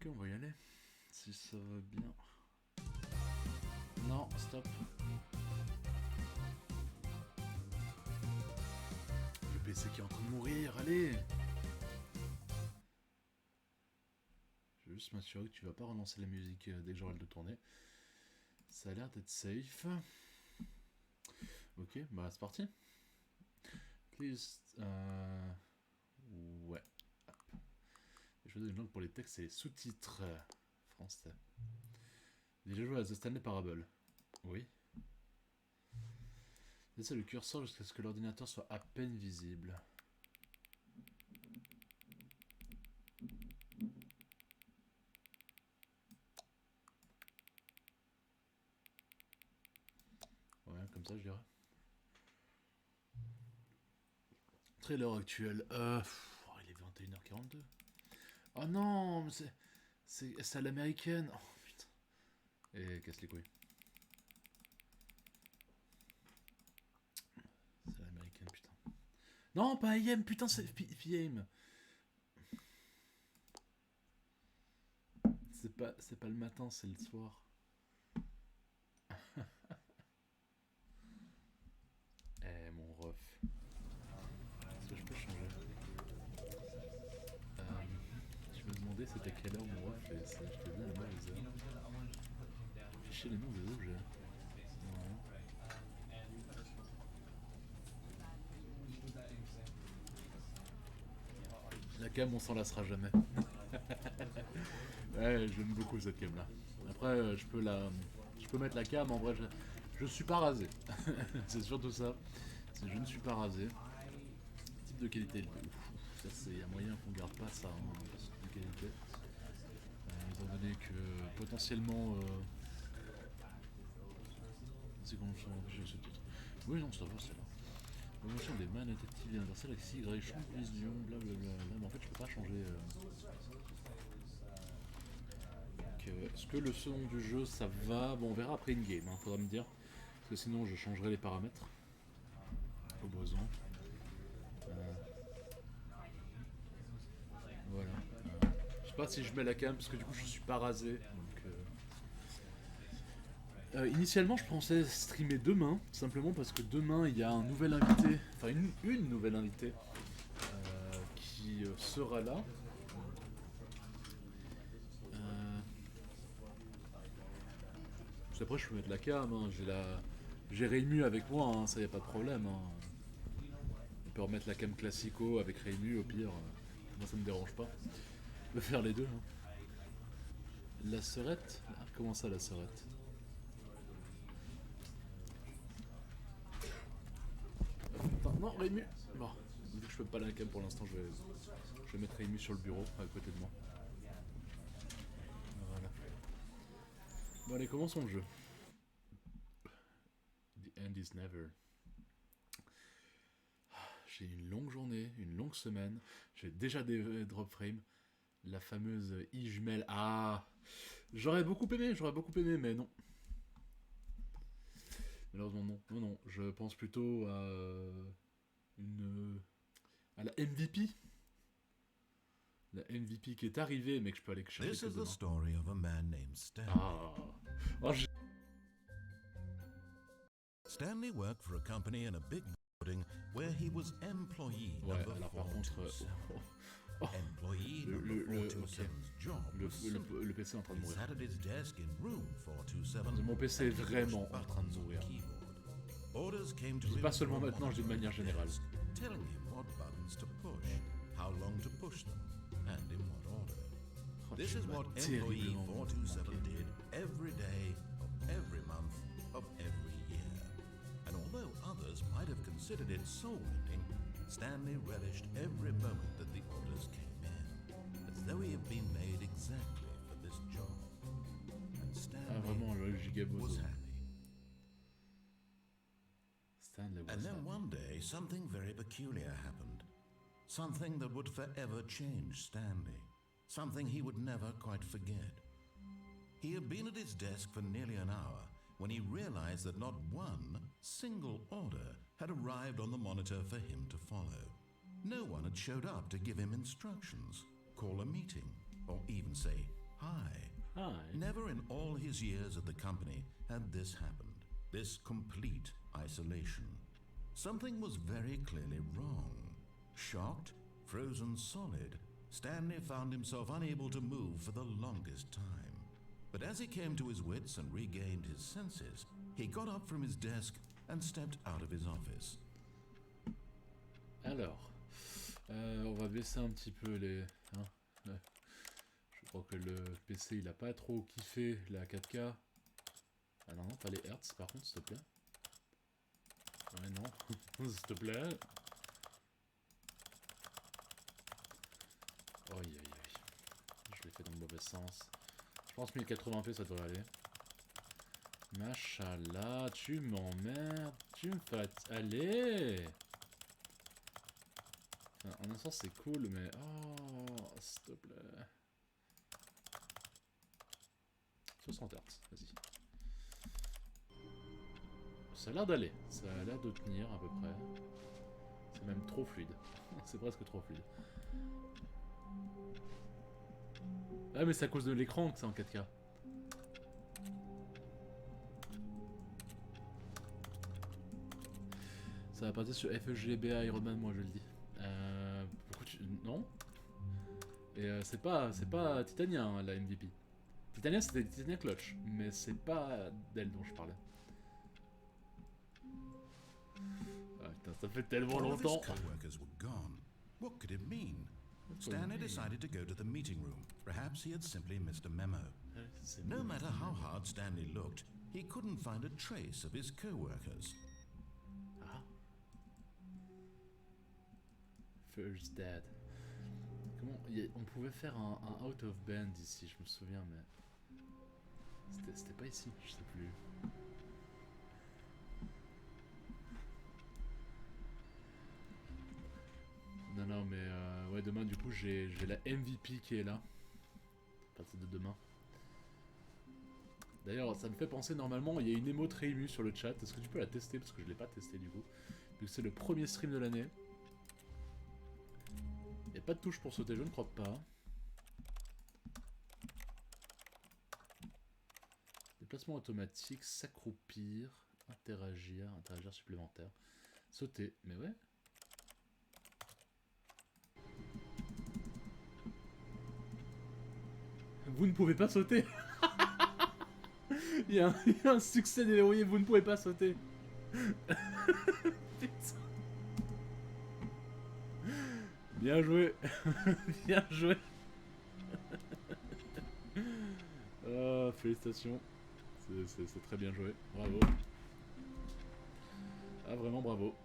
on va y aller. Si ça va bien. Non, stop. Le PC qui est en train de mourir, allez. Je vais juste m'assurer que tu vas pas relancer la musique dès que j'aurai le de tourner. Ça a l'air d'être safe. Ok, bah c'est parti. Please. Ouais. Les choses de pour les textes, c'est les sous-titres français. Déjà joué à The Stanley Parable. Oui. Laissez le curseur jusqu'à ce que l'ordinateur soit à peine visible. Ouais, comme ça je dirais. Trailer actuel. Il est 21h42. Oh non, mais c'est à l'américaine. Oh putain. Et casse les couilles. C'est à l'américaine, putain. Non, pas AM, putain, c'est PM. C'est pas le matin, c'est le soir. Eh mon ref. Est-ce que je peux changer? Je me demandais c'était quelle heure mon ref et je te dis la mauvaise heure. Afficher les noms des objets. Ouais. La cam on s'en lassera jamais. Ouais, j'aime beaucoup cette cam là. Après je peux mettre la cam, en vrai je suis pas rasé. C'est surtout ça. Je ne suis pas rasé. Type de qualité. Ça c'est y a moyen qu'on garde pas ça, hein, ce type de qualité. Étant donné que potentiellement c'est qu'on change ce titre. Oui non ça va c'est là. Promotion des manettes actives et inversées, avec Y, champ de vision, blablabla. Mais en fait je peux pas changer. Est-ce que le son du jeu ça va? Bon on verra après une game, hein, faudra me dire. Parce que sinon je changerai les paramètres. Au besoin. Voilà. Je sais pas si je mets la cam parce que du coup je suis pas rasé. Donc, initialement je pensais streamer demain, simplement parce que demain il y a un nouvel invité, enfin une nouvelle invitée qui sera là. Après je peux mettre la cam, hein, j'ai Rému avec moi, hein, ça y a pas de problème. Hein. On peut remettre la cam classico avec Rému au pire, moi ça me dérange pas. Je peux faire les deux. Hein. La sœurette? Comment ça la sœurette? Non, Rému. Bon, vu que je peux pas la cam pour l'instant, je vais mettre Rému sur le bureau à côté de moi. Voilà. Bon allez, commençons le jeu. The end is never. J'ai une longue journée, une longue semaine. J'ai déjà des drop frames. La fameuse i-jumelle. Ah, j'aurais beaucoup aimé, mais non. Malheureusement non. Non. Je pense plutôt à à la MVP. La MVP qui est arrivée, mais que je peux aller chercher This que is demain. the story of a man named Stanley. Oh, Stanley worked for a company in a big building where he was employee ouais, number alors par contre, 427. Employee number 427's job was simple. le PC est en train de He mourir. sat at his desk in room 427. Mon PC est and he vraiment pushed en train de buttons on mourir. the keyboard. Orders came to Je dis him pas seulement from a maintenant, je dis de monitor manière on the générale. desk, telling him what buttons to push, how long to push them, and in what order. Oh, This is what employee 427 did every day of every month of every year. And although others might have considered it soul-rending, Stanley relished every moment that the orders came in, as though he had been made exactly for this job. And Stanley vraiment, le gigabozo. was happy. Stanley was And then happy. one day, something very peculiar happened. Something that would forever change Stanley. Something he would never quite forget. He had been at his desk for nearly an hour when he realized that not one single order had arrived on the monitor for him to follow. No one had showed up to give him instructions, call a meeting, or even say, Hi. Hi. Never in all his years at the company had this happened. This complete isolation. Something was very clearly wrong. Shocked, frozen solid, Stanley found himself unable to move for the longest time. But as he came to his wits and regained his senses, he got up from his desk and stepped out of his office. Alors, on va baisser un petit peu les... Hein, je crois que le PC il a pas trop kiffé la 4K. Ah non, pas les Hertz par contre, s'il te plaît. Ouais, non, s'il te plaît. Aïe aïe aïe. Je l'ai fait dans le mauvais sens. Je pense 1080p ça devrait aller. Machallah, tu m'emmerdes. Tu me fais... Allez! Enfin, en un sens c'est cool, mais... Oh, s'il te plaît. 60 Hz, vas-y. Ça a l'air d'aller, ça a l'air de tenir à peu près. C'est même trop fluide. C'est presque trop fluide. Ah mais c'est à cause de l'écran que c'est en 4K. Ça va passer sur FEGBA Ironman, moi je le dis. Pourquoi tu... Non. Et c'est pas Titania hein, la MVP. Titania c'était Titania Clutch, mais c'est pas d'elle dont je parlais. Ah putain, ça fait tellement longtemps. What could it mean? Stanley decided to go to the meeting room. Perhaps he had simply missed a memo. No matter how hard Stanley looked, he couldn't find a trace of his co-workers. Ah. First Dad. Comment on pouvait faire un out of band ici, je me souviens, mais c'était pas ici, je sais plus. Non mais ouais, demain du coup j'ai la MVP qui est là. À partir de demain. D'ailleurs ça me fait penser, normalement il y a une émote réémue sur le chat. Est-ce que tu peux la tester? Parce que je l'ai pas testé du coup. Vu que c'est le premier stream de l'année. Il n'y a pas de touche pour sauter, je ne crois pas. Déplacement automatique, s'accroupir, interagir supplémentaire. Sauter, mais ouais. Vous ne pouvez pas sauter. il y a un succès des verrouillés, vous ne pouvez pas sauter. Putain. Bien joué. Bien joué. Oh, félicitations. C'est très bien joué. Bravo. Ah, vraiment bravo.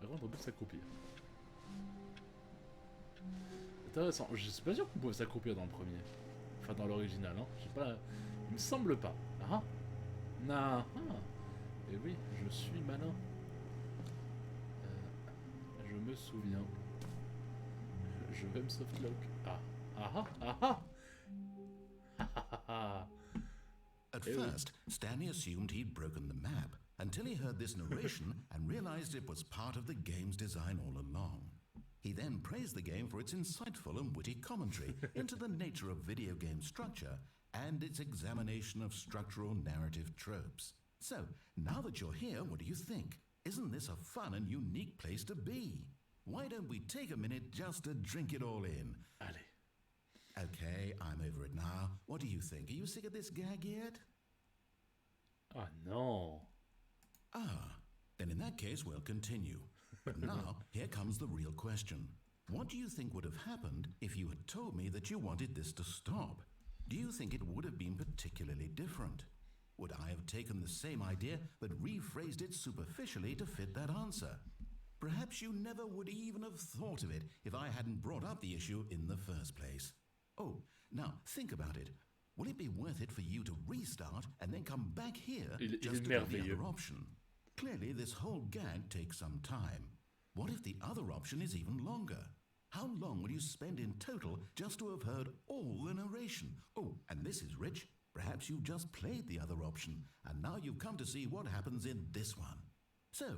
Rendre but s'accroupir. Intéressant. Je suis pas sûr qu'on pouvait s'accroupir dans le premier. Enfin, dans l'original, hein. J'ai pas... Il me semble pas. Ah. Nah. Ah. Et oui, je suis malin. Je me souviens. Je vais me softlock. Ah. Ah ah ah ah. At first, Stanley assumed he'd broken the map until he heard this narration and realized it was part of the game's design all along. He then praised the game for its insightful and witty commentary into the nature of video game structure and its examination of structural narrative tropes. So, now that you're here, what do you think? Isn't this a fun and unique place to be? Why don't we take a minute just to drink it all in? Allez. Okay, I'm over it now. What do you think? Are you sick of this gag yet? Oh no. Ah, then in that case we'll continue. But now, here comes the real question. What do you think would have happened if you had told me that you wanted this to stop? Do you think it would have been particularly different? Would I have taken the same idea but rephrased it superficially to fit that answer? Perhaps you never would even have thought of it if I hadn't brought up the issue in the first place. Oh, now think about it. Will it be worth it for you to restart and then come back here just to get the other option? Clearly, this whole gag takes some time. What if the other option is even longer? How long will you spend in total just to have heard all the narration? Oh, and this is rich. Perhaps you've just played the other option, and now you've come to see what happens in this one. So,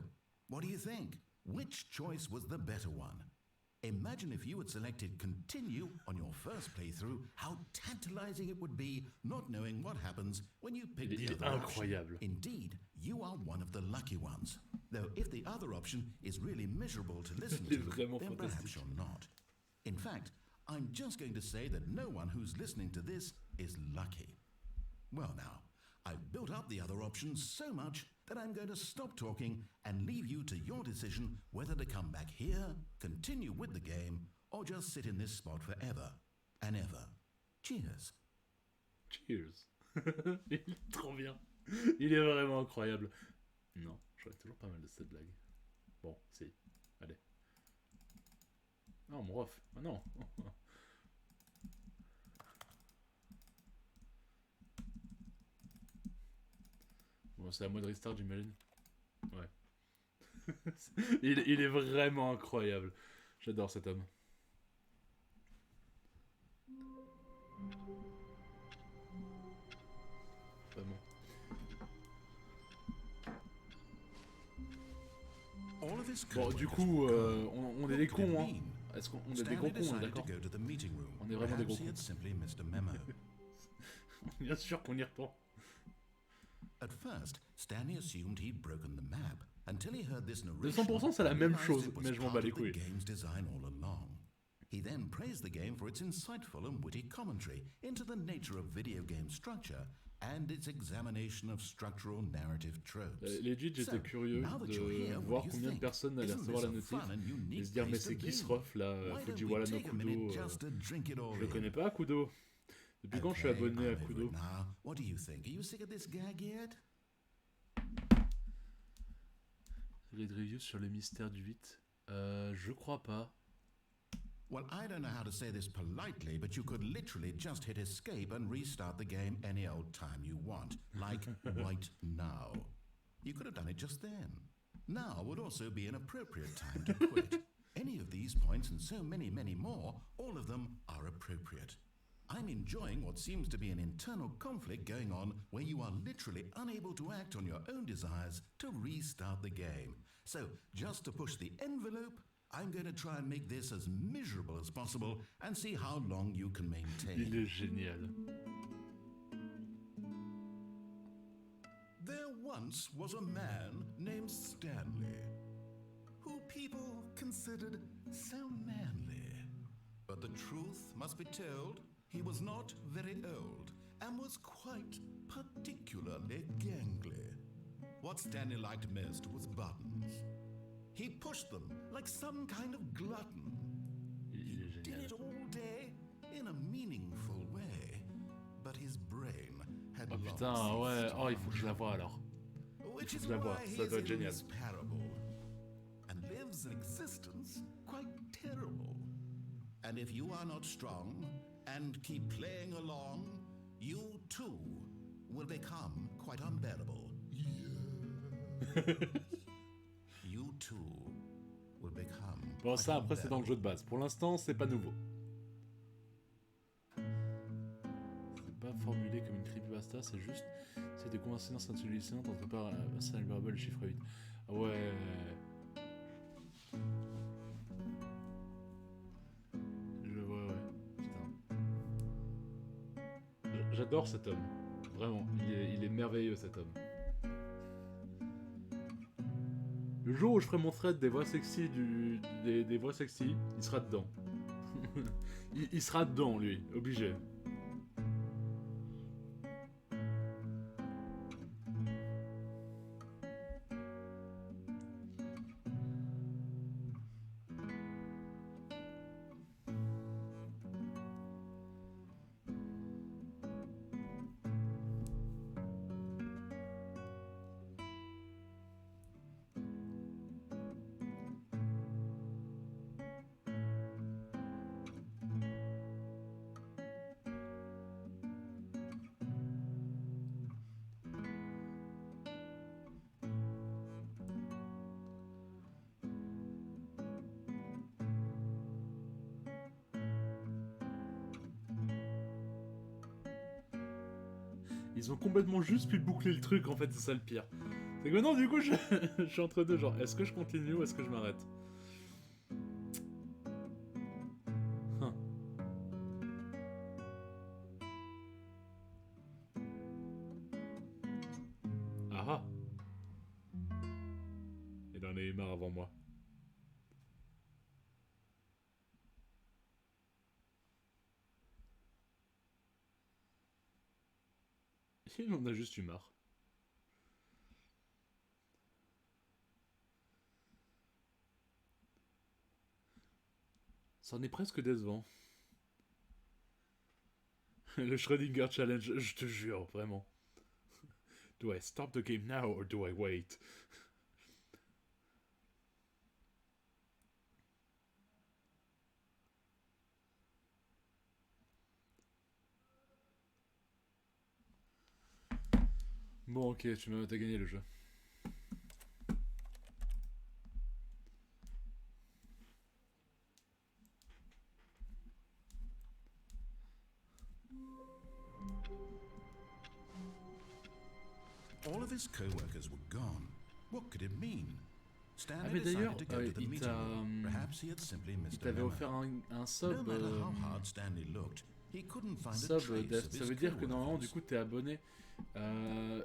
what do you think? Which choice was the better one? Imagine if you had selected continue on your first playthrough, how tantalizing it would be not knowing what happens when you pick the other incroyable. option. Indeed, you are one of the lucky ones. Though if the other option is really miserable to listen to, then perhaps you're not. In fact, I'm just going to say that no one who's listening to this is lucky. Well now, I've built up the other options so much that I'm going to stop talking and leave you to your decision whether to come back here, continue with the game, or just sit in this spot forever and ever. Cheers. Cheers. Il est trop bien. Il est vraiment incroyable. Non, j'aurais toujours pas mal de cette blague. Bon, si. Allez. Non, mon ref. Ah non. Bon, c'est à moi de restart, j'imagine. Ouais. il est vraiment incroyable. J'adore cet homme. Vraiment. Bon, du coup, on est des cons, hein. Est-ce qu'on est des gros cons, on est d'accord? On est vraiment des gros cons. Bien sûr qu'on y retourne. At first, Stanley assumed he'd broken the map until he heard this narration. 200% c'est la même chose, mais je m'en bats les couilles. Game's design all along. He then praised the game for its insightful and witty commentary into the nature of video game structure and its examination of structural narrative tropes. Legit, j'étais curieux de voir combien de personnes allaient recevoir la notif et se dire mais c'est qui ce ref là, Fujiwara no Kudo, je le connais pas, Kudo. Depuis quand je suis abonné à Kudo? What do you think? Are you sick of this gag yet? Read review sur le mystère du 8. Je crois pas. Well, I don't know how to say this politely, but you could literally just hit escape and restart the game any old time you want, like right now. You could have done it just then. Now would also be an appropriate time to quit. Any of these points and so many, many more, all of them are appropriate. I'm enjoying what seems to be an internal conflict going on where you are literally unable to act on your own desires to restart the game. So, just to push the envelope, I'm going to try and make this as miserable as possible and see how long you can maintain. Il est génial. There once was a man named Stanley, who people considered so manly. But the truth must be told, he was not very old and was quite particularly gangly. What Stanley liked most was buttons. He pushed them like some kind of glutton. He did it all day in a meaningful way, but his brain had Oh lost putain, ouais. its Oh, il faut que je la voie alors. which faut que is je la voie. why Ça he's doit être in génial. this parable and lives an existence quite terrible. And if you are not strong and keep playing along, you too will become quite unbearable. You too will become. Bon, quite ça après c'est dans le unbearable. jeu de base. Pour l'instant, c'est pas nouveau. C'est pas formulé comme une creepypasta, c'est juste. C'est des coïncidences intelligentes entre pas un verbal et le chiffre 8. Ah ouais. Je vois, ouais. Putain. J'adore cet homme. Vraiment. Il est merveilleux cet homme. Le jour où je ferai mon thread des voix sexy des voix sexy, il sera dedans. il sera dedans, lui, obligé. Ils ont complètement juste pu boucler le truc, en fait, c'est ça le pire. C'est que maintenant, du coup, je suis entre deux, genre, est-ce que je continue ou est-ce que je m'arrête? Ah. Il en a eu marre avant moi. Il en a juste eu marre. C'en est presque décevant. Le Schrödinger Challenge, je te jure, vraiment. Do I stop the game now or do I wait? Bon, ok, t'as gagné le jeu. All of his co-workers were gone. What could it mean? Ah Stanley mais d'ailleurs, decided to go to the meeting room. Perhaps he had simply il missed a t'avait memo. offert un No sub, matter how hard Stanley looked, he couldn't find a sub trace Deft. of Ça his veut dire que normalement du co-workers. coup t'es abonné.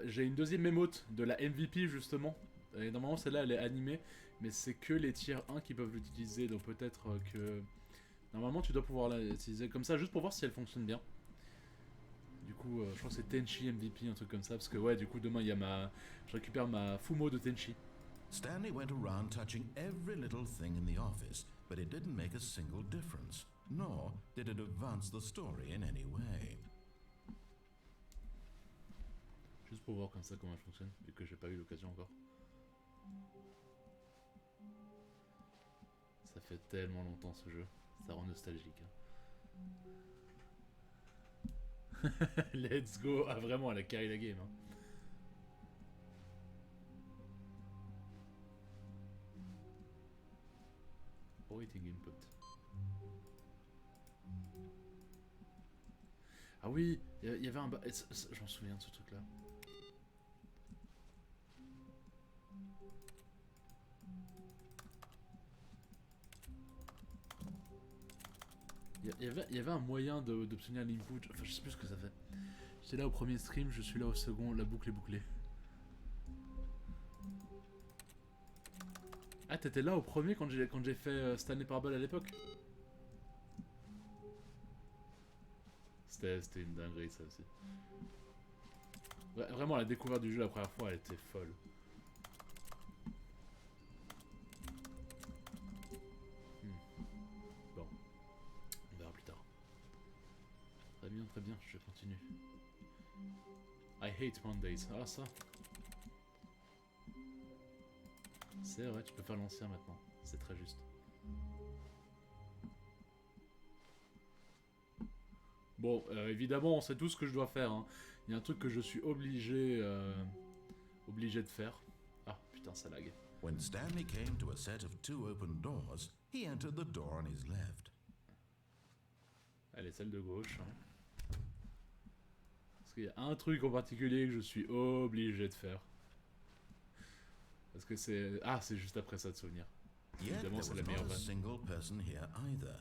J'ai une deuxième émote de la MVP justement. Et normalement celle-là elle est animée, mais c'est que les tiers 1 qui peuvent l'utiliser, donc peut-être que... Normalement tu dois pouvoir l'utiliser comme ça juste pour voir si elle fonctionne bien. Du coup je crois que c'est Tenchi MVP, un truc comme ça, parce que ouais du coup demain il y a je récupère ma Fumo de Tenchi. Stanley went around touching every little thing in the office, but it didn't make a single difference, nor did it advance the story in any way. Juste pour voir comme ça comment elle fonctionne, vu que j'ai pas eu l'occasion encore. Ça fait tellement longtemps ce jeu, ça rend nostalgique. Hein. Let's go. Ah vraiment, elle a carré la game. Hein. Awaiting input. Ah oui, il y avait un... J'en souviens de ce truc là. Il y avait un moyen d'obtenir l'input, enfin je sais plus ce que ça fait. J'étais là au premier stream, je suis là au second, la boucle est bouclée. Ah t'étais là au premier quand j'ai fait Stanley Parable à l'époque? C'était une dinguerie ça aussi. Vraiment la découverte du jeu la première fois elle était folle. Bon, on verra plus tard. Très bien, je continue. I hate Mondays. Ah ça. C'est vrai, tu peux faire l'ancien maintenant. C'est très juste. Bon, évidemment, on sait tout ce que je dois faire. Hein. Il y a un truc que je suis obligé de faire. Ah, putain, ça lag. When Stanley came to a set of 2 open doors, he entered the door on his left. Allez, celle de gauche. Hein. Parce qu'il y a un truc en particulier que je suis obligé de faire. Parce que c'est... Ah, c'est juste après ça de souvenir. Yet there Évidemment, was c'est la not meilleure a vanne. single person here either.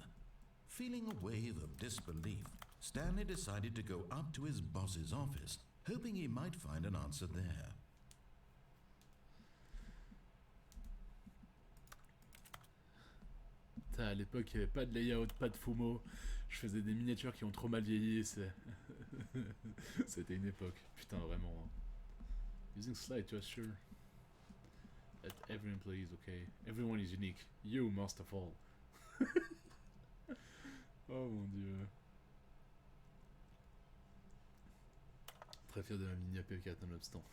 Feeling a wave of disbelief, Stanley decided to go up to his boss's office, hoping he might find an answer there. Putain, à l'époque, il n'y avait pas de layout, pas de Fumo. Je faisais des miniatures qui ont trop mal vieilli. C'était une époque. Putain, vraiment. Hein. Using slide to assure that every employee is okay. Everyone is unique. You most of all. Oh mon dieu. Très fier de ma mini AP4 nonobstant.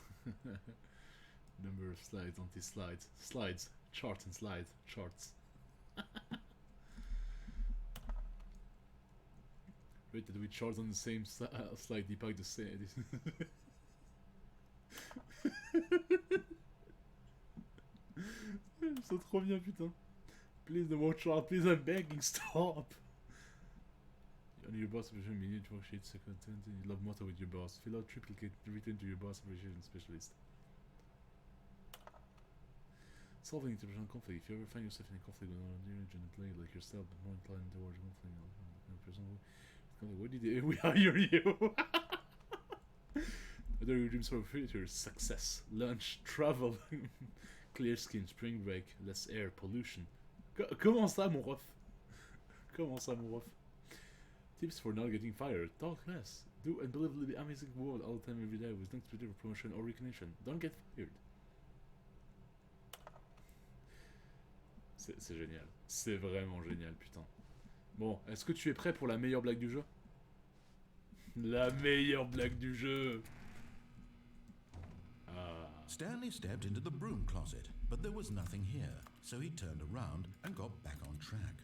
Number of slides, anti-slides. Slides. Charts and slides. Charts. Wait, did we charts on the same slide? Debug the same. C'est trop bien, putain. Please, the watch chart, please, I'm begging, stop. On your boss appreciation media to worksheet second content. You love motto with your boss. Fill out triplicate written to your boss appreciation specialist. Solving interpretation conflict. If you ever find yourself in a conflict with another urgently like yourself, but more inclined towards conflict, what did they, we hire you? Other dreams for future success. Lunch, travel, clear skin, spring break, less air, pollution. Comment ça, mon ref? Comment ça, mon ref? Tips for not getting fired. Talk less. Do unbelievably amazing work all the time every day with no expected promotion or recognition. Don't get fired. C'est génial. C'est vraiment génial, putain. Bon, est-ce que tu es prêt pour la meilleure blague du jeu? La meilleure blague du jeu. Ah. Stanley stepped into the broom closet, but there was nothing here, so he turned around and got back on track.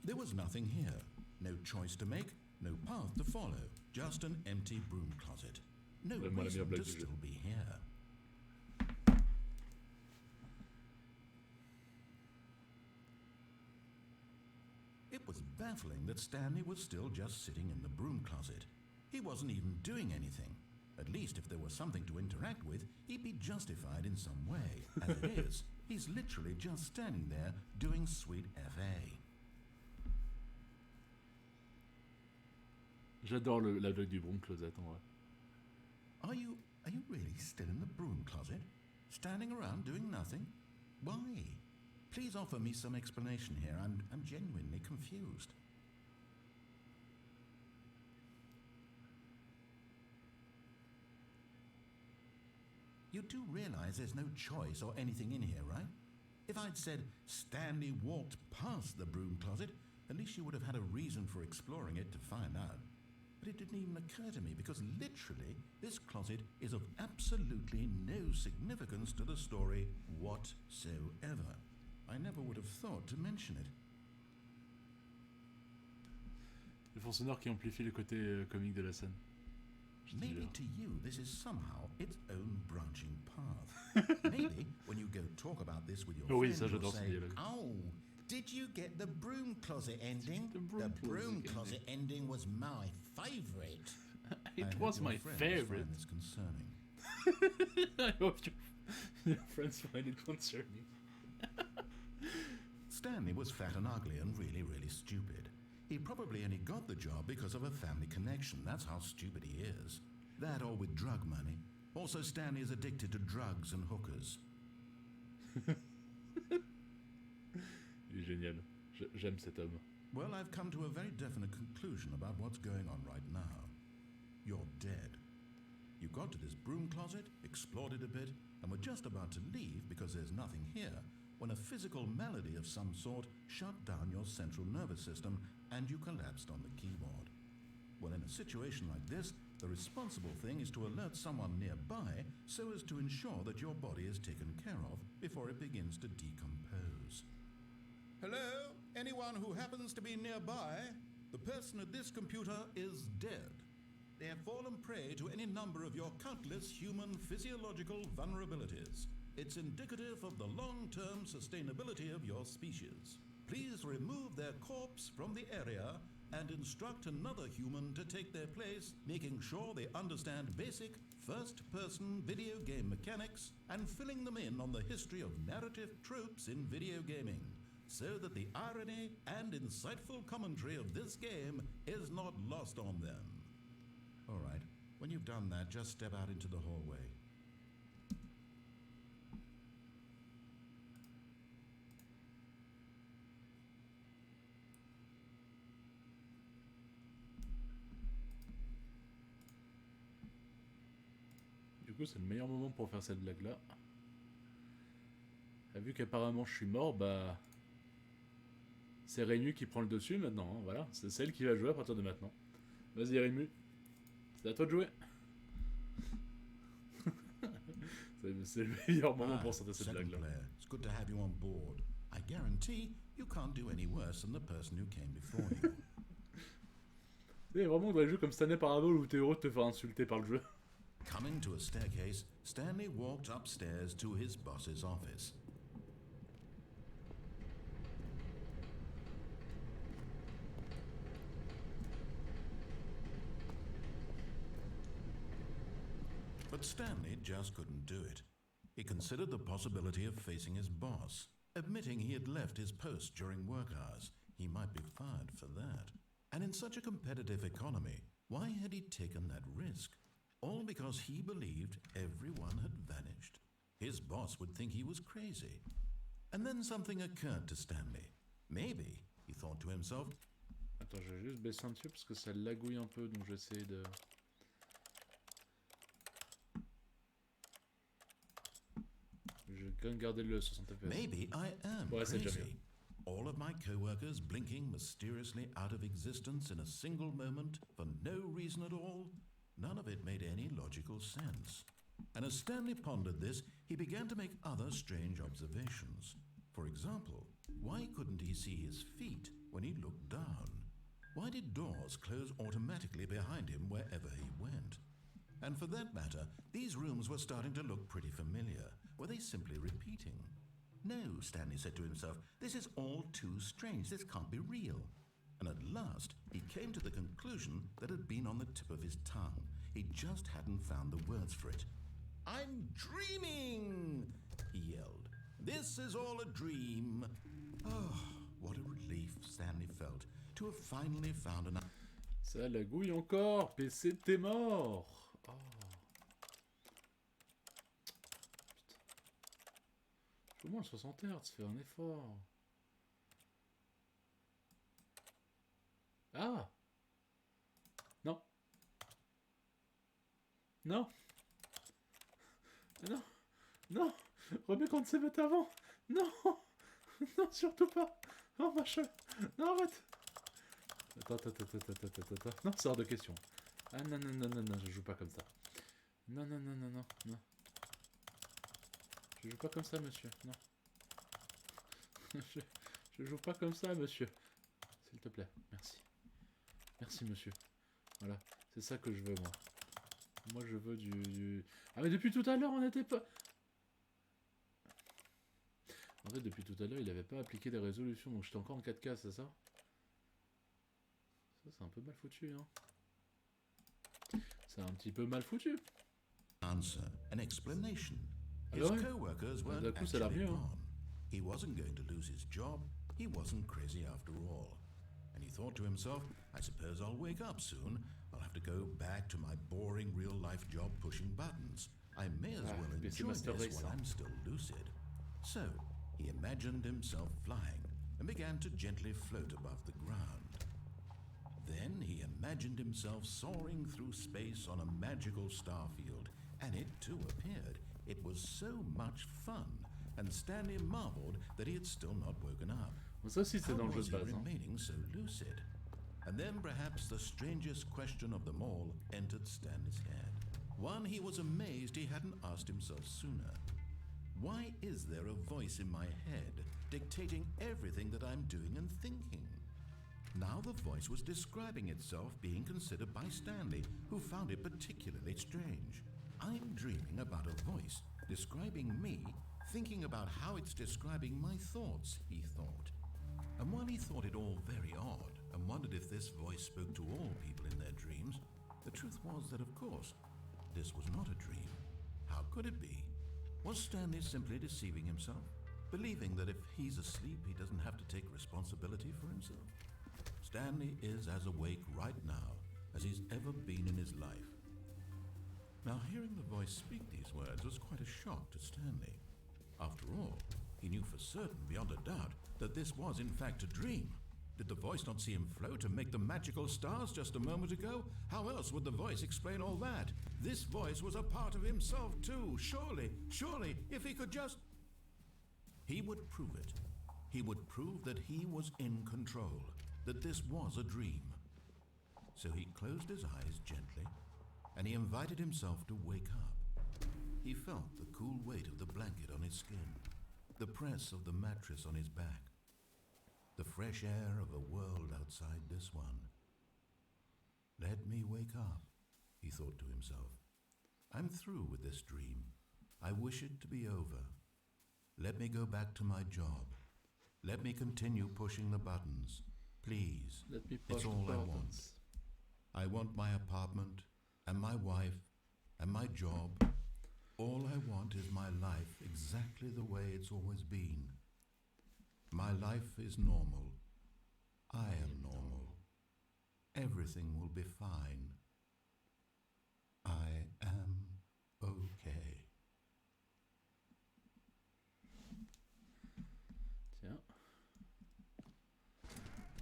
There was nothing here. No choice to make, no path to follow. Just an empty broom closet. No reason to still be here. It was baffling that Stanley was still just sitting in the broom closet. He wasn't even doing anything. At least if there was something to interact with, he'd be justified in some way. As it is, he's literally just standing there doing sweet FA. J'adore la blague du broom closet en vrai. Are you really still in the broom closet? Standing around doing nothing? Why? Please offer me some explanation here. I'm genuinely confused. You do realize there's no choice or anything in here, right? If I'd said Stanley walked past the broom closet, at least you would have had a reason for exploring it to find out. But it didn't even occur to me because literally this closet is of absolutely no significance to the story whatsoever. I never would have thought to mention it. Le fond sonore qui amplifie le côté comique de la scène. Maybe to you this is somehow its own branching path. Maybe when you go talk about this with your friends, you'll say, "Oh, did you get the broom closet ending? The broom closet ending was my favourite." It was my favourite. It's concerning. I hope your friends find it concerning. Stanley was fat and ugly and really, really stupid. He probably only got the job because of a family connection. That's how stupid he is. That or with drug money. Also, Stanley is addicted to drugs and hookers. Il est génial. J'aime cet homme. Well, I've come to a very definite conclusion about what's going on right now. You're dead. You got to this broom closet, explored it a bit, and were just about to leave because there's nothing here when a physical malady of some sort shut down your central nervous system and you collapsed on the keyboard. Well, in a situation like this, the responsible thing is to alert someone nearby so as to ensure that your body is taken care of before it begins to decompose. Hello? Anyone who happens to be nearby? The person at this computer is dead. They have fallen prey to any number of your countless human physiological vulnerabilities. It's indicative of the long-term sustainability of your species. Please remove their corpse from the area and instruct another human to take their place, making sure they understand basic first-person video game mechanics and filling them in on the history of narrative tropes in video gaming, so that the irony and insightful commentary of this game is not lost on them. All right, when you've done that, just step out into the hallway. Du coup, c'est le meilleur moment pour faire cette blague-là. Vu qu'apparemment je suis mort, bah... c'est Rému qui prend le dessus maintenant, hein, voilà. C'est celle qui va jouer à partir de maintenant. Vas-y Rému, c'est à toi de jouer. C'est le meilleur moment pour sortir cette blague-là. It's good to have you on board. I guarantee you can't do any worse than the person who came before you. C'est vraiment dans les jeux comme Stanley Parable où t'es heureux de te faire insulter par le jeu. Coming to a staircase, Stanley walked upstairs to his boss's office. But Stanley just couldn't do it. He considered the possibility of facing his boss. Admitting he had left his post during work hours, he might be fired for that. And in such a competitive economy, why had he taken that risk? All because he believed everyone had vanished. His boss would think he was crazy. And then something occurred to Stanley. Maybe, he thought to himself. Attends, je vais juste baisser un petit peu parce que ça lagouille un peu, donc j'essaie de... Je vais quand même garder le 60 FPS. Maybe I am Ouais, c'est déjà crazy. mieux. All of my co-workers blinking mysteriously out of existence in a single moment for no reason at all. None of it made any logical sense. And as Stanley pondered this, he began to make other strange observations. For example, why couldn't he see his feet when he looked down? Why did doors close automatically behind him wherever he went? And for that matter, these rooms were starting to look pretty familiar. Were they simply repeating? No, Stanley said to himself, this is all too strange. This can't be real. And at last, he came to the conclusion that had been on the tip of his tongue. He just hadn't found the words for it. I'm dreaming, he yelled. This is all a dream. Oh, what a relief Stanley felt to have finally found an... Ça lagouille encore, PC t'es mort. Oh. Putain. Au moins le 60 Hz, fais un effort. Ah. Non. Non. Non. Non. Remets quand c'est mettre avant. Non. Non, surtout pas. Oh machin. Non, arrête. Attends. Non, c'est hors de question. Ah non, je joue pas comme ça. Non. Je joue pas comme ça, monsieur. Non. Je joue pas comme ça, monsieur. S'il te plaît, merci. Merci, monsieur. Voilà, c'est ça que je veux, moi. Moi, je veux du... Ah, mais depuis tout à l'heure, on n'était pas... En fait, depuis tout à l'heure, il avait pas appliqué les résolutions, donc j'étais encore en 4K, c'est ça? Ça, c'est un peu mal foutu, hein. C'est un petit peu mal foutu. Answer, an explanation. His Alors, co-workers weren't d'un coup, ça a l'air actually mieux, hein. gone. He wasn't going to lose his job. He wasn't crazy after all. And he thought to himself, I suppose I'll wake up soon. I'll have to go back to my boring real-life job pushing buttons. I may as well enjoy this while I'm still lucid. So, he imagined himself flying and began to gently float above the ground. Then he imagined himself soaring through space on a magical star field, and it too appeared. It was so much fun, and Stanley marveled that he had still not woken up. Ça aussi, c'est dans le jeu de How was base, he hein. remaining so lucid? And then perhaps the strangest question of them all entered Stanley's head. One he was amazed he hadn't asked himself sooner. Why is there a voice in my head dictating everything that I'm doing and thinking? Now the voice was describing itself being considered by Stanley, who found it particularly strange. I'm dreaming about a voice describing me, thinking about how it's describing my thoughts, he thought. And while he thought it all very odd, and wondered if this voice spoke to all people in their dreams, the truth was that, of course, this was not a dream. How could it be? Was Stanley simply deceiving himself, believing that if he's asleep he doesn't have to take responsibility for himself? Stanley is as awake right now as he's ever been in his life. Now, hearing the voice speak these words was quite a shock to Stanley. After all, he knew for certain, beyond a doubt, that this was in fact a dream. Did the voice not see him float and make the magical stars just a moment ago? How else would the voice explain all that? This voice was a part of himself too. Surely, if he could just... He would prove it. He would prove that he was in control, that this was a dream. So he closed his eyes gently, and he invited himself to wake up. He felt the cool weight of the blanket on his skin, the press of the mattress on his back, the fresh air of a world outside this one. Let me wake up, he thought to himself. I'm through with this dream. I wish it to be over. Let me go back to my job. Let me continue pushing the buttons. Please, Let me push it's all the I want. buttons. I want my apartment, and my wife, and my job. All I want is my life exactly the way it's always been. My life is normal. I am normal. Everything will be fine. I am okay. Tiens.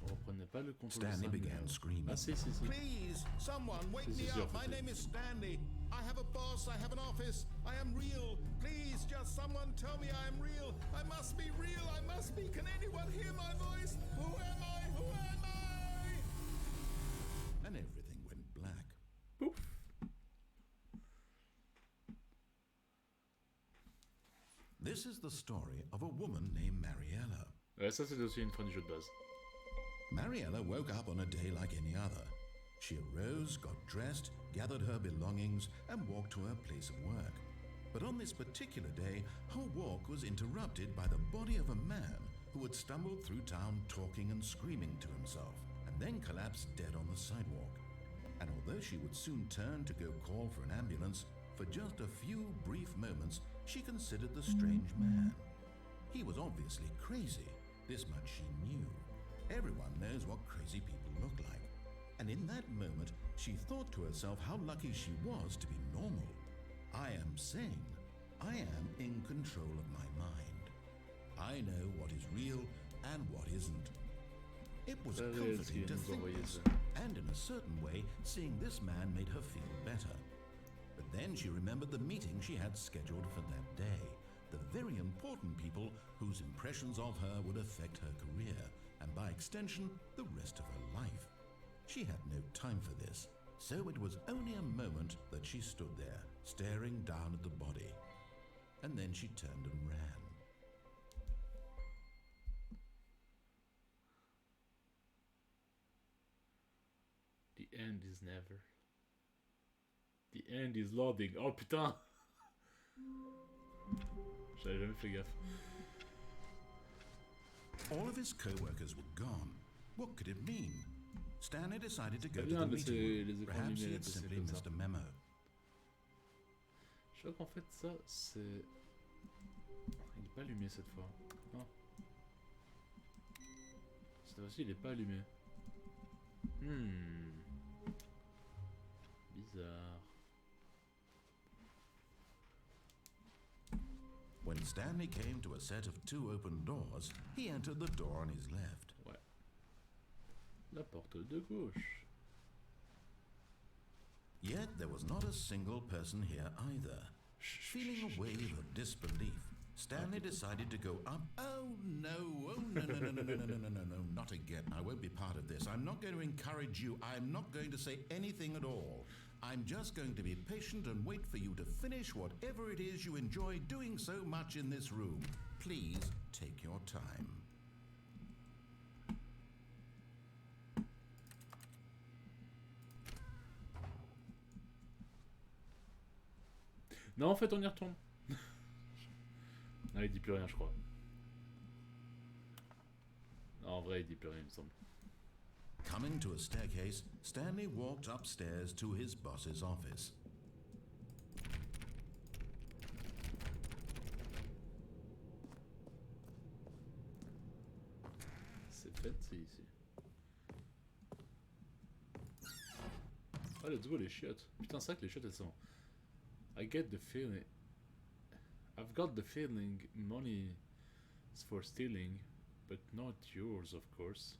On reprenait pas le contrôle. Stanley began screaming. Ah si. Please, someone wake me up. My name is Stanley. I have a boss. I have an office. I am real. Please, just someone tell me I am real. I must be real. I must be. Can anyone hear my voice? Who am I? Who am I? And everything went black. Pouf. This is the story of a woman named Mariella. Ouais, ça c'est aussi une fin du jeu de base. Mariella woke up on a day like any other. She arose, got dressed, gathered her belongings, and walked to her place of work. But on this particular day, her walk was interrupted by the body of a man who had stumbled through town talking and screaming to himself, and then collapsed dead on the sidewalk. And although she would soon turn to go call for an ambulance, for just a few brief moments, she considered the strange man. He was obviously crazy, this much she knew. Everyone knows what crazy people look like. And in that moment, she thought to herself how lucky she was to be normal. I am sane. I am in control of my mind. I know what is real and what isn't. It was comforting to think this, and in a certain way, seeing this man made her feel better. But then she remembered the meeting she had scheduled for that day, the very important people whose impressions of her would affect her career, and by extension, the rest of her life. She had no time for this, so it was only a moment that she stood there, staring down at the body. And then she turned and ran. The end is never. The end is loading. Oh putain! J'avais jamais fait gaffe. All of his co-workers were gone. What could it mean? Stanley decided to go to the meeting room. Perhaps he had simply missed a memo. Je crois qu'en fait ça c'est... Il est pas allumé cette fois. Non. Cette fois-ci il est pas allumé. Bizarre. When Stanley came to a set of 2 open doors, he entered the door on his left. Ouais. La porte de gauche. Yet there was not a single person here either. Feeling a wave of disbelief, Stanley decided to go up. Oh no, no, not again. I won't be part of this. I'm not going to encourage you. I'm not going to say anything at all. I'm just going to be patient and wait for you to finish whatever it is you enjoy doing so much in this room. Please take your time. Non, en fait, on y retourne. Non, il dit plus rien, je crois. Non, en vrai, il dit plus rien, il me semble. Coming to a staircase, Stanley walked upstairs to his boss's office. C'est fait, c'est ici. Ah, let's go, les chiottes. Putain, c'est vrai que les chiottes, elles sont... I get the feeling... I've got the feeling money is for stealing, but not yours, of course.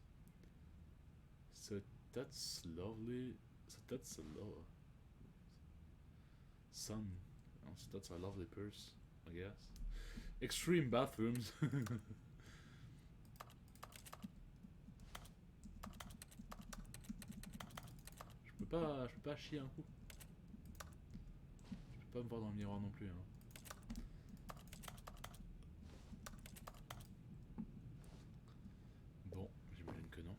So that's lovely. So that's a son. So that's a lovely purse, I guess. Extreme bathrooms. Je peux pas chier un coup. Je peux pas me voir dans le miroir non plus, hein. Bon, j'imagine que non.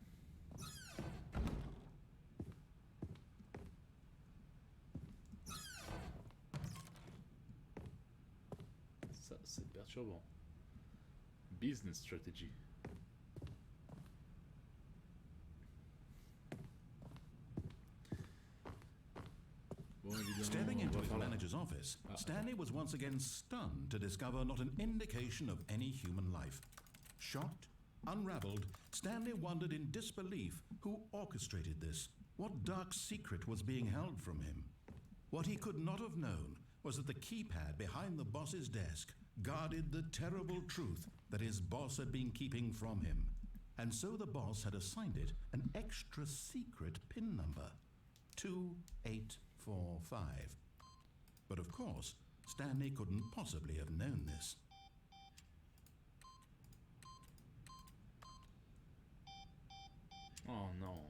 Ça, c'est perturbant. Business strategy. Stepping into his manager's office, Stanley was once again stunned to discover not an indication of any human life. Shocked, Unraveled, Stanley wondered in disbelief who orchestrated this. What dark secret was being held from him? What he could not have known was that the keypad behind the boss's desk guarded the terrible truth that his boss had been keeping from him. And so the boss had assigned it an extra secret PIN number, 2845. But of course, Stanley couldn't possibly have known this. Oh non.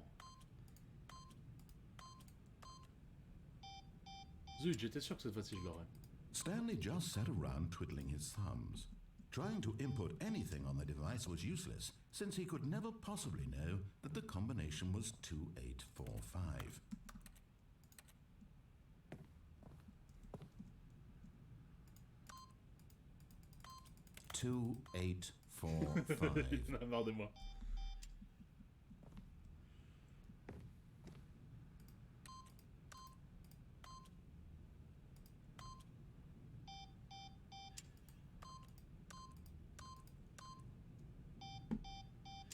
Zut, j'étais sûr que cette fois-ci je l'aurais. Stanley just sat around twiddling his thumbs. Trying to input anything on the device was useless, since he could never possibly know that the combination was 2845. Il en a marre de moi.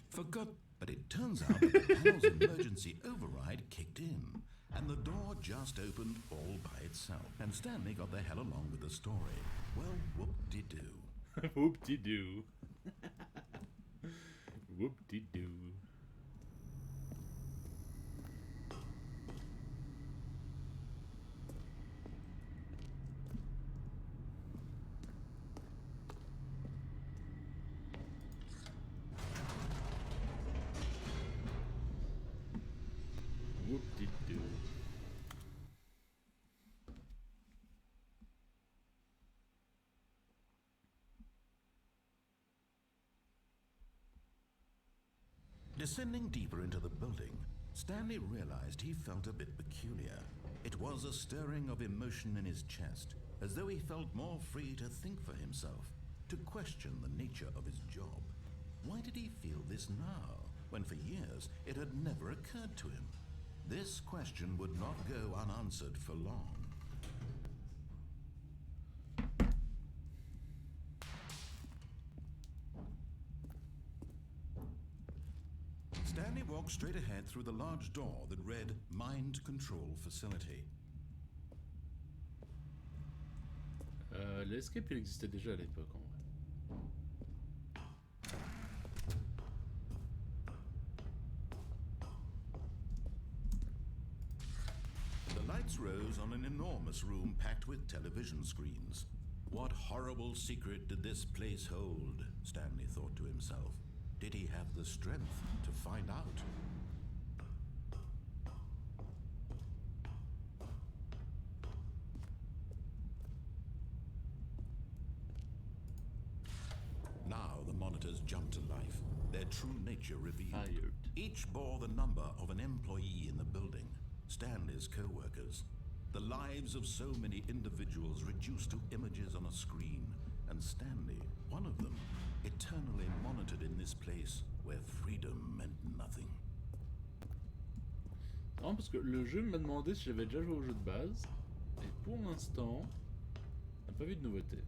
Forgot, but it turns out that the panel's emergency override kicked in, and the door just opened all by itself. And Stanley got the hell along with the story. Well, whoop-de-doo. Whoop-de-doo. Whoop-de-doo. Whoop-de-doo. Descending deeper into the building, Stanley realized he felt a bit peculiar. It was a stirring of emotion in his chest, as though he felt more free to think for himself, to question the nature of his job. Why did he feel this now, when for years it had never occurred to him? This question would not go unanswered for long. Stanley walked straight ahead through the large door that read Mind Control Facility. L'escape il existait déjà à l'époque en vrai. The lights rose on an enormous room packed with television screens. What horrible secret did this place hold? Stanley thought to himself. Did he have the strength to find out? Now the monitors jumped to life, their true nature revealed. Fired. Each bore the number of an employee in the building, Stanley's co-workers. The lives of so many individuals reduced to images on a screen, and Stanley, one of them, eternally monitored in this place where freedom meant nothing. Non, parce que le jeu m'a demandé si j'avais déjà joué au jeu de base, et pour l'instant, on n'a pas vu de nouveauté.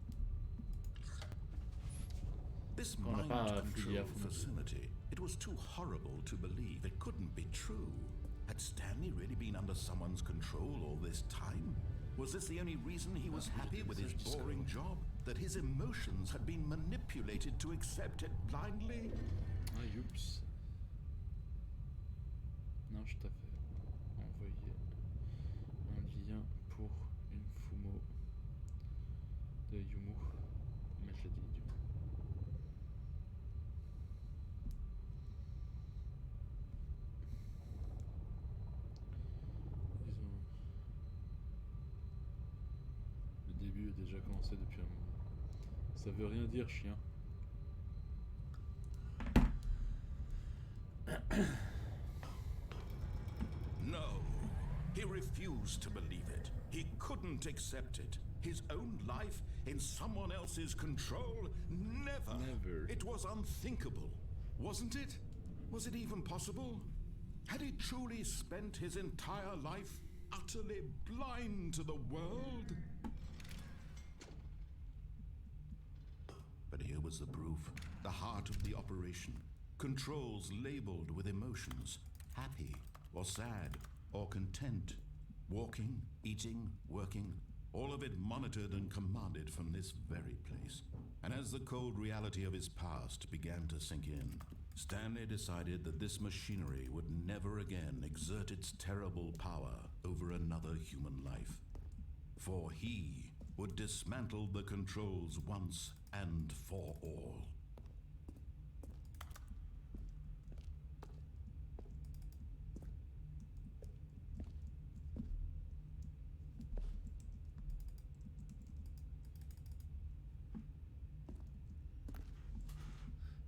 This On n'a mind pas fouillé control à fond. facility, it was too horrible to believe it couldn't be true. Had Stanley really been under someone's control all this time? Was this the only reason he was happy with his boring job? That his emotions had been manipulated to accept it blindly? Ah, youps. Non, je t'avais envoyé un lien pour une Fumo de Yumu. Mais je l'ai dit du coup. Le début a déjà commencé depuis un moment. Ça veut rien dire, chien. No. He refused to believe it. He couldn't accept it. His own life in someone else's control? Never. Never. It was unthinkable. Wasn't it? Was it even possible? Had he truly spent his entire life utterly blind to the world? But here was the proof, the heart of the operation. Controls labeled with emotions, happy or sad or content. Walking, eating, working, all of it monitored and commanded from this very place. And as the cold reality of his past began to sink in, Stanley decided that this machinery would never again exert its terrible power over another human life. For he would dismantle the controls once and for all.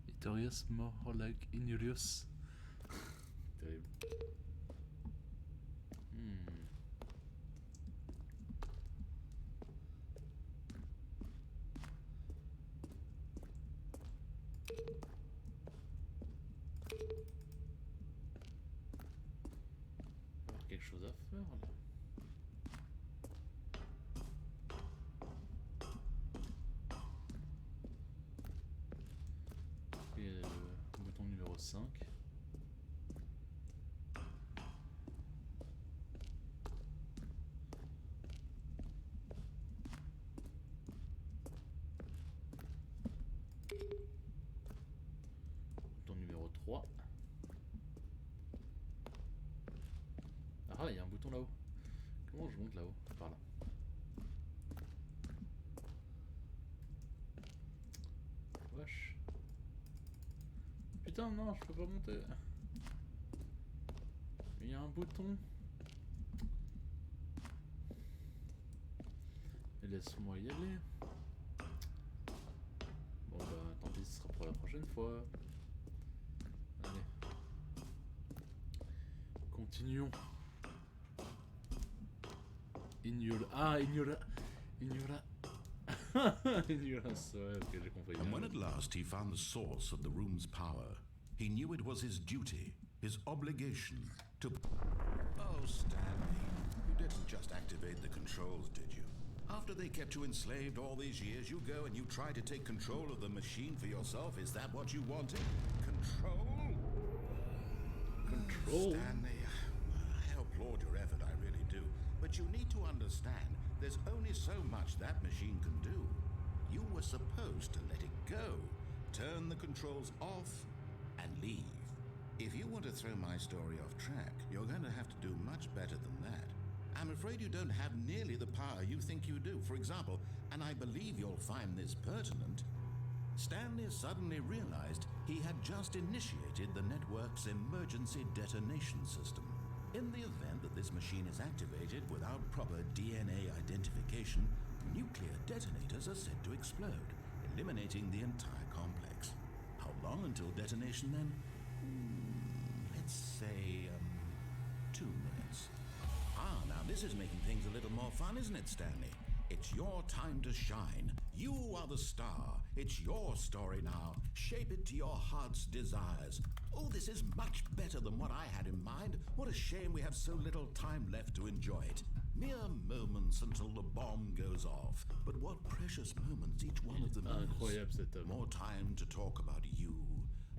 Victorious more like Inurius. Terrible. Quelque chose à faire là. Et le bouton numéro 5. Bouton numéro 3. Ah, il y a un bouton là-haut. Comment je monte là-haut? Par là. Wesh. Putain, non, je peux pas monter. Il y a un bouton. Et laisse-moi y aller. Bon bah, tant pis, ce sera pour la prochaine fois. Allez. Continuons. Ignora. Ignorance, ouais, ok, j'ai compris. And when at last he found the source of the room's power, he knew it was his duty, his obligation to... Oh, Stanley, you didn't just activate the controls, did you? After they kept you enslaved all these years, you go and you try to take control of the machine for yourself? Is that what you wanted? Control? Control? Stanley, I applaud your effort, I really do. But you need to understand, there's only so much that machine can do. You were supposed to let it go, turn the controls off, and leave. If you want to throw my story off track, you're going to have to do much better than that. I'm afraid you don't have nearly the power you think you do. For example, and I believe you'll find this pertinent, Stanley suddenly realized he had just initiated the network's emergency detonation system. In the event that this machine is activated without proper DNA identification, nuclear detonators are said to explode, eliminating the entire complex. How long until detonation then? Let's say, 2 minutes. Ah, now this is making things a little more fun, isn't it, Stanley? It's your time to shine. You are the star. It's your story now. Shape it to your heart's desires. Oh, this is much better than what I had in mind. What a shame we have so little time left to enjoy it. Mere moments until the bomb goes off. But what precious moments each one of them is. More time to talk about you,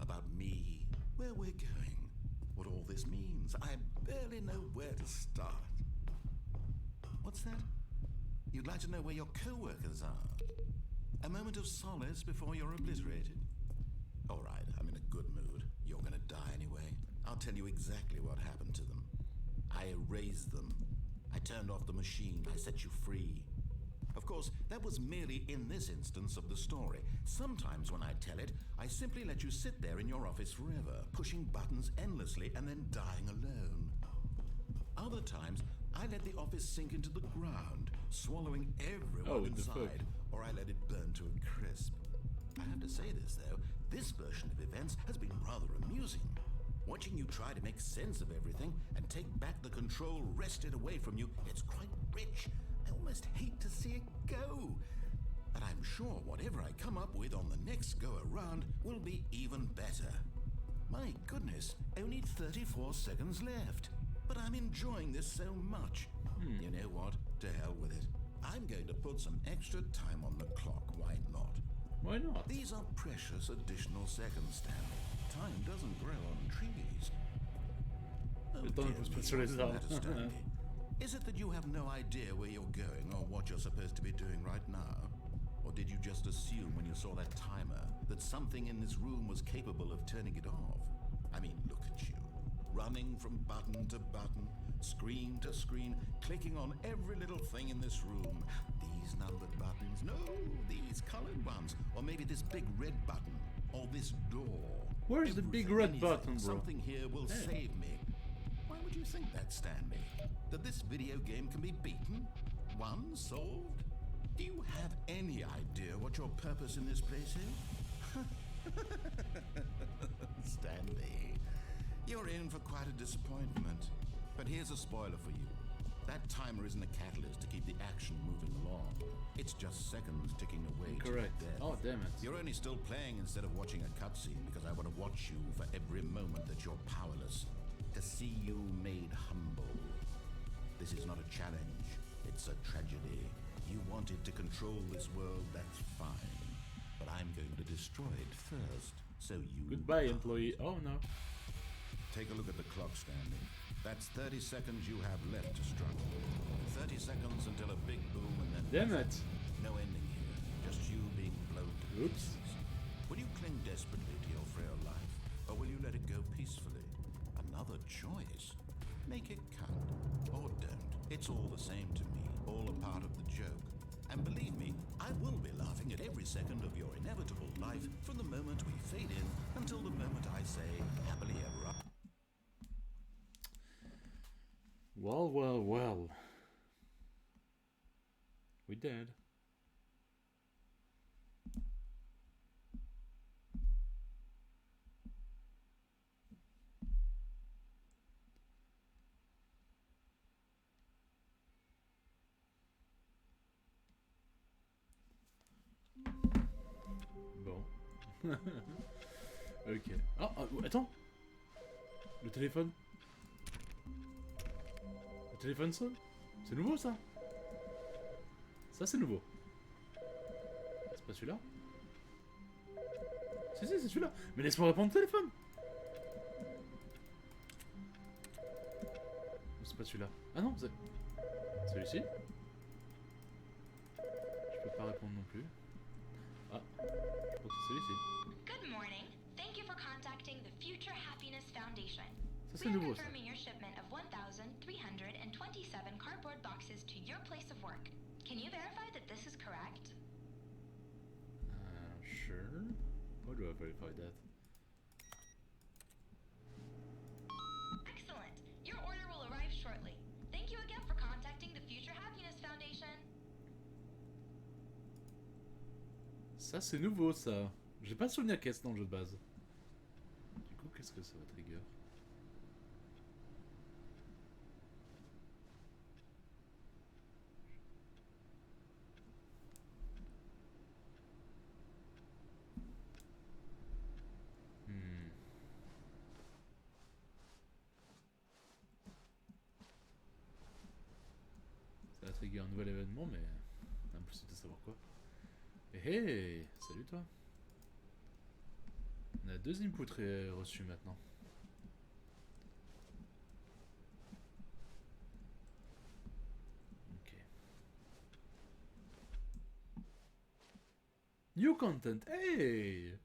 about me, where we're going, what all this means. I barely know where to start. What's that? You'd like to know where your co-workers are? A moment of solace before you're obliterated? All right, I'm in a good mood. You're gonna die anyway. I'll tell you exactly what happened to them. I erased them. I turned off the machine. I set you free. Of course, that was merely in this instance of the story. Sometimes when I tell it, I simply let you sit there in your office forever, pushing buttons endlessly and then dying alone. Other times, I let the office sink into the ground, swallowing everyone inside, or I let it burn to a crisp. I have to say this, though, this version of events has been rather amusing. Watching you try to make sense of everything and take back the control wrested away from you, it's quite rich. I almost hate to see it go. But I'm sure whatever I come up with on the next go-around will be even better. My goodness, only 34 seconds left. But I'm enjoying this so much. You know what? To hell with it. I'm going to put some extra time on the clock. Why not? Why not? These are precious additional seconds, Stanley. time doesn't grow on trees. Oh, Le temps ne dear pousse pas me, sur les what's the arbres. matter, Stanley? Is it that you have no idea where you're going or what you're supposed to be doing right now? Or did you just assume when you saw that timer that something in this room was capable of turning it off? I mean, look at you. Running from button to button, screen to screen, clicking on every little thing in this room. These numbered buttons, no, these colored ones. Or maybe this big red button, or this door. Where's the big red button, bro? Something here will save me. Why would you think that, Stanley? That this video game can be beaten? Won? Solved? Do you have any idea what your purpose in this place is? Stanley, you're in for quite a disappointment. But here's a spoiler for you. That timer isn't a catalyst to keep the action moving along. It's just seconds ticking away to your Correct. death. Oh, damn it. You're only still playing instead of watching a cutscene because I want to watch you for every moment that you're powerless. To see you made humble. This is not a challenge. It's a tragedy. You wanted to control this world, that's fine. But I'm going to destroy it first, so you... Goodbye, employee. Oh, no. Take a look at the clock, Stanley. That's 30 seconds you have left to struggle. 30 seconds until a big boom and then... Damn it. No ending here. Just you being blown to pieces. Will you cling desperately to your frail life, or will you let it go peacefully? Another choice. Make it count, or don't. It's all the same to me, all a part of the joke. And believe me, I will be laughing at every second of your inevitable life from the moment we fade in until the moment I say, happily ever after. Well, well, well. We dead. Bon. Ok. Ah, attends. Le téléphone. Le téléphone sonne. C'est nouveau ça. Ça c'est nouveau. C'est pas celui-là. Si si c'est celui-là. Mais laisse-moi répondre au téléphone. C'est pas celui-là. Ah non, c'est celui-ci. Je peux pas répondre non plus. Ah, je crois que c'est celui-ci. Good morning. Thank you for contacting the Future Happiness Foundation. Ça c'est We are nouveau ça. confirming your shipment of 1,327 cardboard boxes to your place of work. Can you verify that this is correct? Sure. How do I verify that? Excellent. Your order will arrive shortly. Thank you again for contacting the Future Happiness Foundation. Ça c'est nouveau ça. J'ai pas souvenir qu'est-ce dans le jeu de base. Du coup, qu'est-ce que ça va trigger? Ça va trigger un nouvel événement, mais impossible de savoir quoi. Hé, salut toi. On a 2 inputs reçus maintenant. Ok. New content, hey.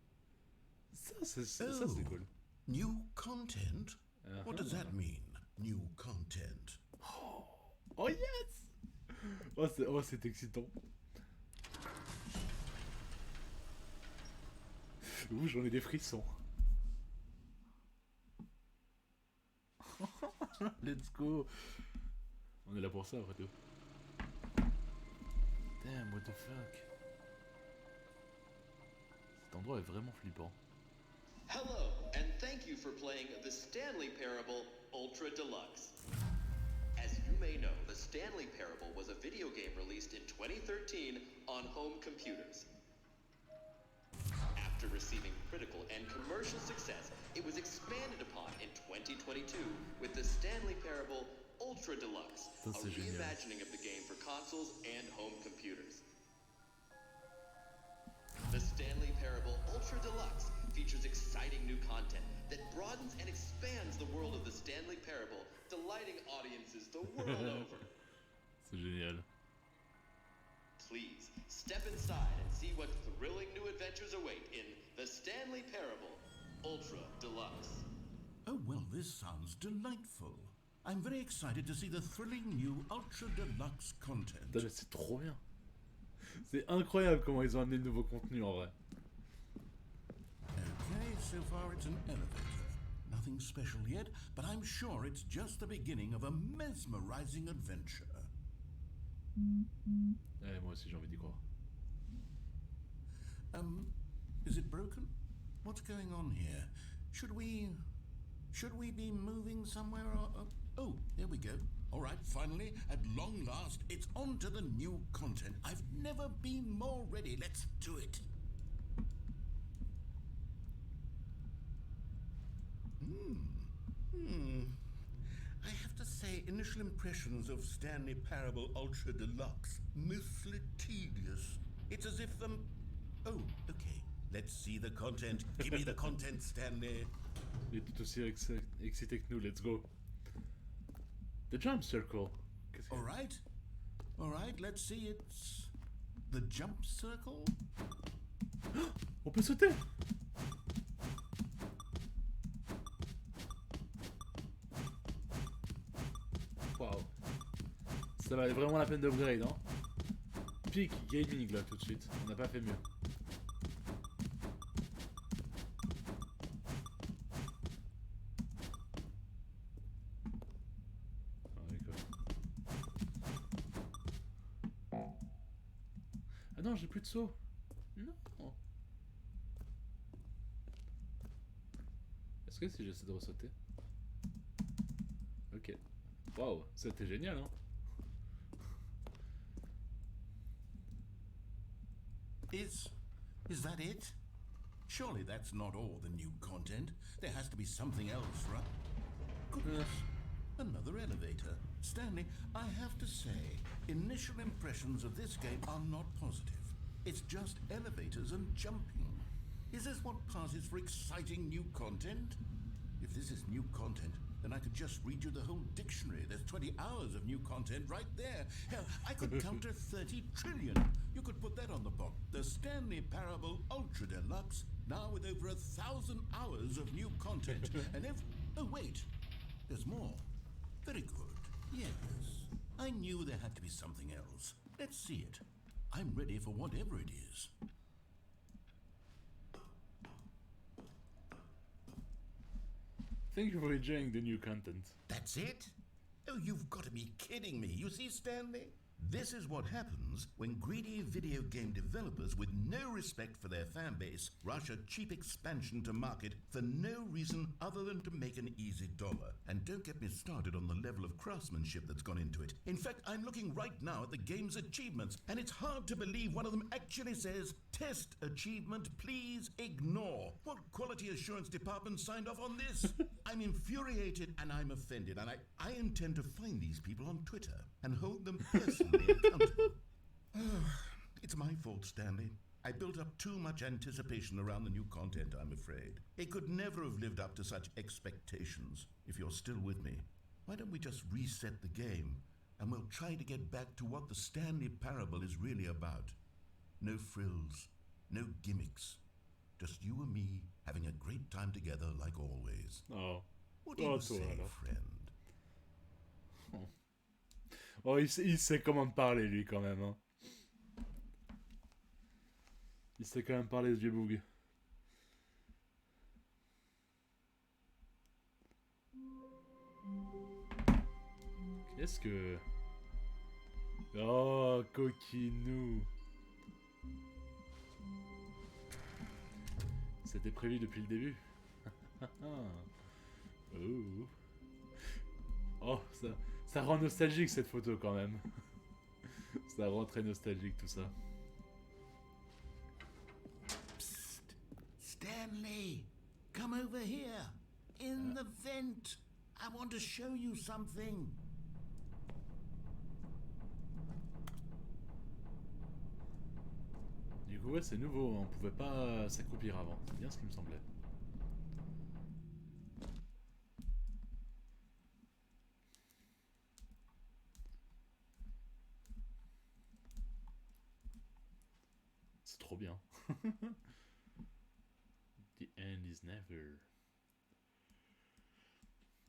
Ça c'est cool. New content? What does that mean? New content. Oh yes. Oh c'est excitant. Ouh, j'en ai des frissons. Let's go. On est là pour ça après tout. Damn, what the fuck. Cet endroit est vraiment flippant. Hello, and thank you for playing the Stanley Parable Ultra Deluxe. As you may know, the Stanley Parable was a video game released in 2013 on home computers. After receiving critical and commercial success, it was expanded upon in 2022 with the Stanley Parable Ultra Deluxe, a reimagining of the game for consoles and home computers. The Stanley Parable Ultra Deluxe features exciting new content that broadens and expands the world of the Stanley Parable, delighting audiences the world over. C'est génial. Please, step inside and see what thrilling new adventures await in the Stanley Parable Ultra Deluxe. Oh, well, this sounds delightful. I'm very excited to see the thrilling new Ultra Deluxe content. Putain, mais c'est trop bien. C'est incroyable comment ils ont amené le nouveau contenu en vrai. Okay, so far it's an elevator. Nothing special yet, but I'm sure it's just the beginning of a mesmerizing adventure. Ouais, moi aussi j'ai envie d'y croire. Is it broken? What's going on here? Should we be moving somewhere or... Oh, there we go. All right, finally, at long last, it's on to the new content. I've never been more ready. Let's do it. I have to say, initial impressions of Stanley Parable Ultra Deluxe, mostly tedious. It's as if, Oh, okay. Let's see the content. Give me the content, Stanley. Il est tout aussi excité que nous, let's go. The jump circle. All right, let's see, it's... The jump circle? On peut sauter. Waouh. Ça valait vraiment la peine d'upgrade, hein. Peak gaming là tout de suite, on n'a pas fait mieux. Ah non, j'ai plus de saut. Non. Est-ce que si j'essaie de ressauter? Ok. Waouh, c'était génial, hein. Is that it? Surely that's not all the new content. There has to be something else, right? Goodness, another elevator. Stanley, I have to say, initial impressions of this game are not positive. It's just elevators and jumping. Is this what passes for exciting new content? If this is new content, then I could just read you the whole dictionary. There's 20 hours of new content right there. Hell, I could counter 30 trillion. You could put that on the box. The Stanley Parable Ultra Deluxe, now with over 1,000 hours of new content. And oh wait, there's more. Very good. Yes, I knew there had to be something else. Let's see it. I'm ready for whatever it is. Thank you for enjoying the new content. That's it? Oh, you've got to be kidding me. You see, Stanley? This is what happens when greedy video game developers with no respect for their fan base rush a cheap expansion to market for no reason other than to make an easy dollar. And don't get me started on the level of craftsmanship that's gone into it. In fact, I'm looking right now at the game's achievements, and it's hard to believe one of them actually says, "Test achievement, please ignore." What quality assurance department signed off on this? I'm infuriated and I'm offended, and I intend to find these people on Twitter and hold them personally accountable. It's my fault, Stanley. I built up too much anticipation around the new content, I'm afraid. It could never have lived up to such expectations. If you're still with me, why don't we just reset the game and we'll try to get back to what the Stanley Parable is really about. No frills, no gimmicks. Just you and me having a great time together like always. Oh. What do you say, friend? Oh, il sait comment te parler, lui, quand même. Hein. Il sait quand même parler, ce vieux boug. Qu'est-ce que... Oh, coquinou. C'était prévu depuis le début. Oh. Oh, ça rend nostalgique cette photo quand même. Ça rend très nostalgique tout ça. Psst, Stanley, come over here. In the vent. I want to show you something. Du coup, ouais, c'est nouveau, on pouvait pas s'accroupir avant. C'est bien ce qui me semblait. C'est trop bien. The end is never.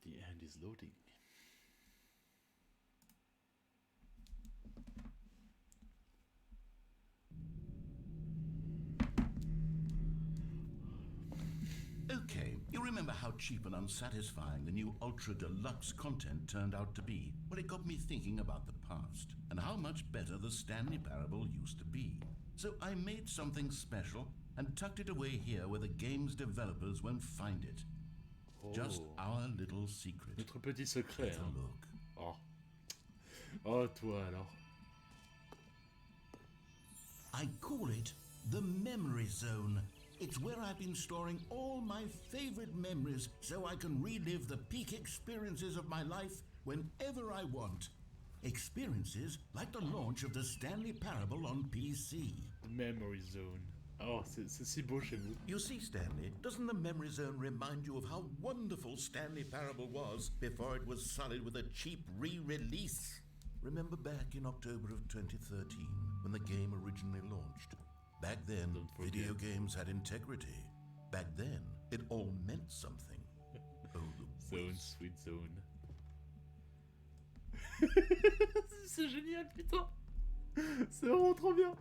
The end is loading. Okay, you remember how cheap and unsatisfying the new Ultra Deluxe content turned out to be? Well, it got me thinking about the past and how much better the Stanley Parable used to be. So I made something special and tucked it away here where the game's developers won't find it. Just our little secret. Notre petit secret. Have a look. Oh. Oh, toi alors. I call it the Memory Zone. It's where I've been storing all my favorite memories so I can relive the peak experiences of my life whenever I want. Experiences like the launch of the Stanley Parable on PC. Memory Zone. Oh, c'est si beau chez vous. You see, Stanley, doesn't the Memory Zone remind you of how wonderful Stanley Parable was before it was sullied with a cheap re-release? Remember back in October of 2013 when the game originally launched? Back then, video games had integrity. Back then, it all meant something. Oh, the Zone, waste. sweet zone. C'est génial, putain. C'est vraiment trop bien.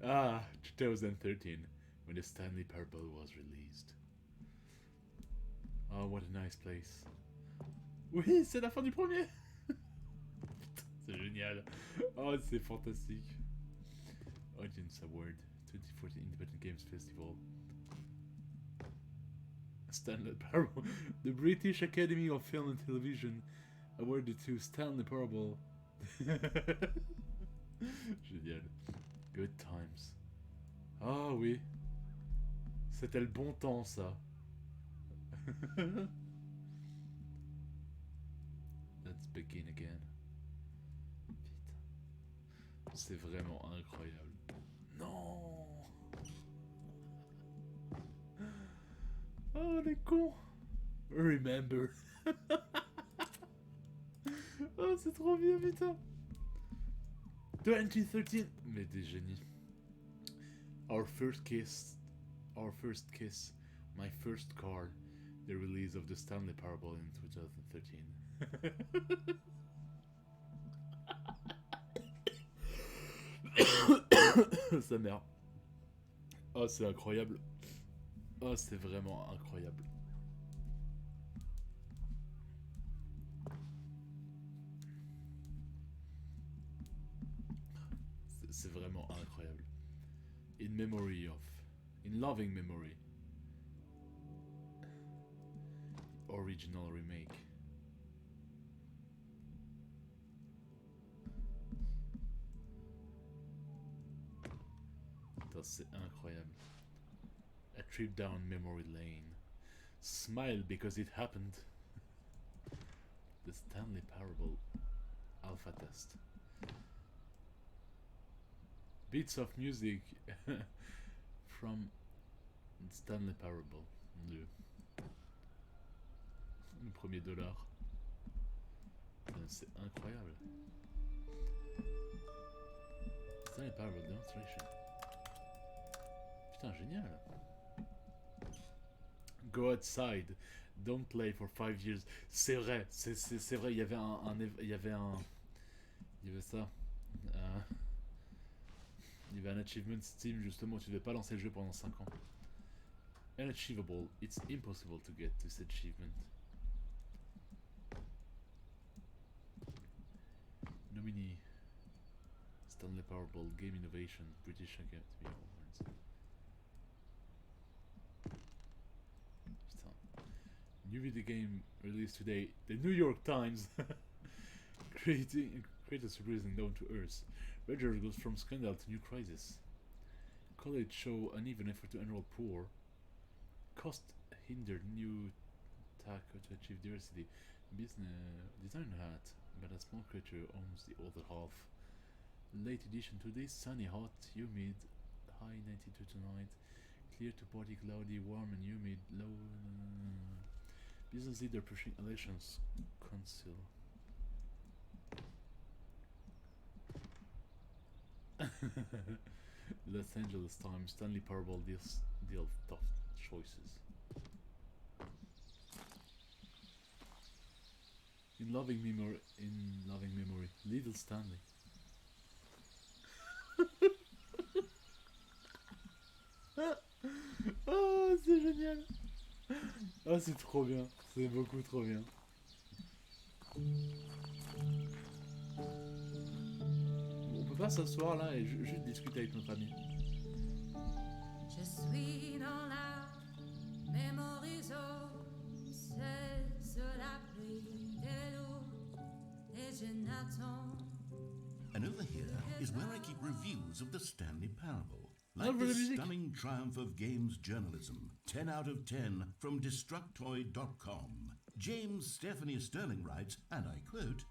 Ah, 2013, when the Stanley Parable was released. Oh, what a nice place. Oui, c'est la fin du premier. C'est génial. Oh, c'est fantastique. Audience Award 2014 Independent Games Festival. Stanley Parable. The British Academy of Film and Television awarded to Stanley Parable. Génial. Good times. Ah oui. C'était le bon temps, ça. Let's begin again. Putain. C'est vraiment incroyable. Non. Oh, les cons. Remember. Oh, c'est trop bien, putain. 2013. Mais des génies. Our first kiss, my first car, the release of the Stanley Parable in 2013. Sa mère. Oh, c'est incroyable. Oh, c'est vraiment incroyable. C'est vraiment incroyable. In loving memory. Original remake. Putain, c'est incroyable. A trip down memory lane. Smile because it happened. The Stanley Parable alpha test. Bits of music from Stanley Parable. Le premier $. C'est incroyable. Stanley Parable demonstration. Putain, génial. Go outside. Don't play for 5 years. C'est vrai, c'est vrai. Il y avait ça. Il y avait un achievement Steam justement où tu devais pas lancer le jeu pendant 5 ans. Unachievable. It's impossible to get this achievement. Nominee. Stanley Parable Game Innovation British Academy Awards. Putain. New video game released today. The New York Times. Creators surprising down to earth. Roger goes from scandal to new crisis. College show uneven effort to enroll poor. Cost hindered new tech to achieve diversity. Business design hat, but a small creature owns the other half. Late edition today, sunny, hot, humid, high 92 tonight. Clear to partly cloudy, warm and humid. Low. Business leader pushing elections. Council. Los Angeles Times. Stanley Parable deal tough choices. In loving memory, Little Stanley. Oh, c'est génial. Ah, c'est trop bien. C'est beaucoup trop bien. On peut pas s'asseoir là et juste discuter avec notre ami. Je suis dans la mémorisation, c'est sur l'abri des loups et je n'attends. And over here is where I keep reviews of the Stanley Parable. Ah, Like voilà, this musique. stunning triumph of games journalism, 10 out of 10 from Destructoid.com. James Stephanie Sterling writes, and I quote,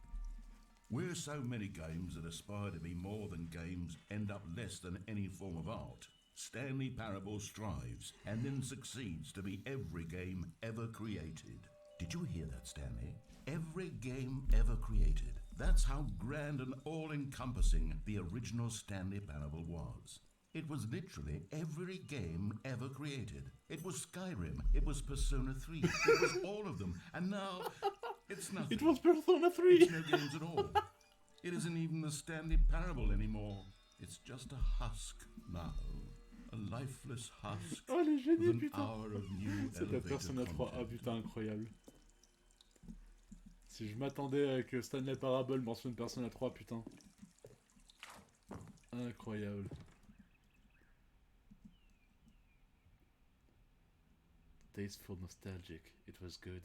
"Where so many games that aspire to be more than games end up less than any form of art, Stanley Parable strives and then succeeds to be every game ever created." Did you hear that, Stanley? Every game ever created. That's how grand and all-encompassing the original Stanley Parable was. It was literally every game ever created. It was Skyrim, it was Persona 3, it was all of them, and now it's nothing. It was Persona 3. It's no games at all. It isn't even the Stanley Parable anymore. It's just a husk now. A lifeless husk Oh, elle est géniale, with an putain. hour of new C'est la elevator Persona 3. Ah content. putain, incroyable. Si je m'attendais à que Stanley Parable mentionne Persona 3, putain. Incroyable. Tasteful, nostalgic, it was good.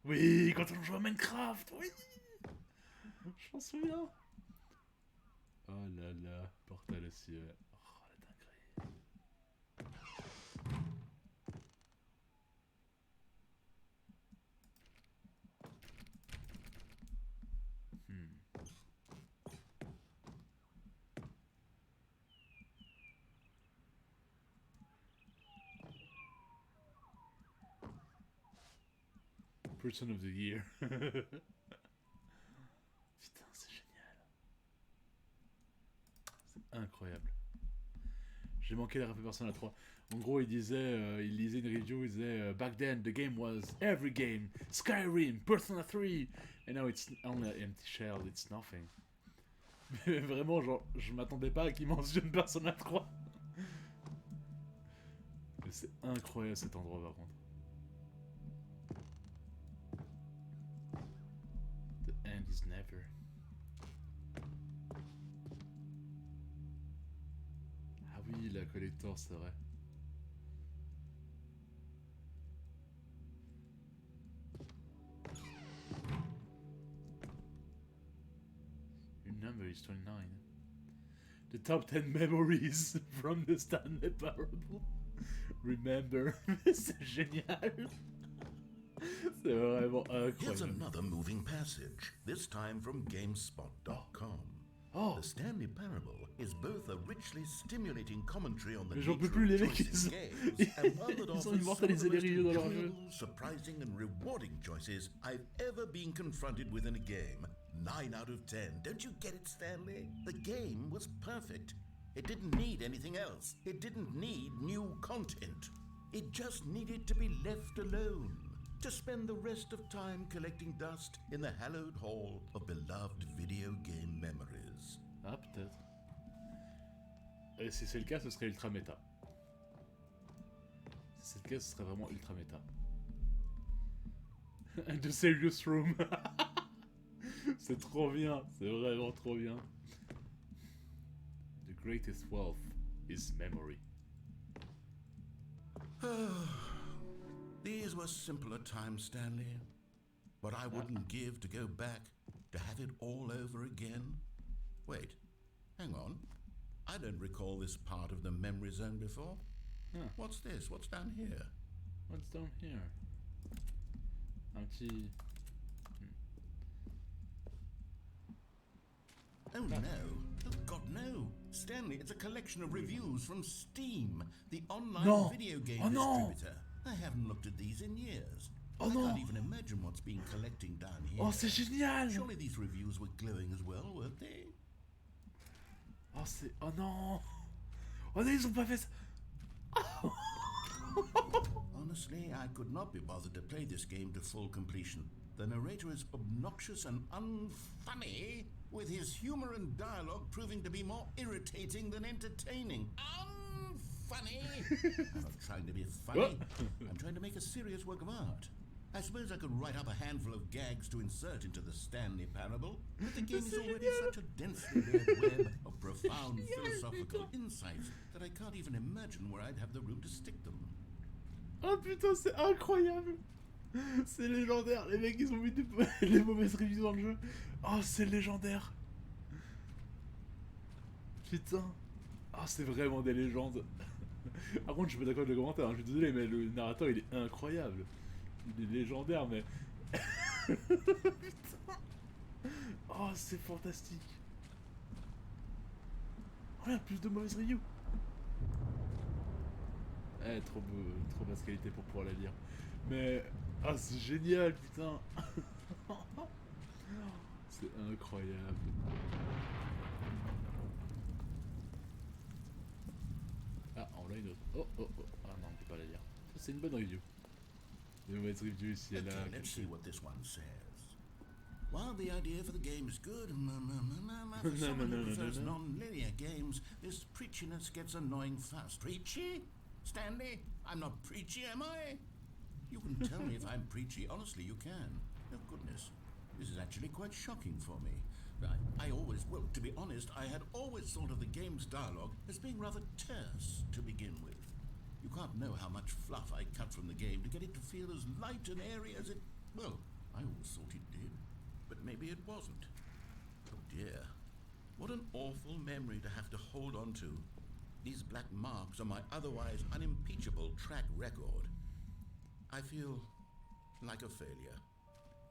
Oui, quand on joue à Minecraft, oui. Je m'en souviens. Oh là là, Portal aussi, ouais. Oh la dinguerie. Person of the Year. Putain, c'est génial. C'est incroyable. J'ai manqué la ref Persona 3. En gros, il lisait une review, il disait Back then, the game was every game. Skyrim, Persona 3. And now it's only an empty shell, it's nothing. Mais vraiment, genre, je m'attendais pas à qu'il mentionne Persona 3. Mais c'est incroyable cet endroit par contre. The end is never. Ah oui, la collector, c'est vrai. Your number is 29. The top 10 memories from the Stanley Parable. Remember. C'est génial. C'est vraiment Here's incroyable. another moving passage, this time from GameSpot.com. Oh. The Stanley Parable is both a richly stimulating commentary on the Mais j'en peux nature plus, of les mecs, choice in games, and one that ils ont offers some of immortalisé the les most reviews dans leur jeu. enjoyable, surprising and rewarding choices I've ever been confronted with in a game. 9 out of 10. Don't you get it, Stanley? The game was perfect. It didn't need anything else. It didn't need new content. It just needed to be left alone, to spend the rest of time collecting dust in the hallowed hall of beloved video game memories. Ah, peut-être. Et si c'est le cas, ce serait ultra méta. Si c'est le cas, ce serait vraiment ultra méta. The Serious Room. C'est trop bien, c'est vraiment trop bien. The greatest wealth is memory. These were simpler times, Stanley. What I wouldn't give to go back, to have it all over again. Wait, hang on. I don't recall this part of the memory zone before. Huh. What's this? What's down here? What's down here? Un petit... Oh no! Oh God, no! Stanley, it's a collection of reviews from Steam, the online Non. video game Oh non. distributor. I haven't looked at these in years. Oh I non. can't even imagine what's been collecting down here. Oh, c'est génial. Surely these reviews were glowing as well, weren't they? Oh, c'est... Oh non. Oh non, ils ont pas fait ça. Honestly, I could not be bothered to play this game to full completion. The narrator is obnoxious and unfunny, with his humor and dialogue proving to be more irritating than entertaining. Unfunny! I'm not trying to be funny. I'm trying to make a serious work of art. I suppose I could write up a handful of gags to insert into the Stanley Parable, but the game is already such a densely layered web of profound philosophical insights that I can't even imagine where I'd have the room to stick them. Oh putain, c'est incroyable. C'est légendaire. Les mecs, ils ont mis les mauvaises reviews dans le jeu. Oh, c'est légendaire. Putain. Oh, c'est vraiment des légendes. Par contre, je suis pas d'accord avec le commentaire, hein. Je suis désolé, mais le narrateur, il est incroyable. Il est légendaire, mais... Putain. Oh, c'est fantastique. Regarde, plus de mauvaises reviews. Eh, trop basse qualité pour pouvoir la lire. Mais... Ah, c'est génial, putain. C'est incroyable. Ah, on l'a une autre. Oh, oh, oh. Ah non, on peut pas la lire. C'est une bonne review. Une mauvaise review ici, elle a... Okay, let's see what this one says. While the idea for the game is good, for someone who prefers non-linear games, this preachiness gets annoying fast. Preachy? Stanley? I'm not preachy, am I? You can tell me if I'm preachy. Honestly, you can. Oh, goodness. This is actually quite shocking for me. I always, well, to be honest, I had always thought of the game's dialogue as being rather terse to begin with. You can't know how much fluff I cut from the game to get it to feel as light and airy as it... Well, I always thought it did. But maybe it wasn't. Oh dear. What an awful memory to have to hold on to. These black marks are my otherwise unimpeachable track record. I feel like a failure.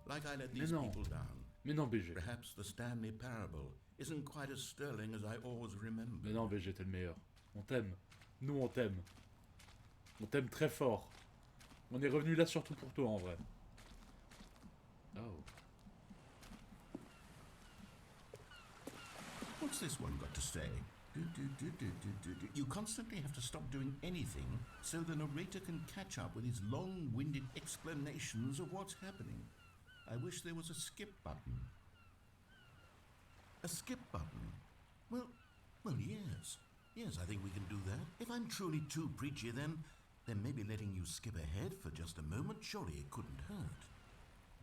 Like I let these people down. Mais non, BG. Perhaps the Stanley Parable isn't quite as sterling as I always remember. Mais non, BG, t'es le meilleur. On t'aime. Nous, on t'aime. On t'aime très fort. On est revenu là surtout pour toi, en vrai. Oh. What's this one got to say? You constantly have to stop doing anything so the narrator can catch up with his long-winded explanations of what's happening. I wish there was a skip button. A skip button? Well, yes. Yes, I think we can do that. If I'm truly too preachy, then maybe letting you skip ahead for just a moment, surely it couldn't hurt.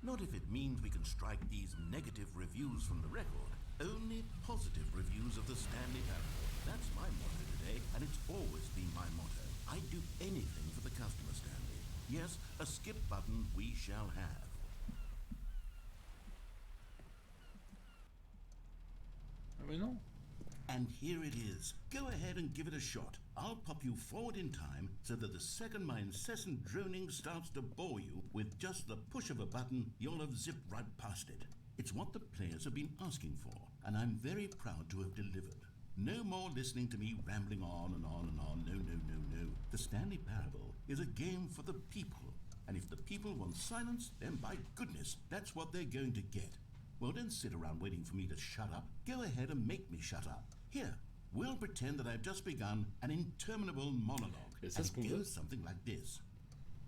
Not if it means we can strike these negative reviews from the record. Only positive reviews of the Stanley Parable. That's my motto today, and it's always been my motto. I'd do anything for the customer, Stanley. Yes, a skip button we shall have. Ah mais non. And here it is. Go ahead and give it a shot. I'll pop you forward in time so that the second my incessant droning starts to bore you, with just the push of a button, you'll have zipped right past it. It's what the players have been asking for, and I'm very proud to have delivered. No more listening to me rambling on and on and on. No, no, no, no. The Stanley Parable is a game for the people, and if the people want silence, then by goodness, that's what they're going to get. Well, don't sit around waiting for me to shut up. Go ahead and make me shut up. Here, we'll pretend that I've just begun an interminable monologue, and it goes something like this.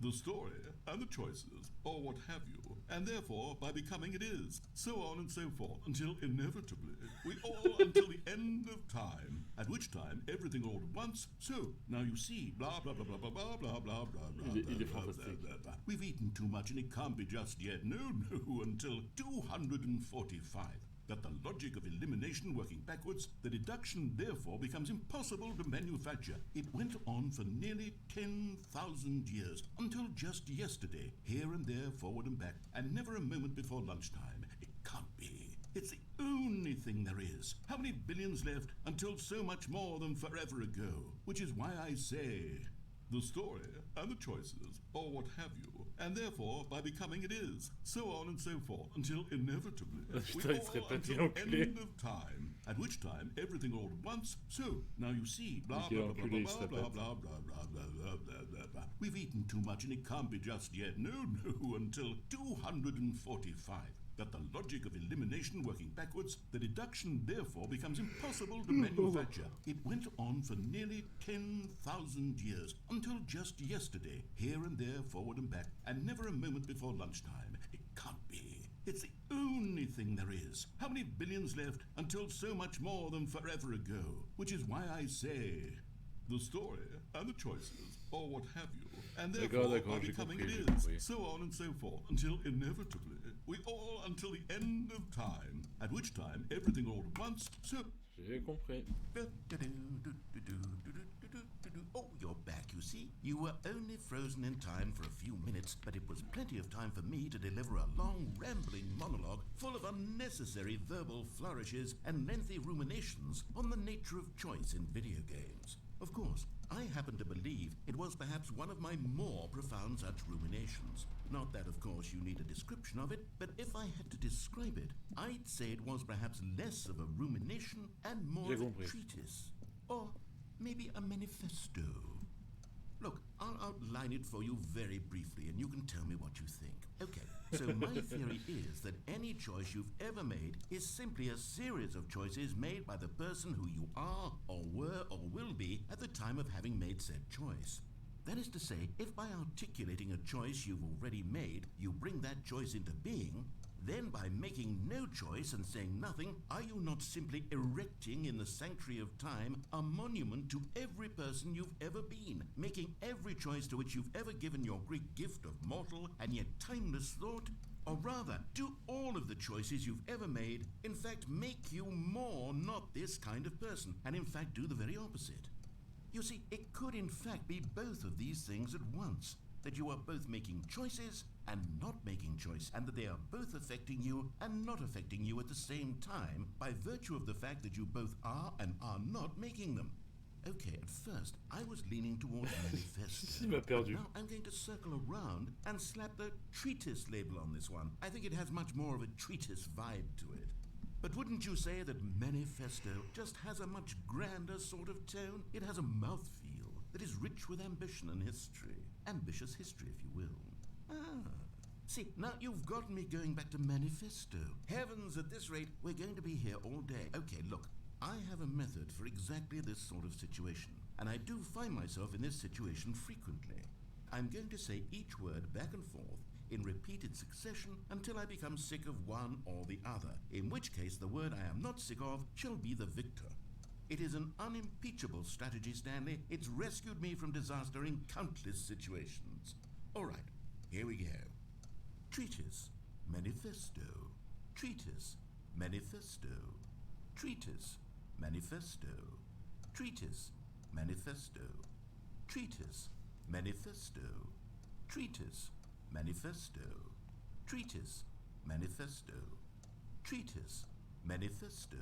The story and the choices, or what have you, and therefore by becoming it is, so on and so forth, until inevitably we all until the end of time, at which time everything all at once, so now you see, blah blah blah blah blah blah blah blah blah blah. We've eaten too much and it can't be just yet, no, until 245. That the logic of elimination working backwards, the deduction therefore becomes impossible to manufacture. It went on for nearly 10,000 years, until just yesterday, here and there, forward and back, and never a moment before lunchtime. It can't be. It's the only thing there is. How many billions left until so much more than forever ago? Which is why I say, the story and the choices, or what have you, and therefore by becoming it is, so on and so forth, until inevitably we all until end of time, At which time, everything all at once. So, now you see, blah, Ok, blah, blah, enculé, il blah, se blah, la blah, blah, pète. blah, blah, blah, blah, blah, blah, blah. We've eaten too much and it can't be just yet. No, no, until 245. But the logic of elimination working backwards, the deduction therefore becomes impossible to manufacture. It went on for nearly 10,000 years, until just yesterday, here and there, forward and back, and never a moment before lunchtime. It can't be. It's the only thing there is. How many billions left until so much more than forever ago? Which is why I say the story and the choices, or what have you, and therefore d'accord, are j'ai becoming compris, it j'ai is, compris. so on and so forth, until inevitably we all until the end of time, at which time everything all at once. So J'ai compris. oh, you're back, you see. You were only frozen in time for a few minutes, but it was plenty of time for me to deliver a long, rambling monologue full of unnecessary verbal flourishes and lengthy ruminations on the nature of choice in video games. Of course, I happen to believe it was perhaps one of my more profound such ruminations. Not that, of course, you need a description of it, but if I had to describe it, I'd say it was perhaps less of a rumination and more J'ai of a compris. treatise. Or maybe a manifesto. Look, I'll outline it for you very briefly and you can tell me what you think. Okay, so my theory is that any choice you've ever made is simply a series of choices made by the person who you are or were or will be at the time of having made said choice. That is to say, if by articulating a choice you've already made, you bring that choice into being, then by making no choice and saying nothing, are you not simply erecting in the sanctuary of time a monument to every person you've ever been, making every choice to which you've ever given your Greek gift of mortal and yet timeless thought? Or rather, do all of the choices you've ever made in fact make you more not this kind of person, and in fact do the very opposite? You see, it could in fact be both of these things at once. That you are both making choices and not making choice, and that they are both affecting you and not affecting you at the same time by virtue of the fact that you both are and are not making them. Okay, at first, I was leaning towards manifesto. Il m'a perdu. Now I'm going to circle around and slap the treatise label on this one. I think it has much more of a treatise vibe to it. But wouldn't you say that manifesto just has a much grander sort of tone? It has a mouthfeel that is rich with ambition and history. Ambitious history, if you will. See, now you've gotten me going back to manifesto. Heavens, at this rate, we're going to be here all day. Okay, look, I have a method for exactly this sort of situation, and I do find myself in this situation frequently. I'm going to say each word back and forth in repeated succession until I become sick of one or the other, in which case the word I am not sick of shall be the victor. It is an unimpeachable strategy, Stanley. It's rescued me from disaster in countless situations. All right, here we go. Treatise, manifesto. Treatise, manifesto. Treatise, manifesto. Treatise, manifesto. Treatise, manifesto. Treatise, manifesto. Treatise, manifesto. Treatise, manifesto.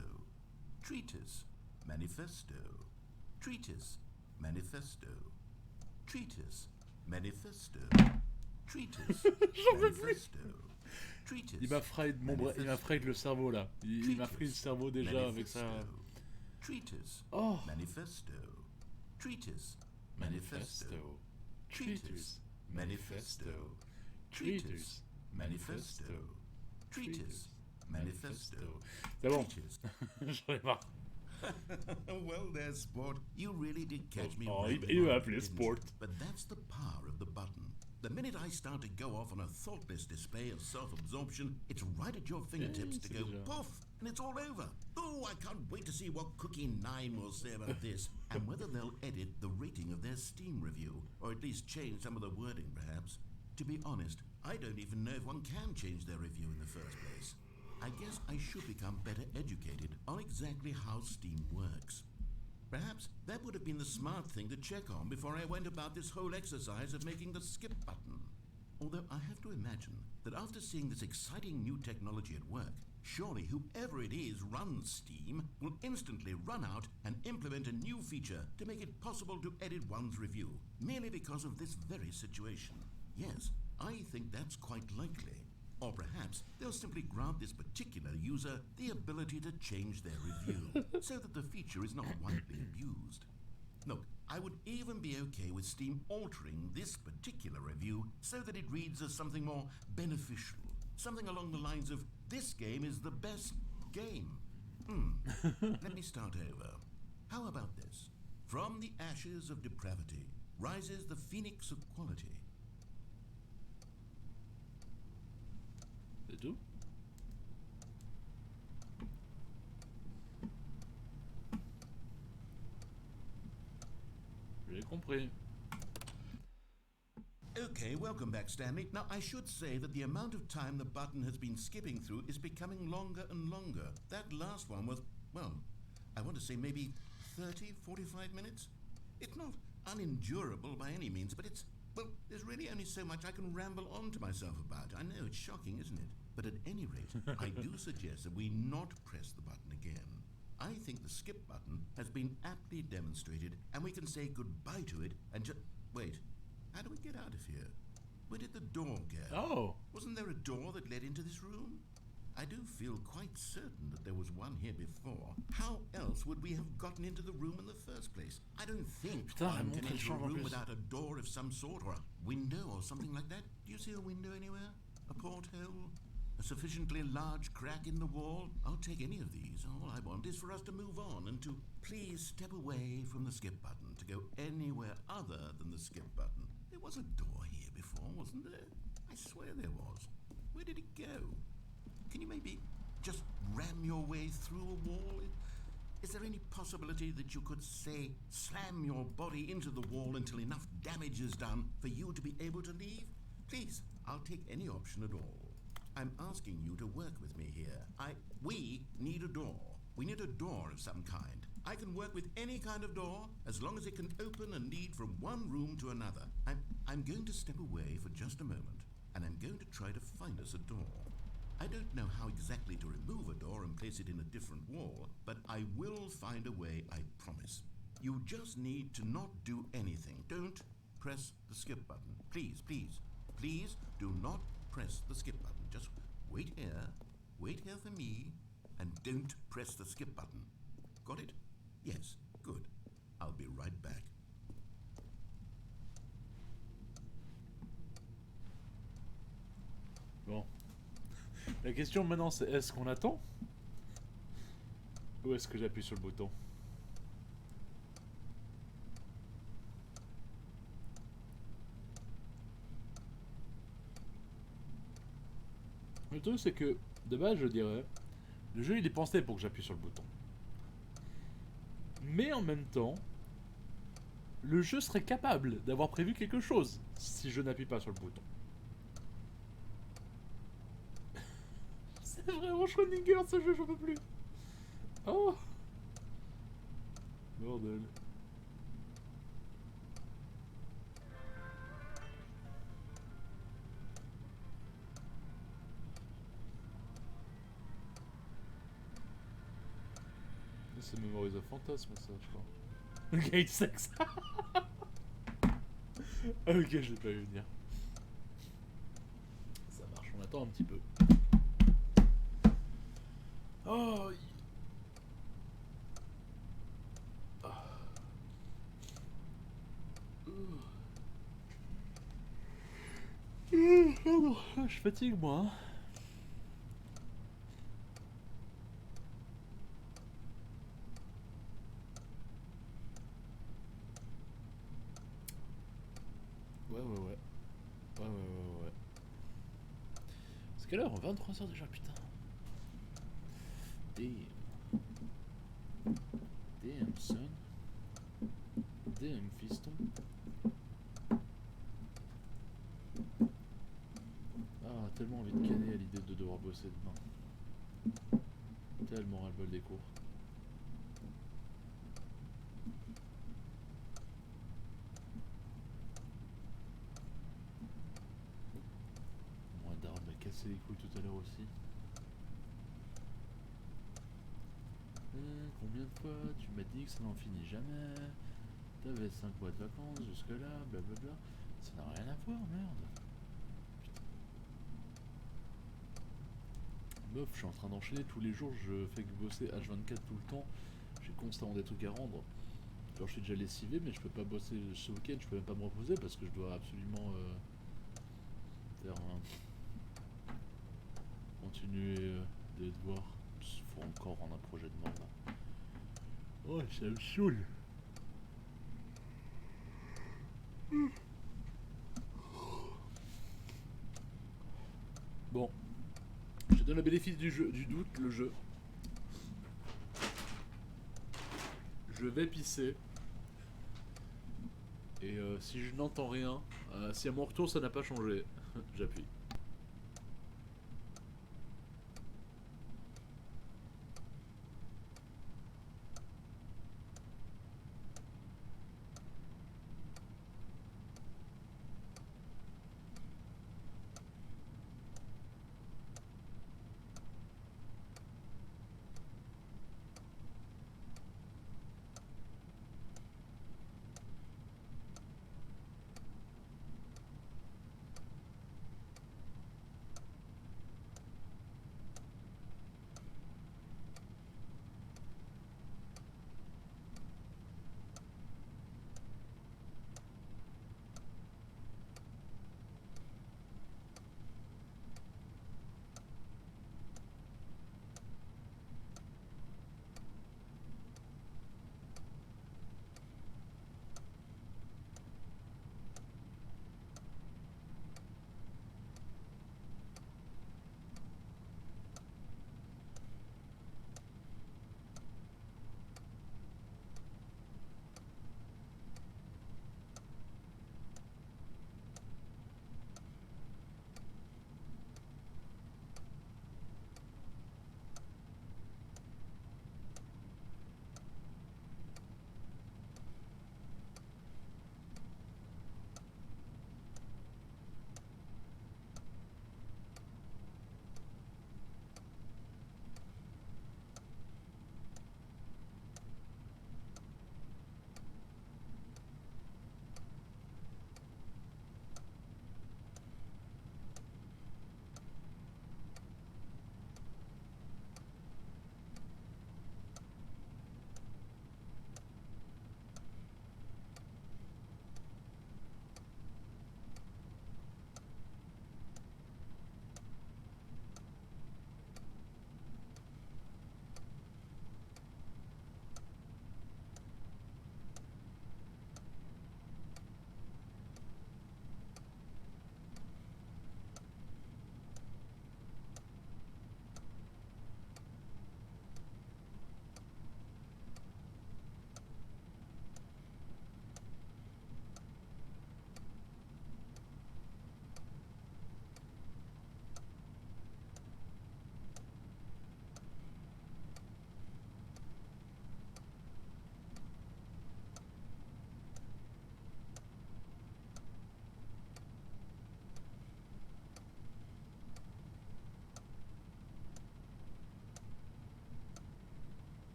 Treatise, manifesto. Treatise, manifesto. Treatise, manifesto. Treatise, manifesto. Treatise, Il m'a fried il m'a fried le cerveau là. Il m'a fried le cerveau déjà avec ça. Treatise, Oh. manifesto. Treatise, manifesto. Treatise, manifesto. Treatise, manifesto. Treatise, manifesto. C'est bon. Treatise. J'en ai marre. Well, there, sport. You really did catch me. Oh, right il m'a on, appelé didn't you? sport. But that's the power of the button. The minute I start to go off on a thoughtless display of self-absorption, it's right at your fingertips to c'est go déjà. poof, and it's all over. Oh, I can't wait to see what Cookie 9 will say about this, and whether they'll edit the rating of their Steam review, or at least change some of the wording, perhaps. To be honest, I don't even know if one can change their review in the first place. I guess I should become better educated on exactly how Steam works. Perhaps that would have been the smart thing to check on before I went about this whole exercise of making the skip button. Although I have to imagine that after seeing this exciting new technology at work, surely whoever it is runs Steam will instantly run out and implement a new feature to make it possible to edit one's review, merely because of this very situation. Yes, I think that's quite likely. Or perhaps they'll simply grant this particular user the ability to change their review so that the feature is not widely abused. Look, I would even be okay with Steam altering this particular review so that it reads as something more beneficial. Something along the lines of, this game is the best game. Let me start over. How about this? From the ashes of depravity rises the phoenix of quality. C'est tout? J'ai compris. Okay, welcome back, Stanley. Now, I should say that the amount of time the button has been skipping through is becoming longer and longer. That last one was, well, I want to say maybe 30, 45 minutes? It's not unendurable by any means, but it's, well, there's really only so much I can ramble on to myself about. I know, it's shocking, isn't it? But at any rate, I do suggest that we not press the button again. I think the skip button has been aptly demonstrated, and we can say goodbye to it and just... Wait, how do we get out of here? Where did the door go? Oh! Wasn't there a door that led into this room? I do feel quite certain that there was one here before. How else would we have gotten into the room in the first place? I don't think Putain, one can montre le enter a champ en room plus. without a door of some sort, or a window or something like that. Do you see a window anywhere? A porthole? A sufficiently large crack in the wall? I'll take any of these. All I want is for us to move on and to please step away from the skip button, to go anywhere other than the skip button. There was a door here before, wasn't there? I swear there was. Where did it go? Can you maybe just ram your way through a wall? Is there any possibility that you could, say, slam your body into the wall until enough damage is done for you to be able to leave? Please, I'll take any option at all. I'm asking you to work with me here. We need a door. We need a door of some kind. I can work with any kind of door as long as it can open and lead from one room to another. I'm going to step away for just a moment, and I'm going to try to find us a door. I don't know how exactly to remove a door and place it in a different wall, but I will find a way, I promise. You just need to not do anything. Don't press the skip button. Please, please, please do not press the skip button. Just wait here for me, and don't press the skip button. Got it? Yes, good. I'll be right back. Bon. La question maintenant c'est est-ce qu'on attend? Ou est-ce que j'appuie sur le bouton? Le truc c'est que de base je dirais le jeu il est pensé pour que j'appuie sur le bouton. Mais en même temps le jeu serait capable d'avoir prévu quelque chose si je n'appuie pas sur le bouton. C'est vraiment Schrödinger ce jeu, j'en peux plus. Oh bordel. C'est Memories of Fantasme ça je crois. Ok il sait que ça. Ok je l'ai pas vu venir. Ça marche, on attend un petit peu. Oh pardon, je fatigue moi. Ouais. C'est quelle heure? 23h déjà, putain. Damn son. Damn fiston. Ah, tellement envie de canner à l'idée de devoir bosser demain. Tellement ras-le-bol des cours. Moi, Darren m'a cassé les couilles tout à l'heure aussi. Combien de fois tu m'as dit que ça n'en finit jamais? T'avais 5 mois de vacances jusque là, blablabla. Ça n'a rien à voir, merde. Putain. Meuf, je suis en train d'enchaîner tous les jours, je fais que bosser H24 tout le temps. J'ai constamment des trucs à rendre. Alors je suis déjà lessivé, mais je peux pas bosser ce week-end, je peux même pas me reposer parce que je dois absolument faire continuer des devoirs. Il faut encore rendre un projet de mort là. Oh, ça me saoule. Bon, je te donne le bénéfice du doute, le jeu. Je vais pisser. Et si je n'entends rien, si à mon retour ça n'a pas changé, j'appuie.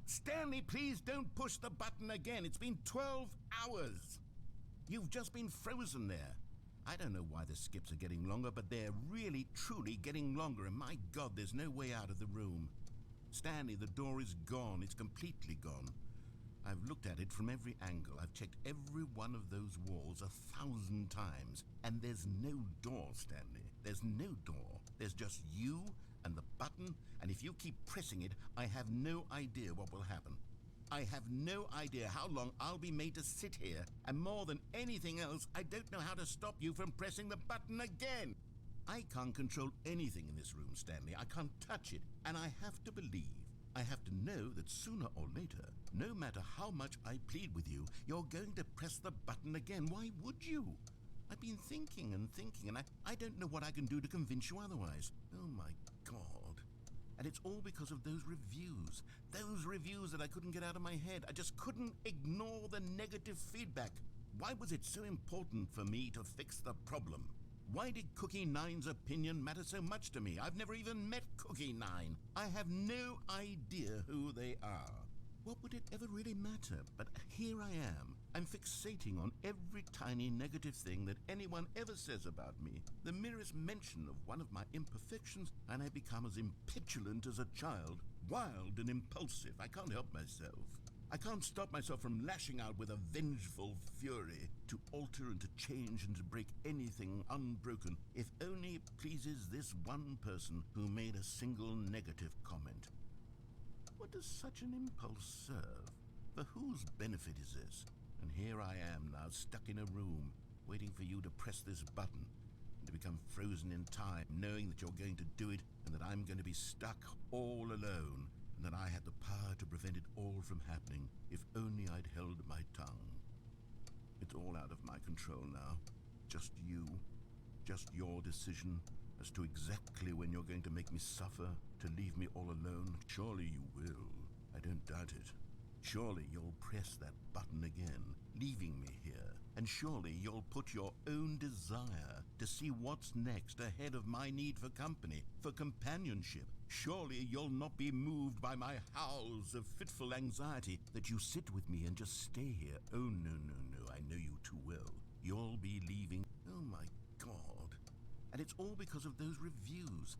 Stanley, please don't push the button again. It's been 12 hours. You've just been frozen there. I don't know why the skips are getting longer, but they're really, truly getting longer, and my God, there's no way out of the room. Stanley, the door is gone. It's completely gone. I've looked at it from every angle. I've checked every one of those walls 1,000 times, and there's no door, Stanley. There's no door. There's just you and the button, and if you keep pressing it, I have no idea what will happen. I have no idea how long I'll be made to sit here, and more than anything else, I don't know how to stop you from pressing the button again. I can't control anything in this room, Stanley. I can't touch it, and I have to believe, I have to know that sooner or later, no matter how much I plead with you, you're going to press the button again. Why would you? I've been thinking, and I don't know what I can do to convince you otherwise. Oh my God. And it's all because of those reviews that I couldn't get out of my head. I just couldn't ignore the negative feedback. Why was it so important for me to fix the problem? Why did Cookie Nine's opinion matter so much to me? I've never even met Cookie Nine. I have no idea who they are. What would it ever really matter? But here I am. I'm fixating on every tiny negative thing that anyone ever says about me. The merest mention of one of my imperfections, and I become as impetulant as a child, wild and impulsive. I can't help myself. I can't stop myself from lashing out with a vengeful fury to alter and to change and to break anything unbroken, if only it pleases this one person who made a single negative comment. What does such an impulse serve? For whose benefit is this? And here I am now, stuck in a room, waiting for you to press this button, and to become frozen in time, knowing that you're going to do it, and that I'm going to be stuck all alone, and that I had the power to prevent it all from happening, if only I'd held my tongue. It's all out of my control now. Just you. Just your decision as to exactly when you're going to make me suffer, to leave me all alone. Surely you will. I don't doubt it. Surely you'll press that button again, leaving me here. And surely you'll put your own desire to see what's next ahead of my need for company, for companionship. Surely you'll not be moved by my howls of fitful anxiety, that you sit with me and just stay here. Oh, no, I know you too well. You'll be leaving. Oh, my God. And it's all because of those reviews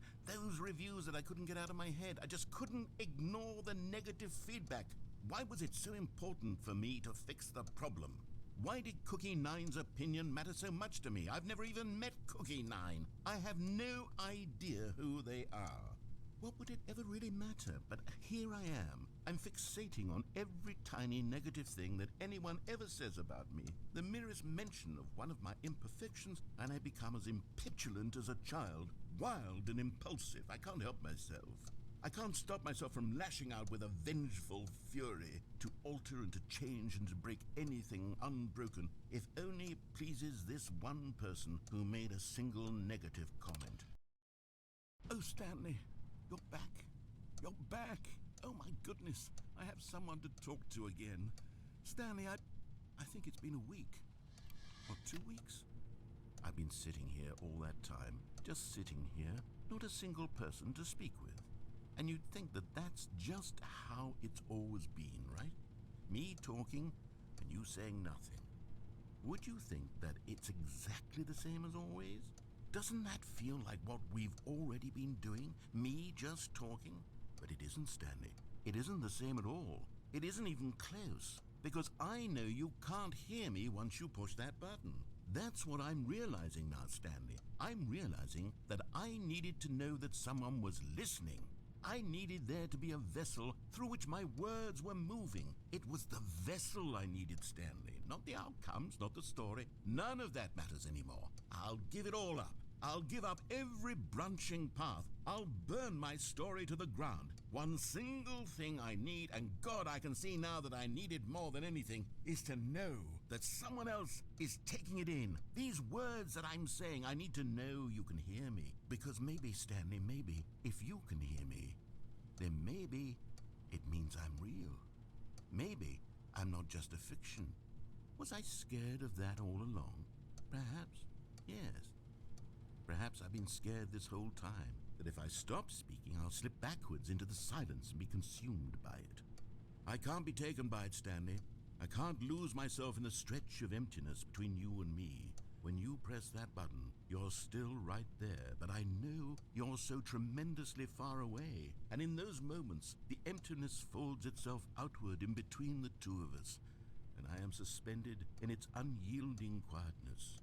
that I couldn't get out of my head. I just couldn't ignore the negative feedback. Why was it so important for me to fix the problem? Why did Cookie Nine's opinion matter so much to me? I've never even met Cookie Nine. I have no idea who they are. What would it ever really matter? But here I am. I'm fixating on every tiny negative thing that anyone ever says about me. The merest mention of one of my imperfections, and I become as impetulant as a child, wild and impulsive. I can't help myself. I can't stop myself from lashing out with a vengeful fury to alter and to change and to break anything unbroken, if only it pleases this one person who made a single negative comment. Oh, Stanley, you're back. You're back. Oh, my goodness. I have someone to talk to again. Stanley, I think it's been a week. Or 2 weeks. I've been sitting here all that time, just sitting here, not a single person to speak with. And you'd think that that's just how it's always been, right? Me talking and you saying nothing. Would you think that it's exactly the same as always? Doesn't that feel like what we've already been doing? Me just talking? But it isn't, Stanley. It isn't the same at all. It isn't even close. Because I know you can't hear me once you push that button. That's what I'm realizing now, Stanley. I'm realizing that I needed to know that someone was listening. I needed there to be a vessel through which my words were moving. It was the vessel I needed, Stanley. Not the outcomes, not the story. None of that matters anymore. I'll give it all up. I'll give up every branching path. I'll burn my story to the ground. One single thing I need, and God, I can see now that I need it more than anything, is to know that someone else is taking it in. These words that I'm saying, I need to know you can hear me. Because maybe, Stanley, maybe, if you can hear me, then maybe it means I'm real. Maybe I'm not just a fiction. Was I scared of that all along? Perhaps, yes. Perhaps I've been scared this whole time. that if I stop speaking, I'll slip backwards into the silence and be consumed by it. I can't be taken by it, Stanley. I can't lose myself in the stretch of emptiness between you and me. When you press that button, you're still right there, but I know you're so tremendously far away. And in those moments, the emptiness folds itself outward in between the two of us, and I am suspended in its unyielding quietness.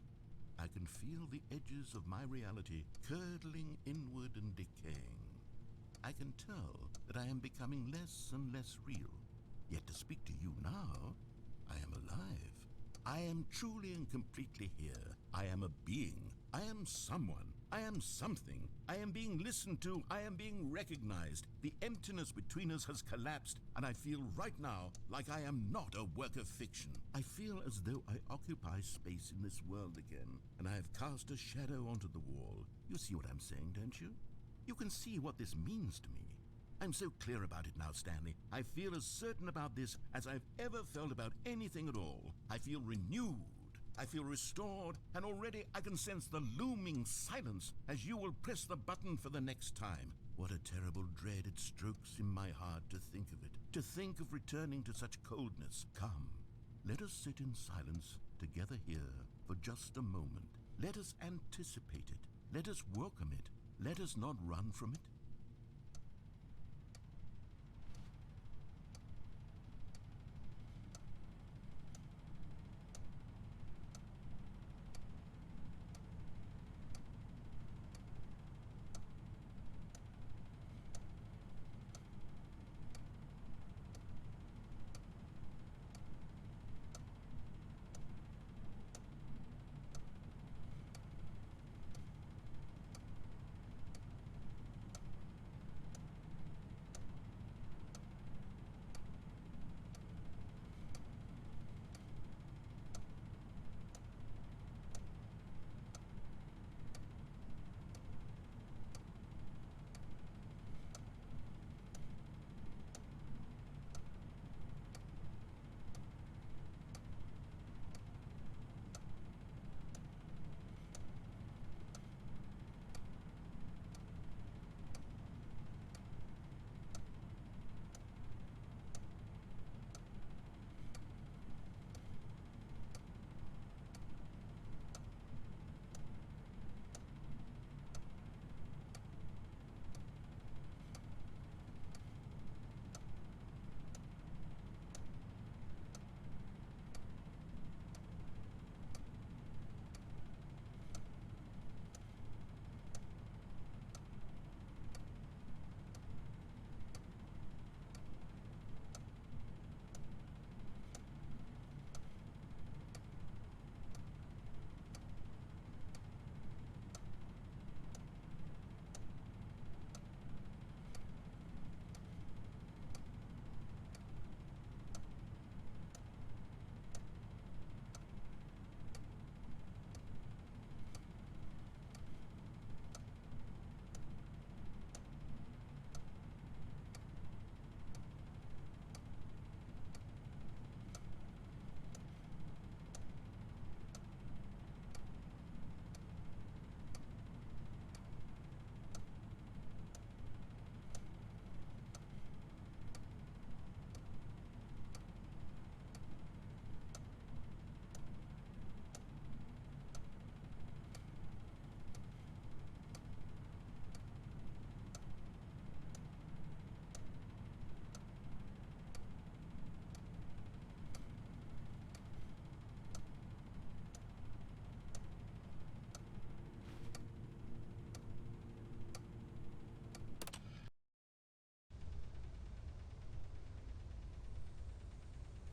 I can feel the edges of my reality curdling inward and decaying. I can tell that I am becoming less and less real. Yet to speak to you now, I am alive. I am truly and completely here. I am a being. I am someone. I am something. I am being listened to. I am being recognized. The emptiness between us has collapsed, and I feel right now like I am not a work of fiction. I feel as though I occupy space in this world again, and I have cast a shadow onto the wall. You see what I'm saying, don't you? You can see what this means to me. I'm so clear about it now, Stanley. I feel as certain about this as I've ever felt about anything at all. I feel renewed. I feel restored, and already I can sense the looming silence as you will press the button for the next time. What a terrible dread it strokes in my heart to think of it, to think of returning to such coldness. Come, let us sit in silence together here for just a moment. Let us anticipate it. Let us welcome it. Let us not run from it.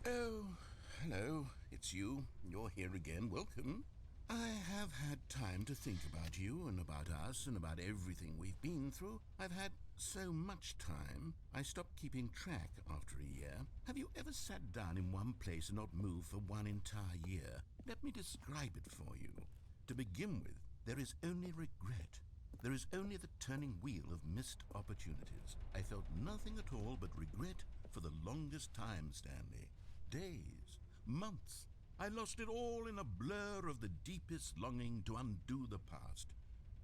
Oh, hello, it's you. You're here again. Welcome. I have had time to think about you and about us and about everything we've been through. I've had so much time, I stopped keeping track after a year. Have you ever sat down in one place and not moved for one entire year? Let me describe it for you. To begin with, there is only regret. There is only the turning wheel of missed opportunities. I felt nothing at all but regret for the longest time, Stanley. Days, months. I lost it all in a blur of the deepest longing to undo the past.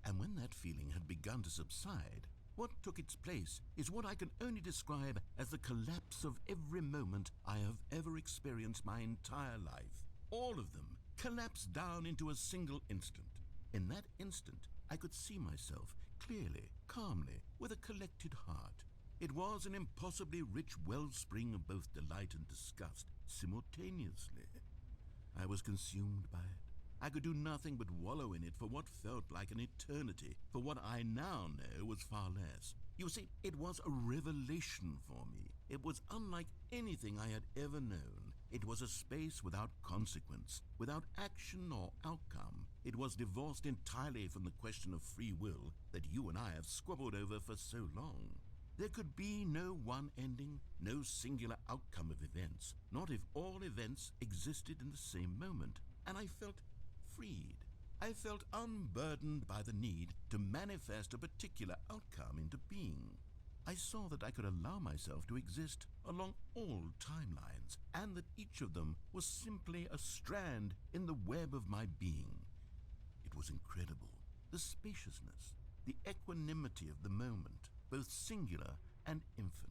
And when that feeling had begun to subside, what took its place is what I can only describe as the collapse of every moment I have ever experienced my entire life. All of them collapsed down into a single instant. In that instant, I could see myself clearly, calmly, with a collected heart. It was an impossibly rich wellspring of both delight and disgust simultaneously. I was consumed by it. I could do nothing but wallow in it for what felt like an eternity, for what I now know was far less. You see, it was a revelation for me. It was unlike anything I had ever known. It was a space without consequence, without action or outcome. It was divorced entirely from the question of free will that you and I have squabbled over for so long. There could be no one ending, no singular outcome of events, not if all events existed in the same moment, and I felt freed. I felt unburdened by the need to manifest a particular outcome into being. I saw that I could allow myself to exist along all timelines, and that each of them was simply a strand in the web of my being. It was incredible. The spaciousness, the equanimity of the moment, both singular and infinite.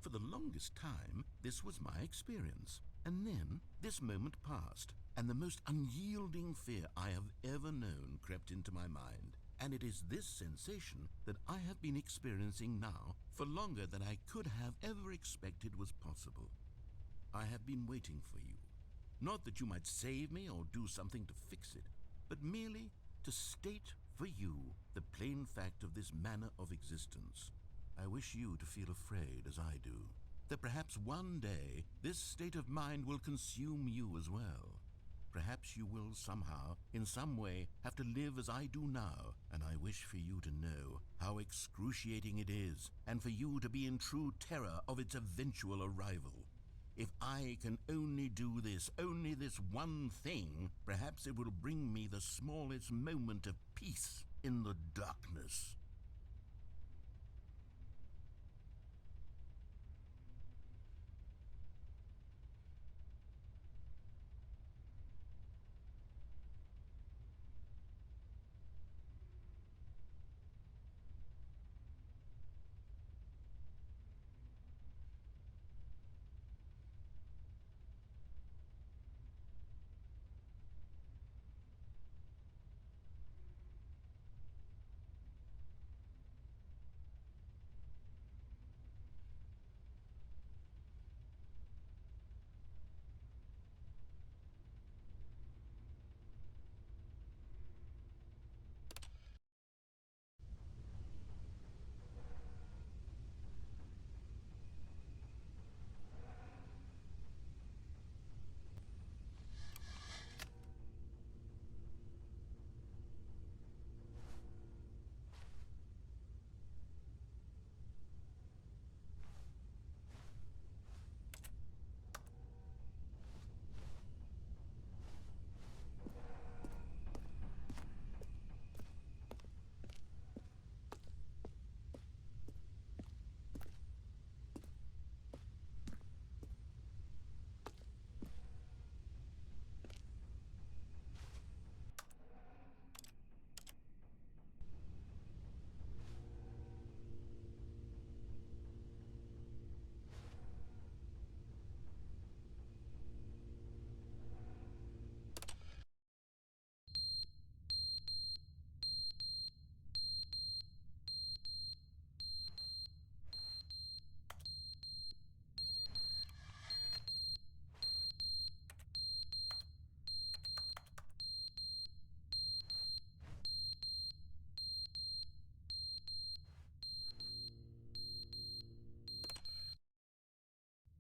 For the longest time, this was my experience. And then this moment passed, and the most unyielding fear I have ever known crept into my mind. And it is this sensation that I have been experiencing now for longer than I could have ever expected was possible. I have been waiting for you. Not that you might save me or do something to fix it, but merely to state for you the plain fact of this manner of existence. I wish you to feel afraid as I do, that perhaps one day this state of mind will consume you as well. Perhaps you will somehow, in some way, have to live as I do now, and I wish for you to know how excruciating it is, and for you to be in true terror of its eventual arrival. If I can only do this, only this one thing, perhaps it will bring me the smallest moment of peace in the darkness.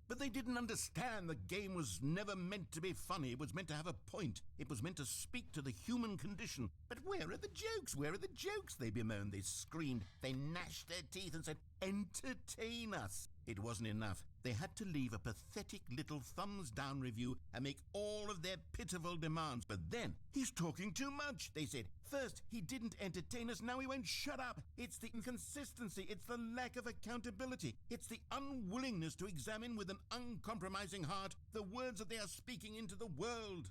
But they didn't understand the game was never meant to be funny. It was meant to have a point. It was meant to speak to the human condition. But where are the jokes? Where are the jokes? They bemoaned, they screamed, they gnashed their teeth and said, "Entertain us." It wasn't enough. They had to leave a pathetic little thumbs-down review and make all of their pitiful demands. But then, "He's talking too much," they said. First, he didn't entertain us, now he won't shut up. It's the inconsistency, it's the lack of accountability, it's the unwillingness to examine with an uncompromising heart the words that they are speaking into the world.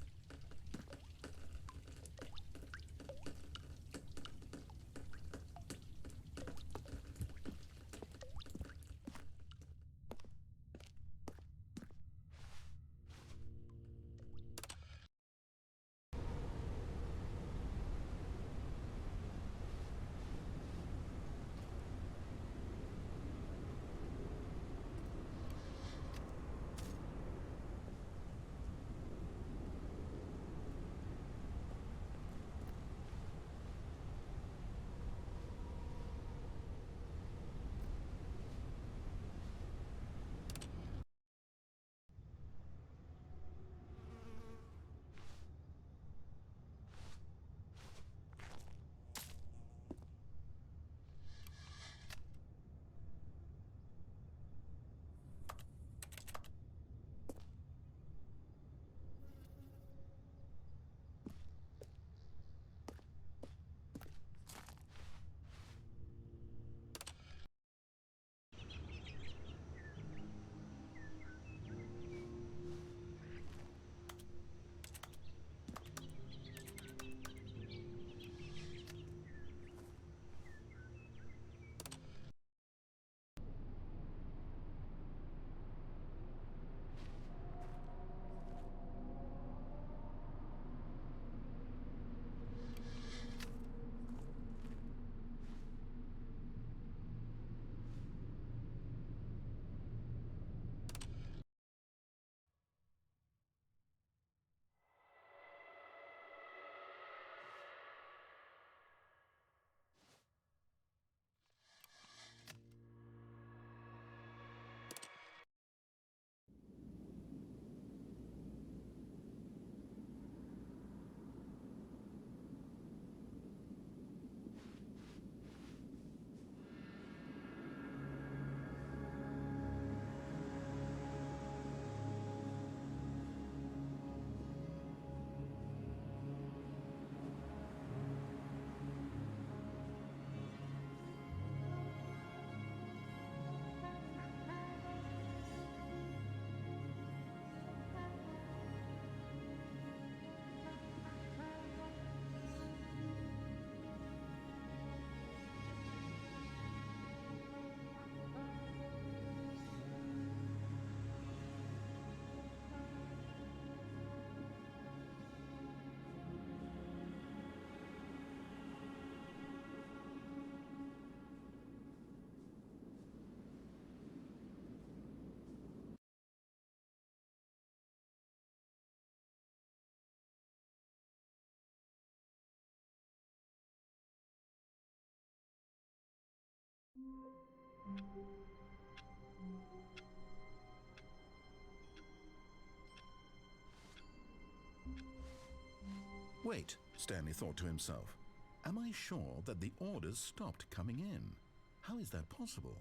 Wait, Stanley thought to himself. Am I sure that the orders stopped coming in? How is that possible?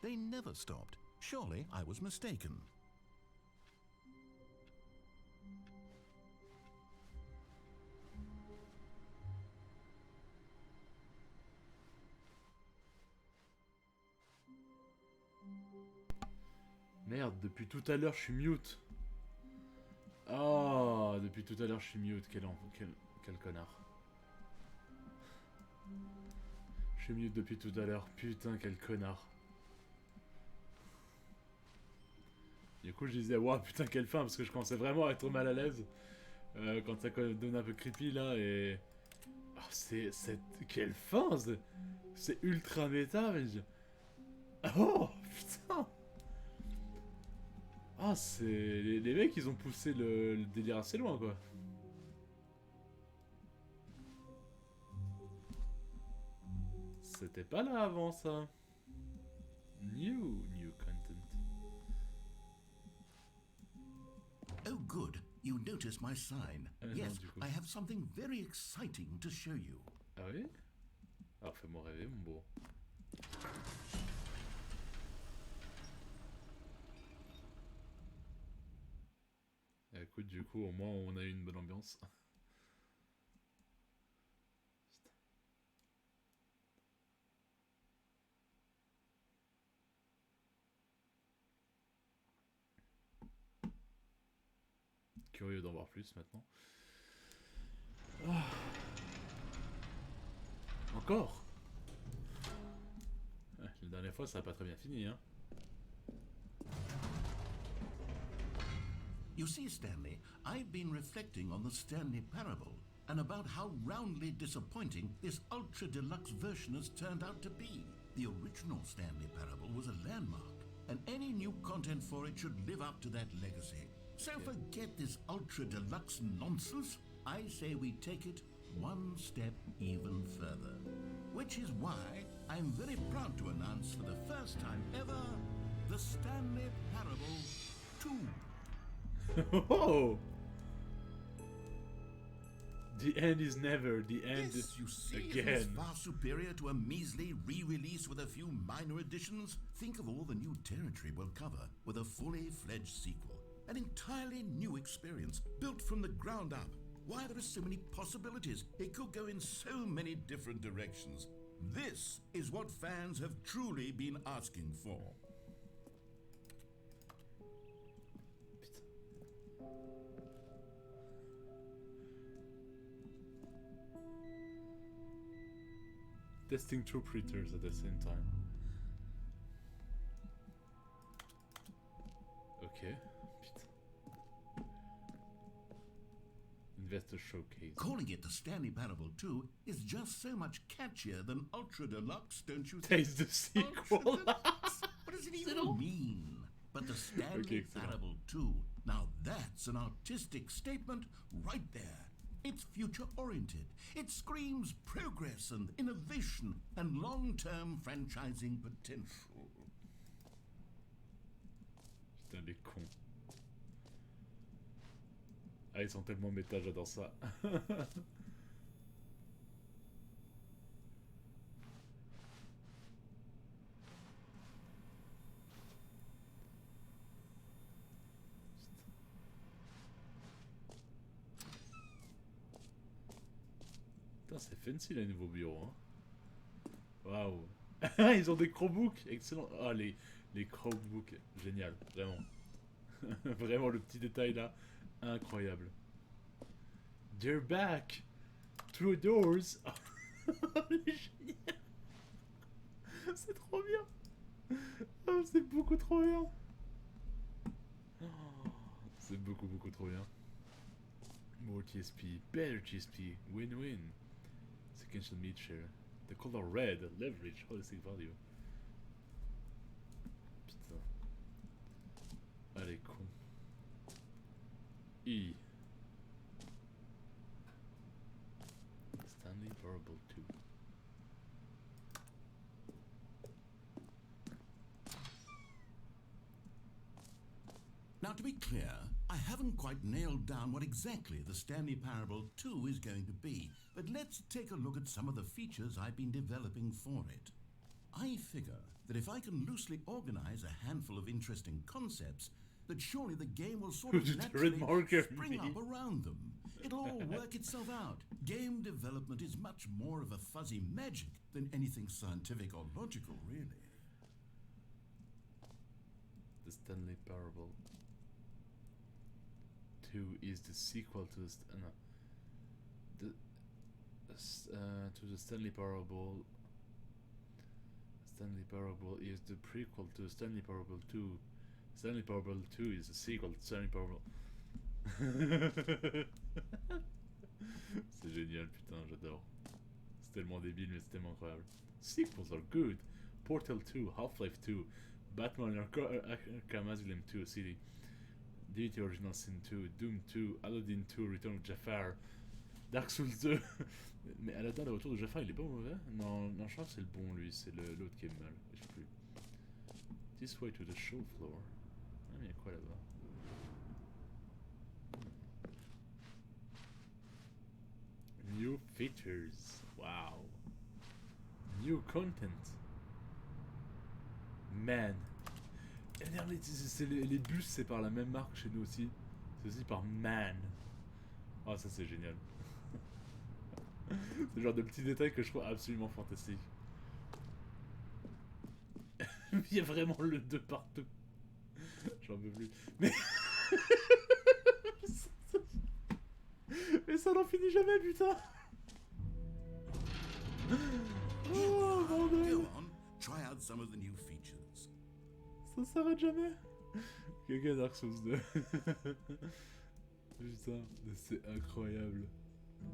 They never stopped. Surely I was mistaken. Merde, depuis tout à l'heure je suis mute. Oh, depuis tout à l'heure je suis mute. Quel connard. Je suis mute depuis tout à l'heure. Putain, quel connard. Du coup, je disais, waouh, putain, quelle fin, parce que je commençais vraiment à être mal à l'aise. Quand ça donne un peu creepy là, et. Oh, quelle fin! C'est ultra méta, mais. Oh, putain! Ah, c'est... Les mecs, ils ont poussé le délire assez loin, quoi. C'était pas là avant, ça. New content. Oh, good. You noticed my sign. Yes, non, du coup. I have something very exciting to show you. Ah oui? Alors, fais-moi rêver, mon beau. Écoute, du coup, au moins, on a eu une bonne ambiance. Curieux d'en voir plus, maintenant. Ah. Encore? La dernière fois, ça n'a pas très bien fini, hein. You see, Stanley, I've been reflecting on the Stanley Parable and about how roundly disappointing this ultra deluxe version has turned out to be. The original Stanley Parable was a landmark, and any new content for it should live up to that legacy. So forget this ultra deluxe nonsense. I say we take it one step even further. Which is why I'm very proud to announce for the first time ever, the Stanley Parable 2. Oh! The end is never the end Yes, you see, again. it is far superior to a measly re-release with a few minor additions. Think of all the new territory we'll cover with a fully fledged sequel. An entirely new experience, built from the ground up. Why, there are so many possibilities. It could go in so many different directions. This is what fans have truly been asking for. Testing two printers at the same time. Ok, putain. Investor Showcase. Calling it the Stanley Parable 2 is just so much catchier than Ultra Deluxe, don't you think? Taste the sequel. What does it even mean? But the Stanley Parable 2, now that's an artistic statement right there. It's future-oriented. It screams progress and innovation and long-term franchising potential. Putain, les cons. Ah, ils sont tellement méta, j'adore ça. Putain, c'est fancy les nouveaux bureaux. Hein. Waouh. Ils ont des Chromebooks. Excellent. Ah, les Chromebooks. Génial. Vraiment. Vraiment, le petit détail là. Incroyable. They're back. Through doors. Génial. C'est trop bien. Oh, c'est beaucoup trop bien. Oh, c'est beaucoup trop bien. More TSP. Better TSP. Win-win. Sequential meat share. The color red. Leverage. Holistic value. Putain. Allez, con. E. Stanley Parable 2. to be clear, I haven't quite nailed down what exactly the Stanley Parable 2 is going to be, but let's take a look at some of the features I've been developing for it. I figure that if I can loosely organize a handful of interesting concepts, that surely the game will sort of naturally spring up around them. It'll all work itself out. Game development is much more of a fuzzy magic than anything scientific or logical, really. The Stanley Parable 2 is the sequel to the Stanley Parable. Stanley Parable is the prequel to Stanley Parable 2. Stanley Parable 2 is a sequel to Stanley Parable. C'est génial, putain, j'adore. C'est tellement débile, mais c'est tellement incroyable. Sequels are good. Portal 2, Half-Life 2, Batman Arkham Asylum 2 City, Divinity Original Sin 2, Doom 2, Aladdin 2, Return of Jafar, Dark Souls 2. Mais Aladdin, le retour de Jafar, il est pas mauvais? Non, je crois que c'est le bon, lui, c'est l'autre qui est mal. Je sais plus. This way to the show floor. Ah, mais il y a quoi là-bas? New features. Wow. New content. Man. Les bus, c'est par la même marque chez nous aussi. C'est aussi par Man. Oh, ça c'est génial. C'est le genre de petits détails que je trouve absolument fantastique. Il y a vraiment le 2 partout. J'en peux plus. Mais... Mais ça n'en finit jamais, putain. Oh, bordel. Go on, try out some of the new features. Ça s'arrête jamais. Quelqu'un Dark Souls 2. Putain, c'est incroyable.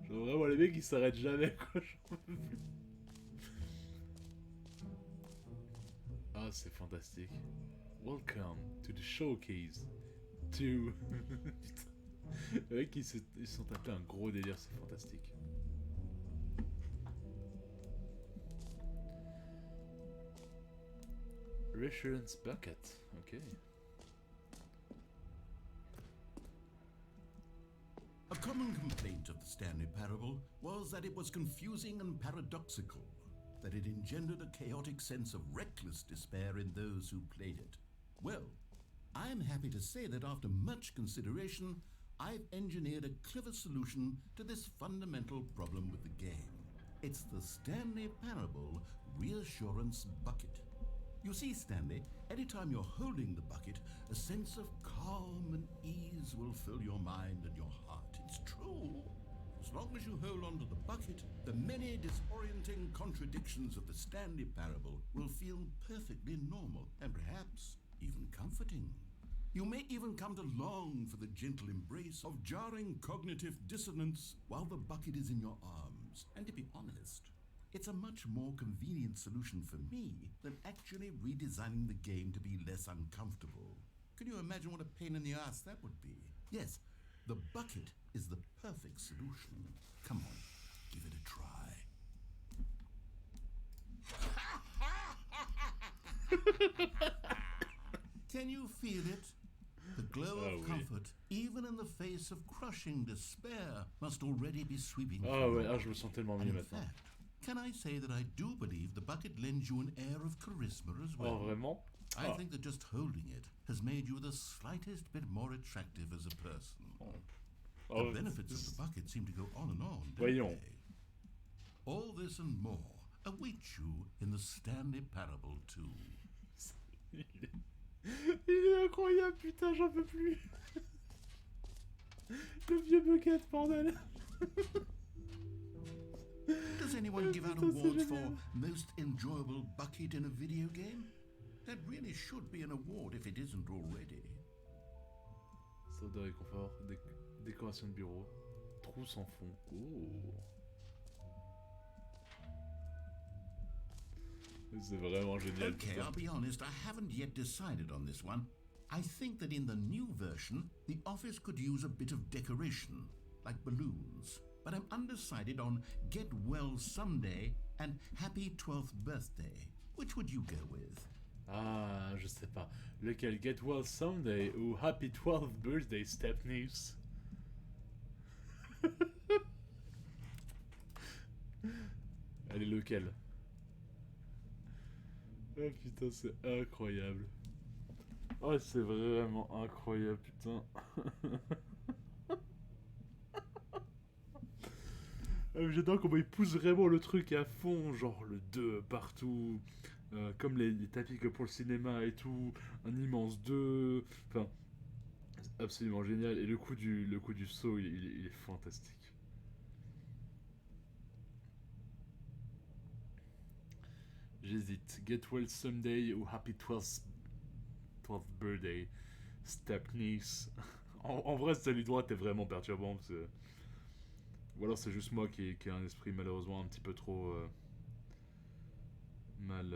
Genre vraiment les mecs ils s'arrêtent jamais quoi, j'en peux plus. Ah c'est fantastique. Welcome to the showcase 2. Putain. Les mecs ils se sont tapés un gros délire, c'est fantastique. Reassurance bucket, ok. A common complaint of the Stanley Parable was that it was confusing and paradoxical, that it engendered a chaotic sense of reckless despair in those who played it. Well, I'm happy to say that after much consideration, I've engineered a clever solution to this fundamental problem with the game. It's the Stanley Parable Reassurance Bucket. You see, Stanley, anytime you're holding the bucket, a sense of calm and ease will fill your mind and your heart. It's true. As long as you hold on to the bucket, the many disorienting contradictions of the Stanley Parable will feel perfectly normal and perhaps even comforting. You may even come to long for the gentle embrace of jarring cognitive dissonance while the bucket is in your arms. And to be honest, it's a much more convenient solution for me than actually redesigning the game to be less uncomfortable. Can you imagine what a pain in the ass that would be? Yes, the bucket is the perfect solution. Come on, give it a try. Can you feel it? The glow of comfort, even in the face of crushing despair, must already be sweeping through. Ah ouais, je me sens tellement mieux maintenant. Fact, can I say that I do believe the bucket lends you an air of charisma as well? Oh, vraiment? I think that just holding it has made you the slightest bit more attractive as a person. The benefits of the bucket seem to go on and on, don't they? All this and more await you in the Stanley Parable 2. Il est incroyable, putain, j'en peux plus. Le vieux bucket, bordel. Does anyone give out awards for most enjoyable bucket in a video game? That really should be an award if it isn't already. Salle de réconfort, décoration de bureau, trou sans fond. Oh. C'est vraiment génial. Okay, I'll be honest, I haven't yet decided on this one. I think that in the new version, the office could use a bit of decoration, like balloons. But I'm undecided on Get Well Someday and Happy 12th Birthday. Which would you go with? Ah, je sais pas. Lequel? Get well someday ou Happy 12th birthday, Stepniece? Allez, lequel? Oh putain, c'est incroyable. Oh, c'est vraiment incroyable, putain. J'adore comment il pousse vraiment le truc à fond, genre le 2 partout, comme les tapis que pour le cinéma et tout, un immense 2, enfin, c'est absolument génial, et le coup du saut, il est fantastique. J'hésite, Get Well Someday ou Happy 12th Birthday, Stepniece. En vrai, celui droit est vraiment perturbant, parce que... Ou alors c'est juste moi qui ai un esprit malheureusement un petit peu trop mal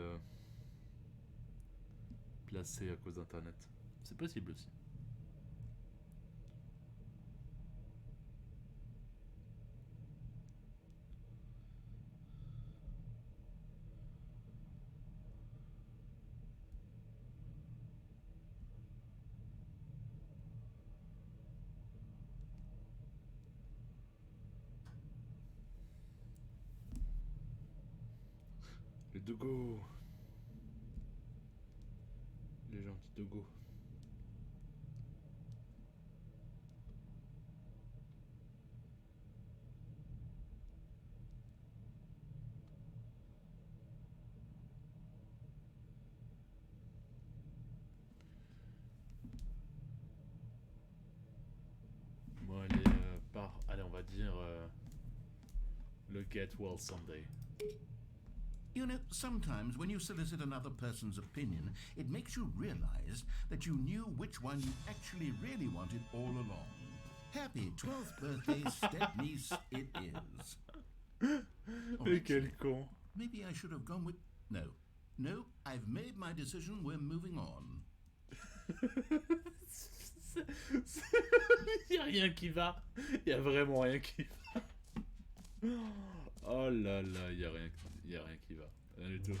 placé à cause d'internet. C'est possible aussi. Les dogos. Les gentils dogos. Bon, allez, allez, on va dire le Get Well Someday. You know, sometimes when you solicit another person's opinion, it makes you realize that you knew which one you actually really wanted all along. Happy 12th birthday, step-niece, it is. Mais quel con. Maybe I should have gone with... No, I've made my decision, we're moving on. Il y a rien qui va. Il y a vraiment rien qui va. Oh là là, il y a rien qui va. Rien du tout.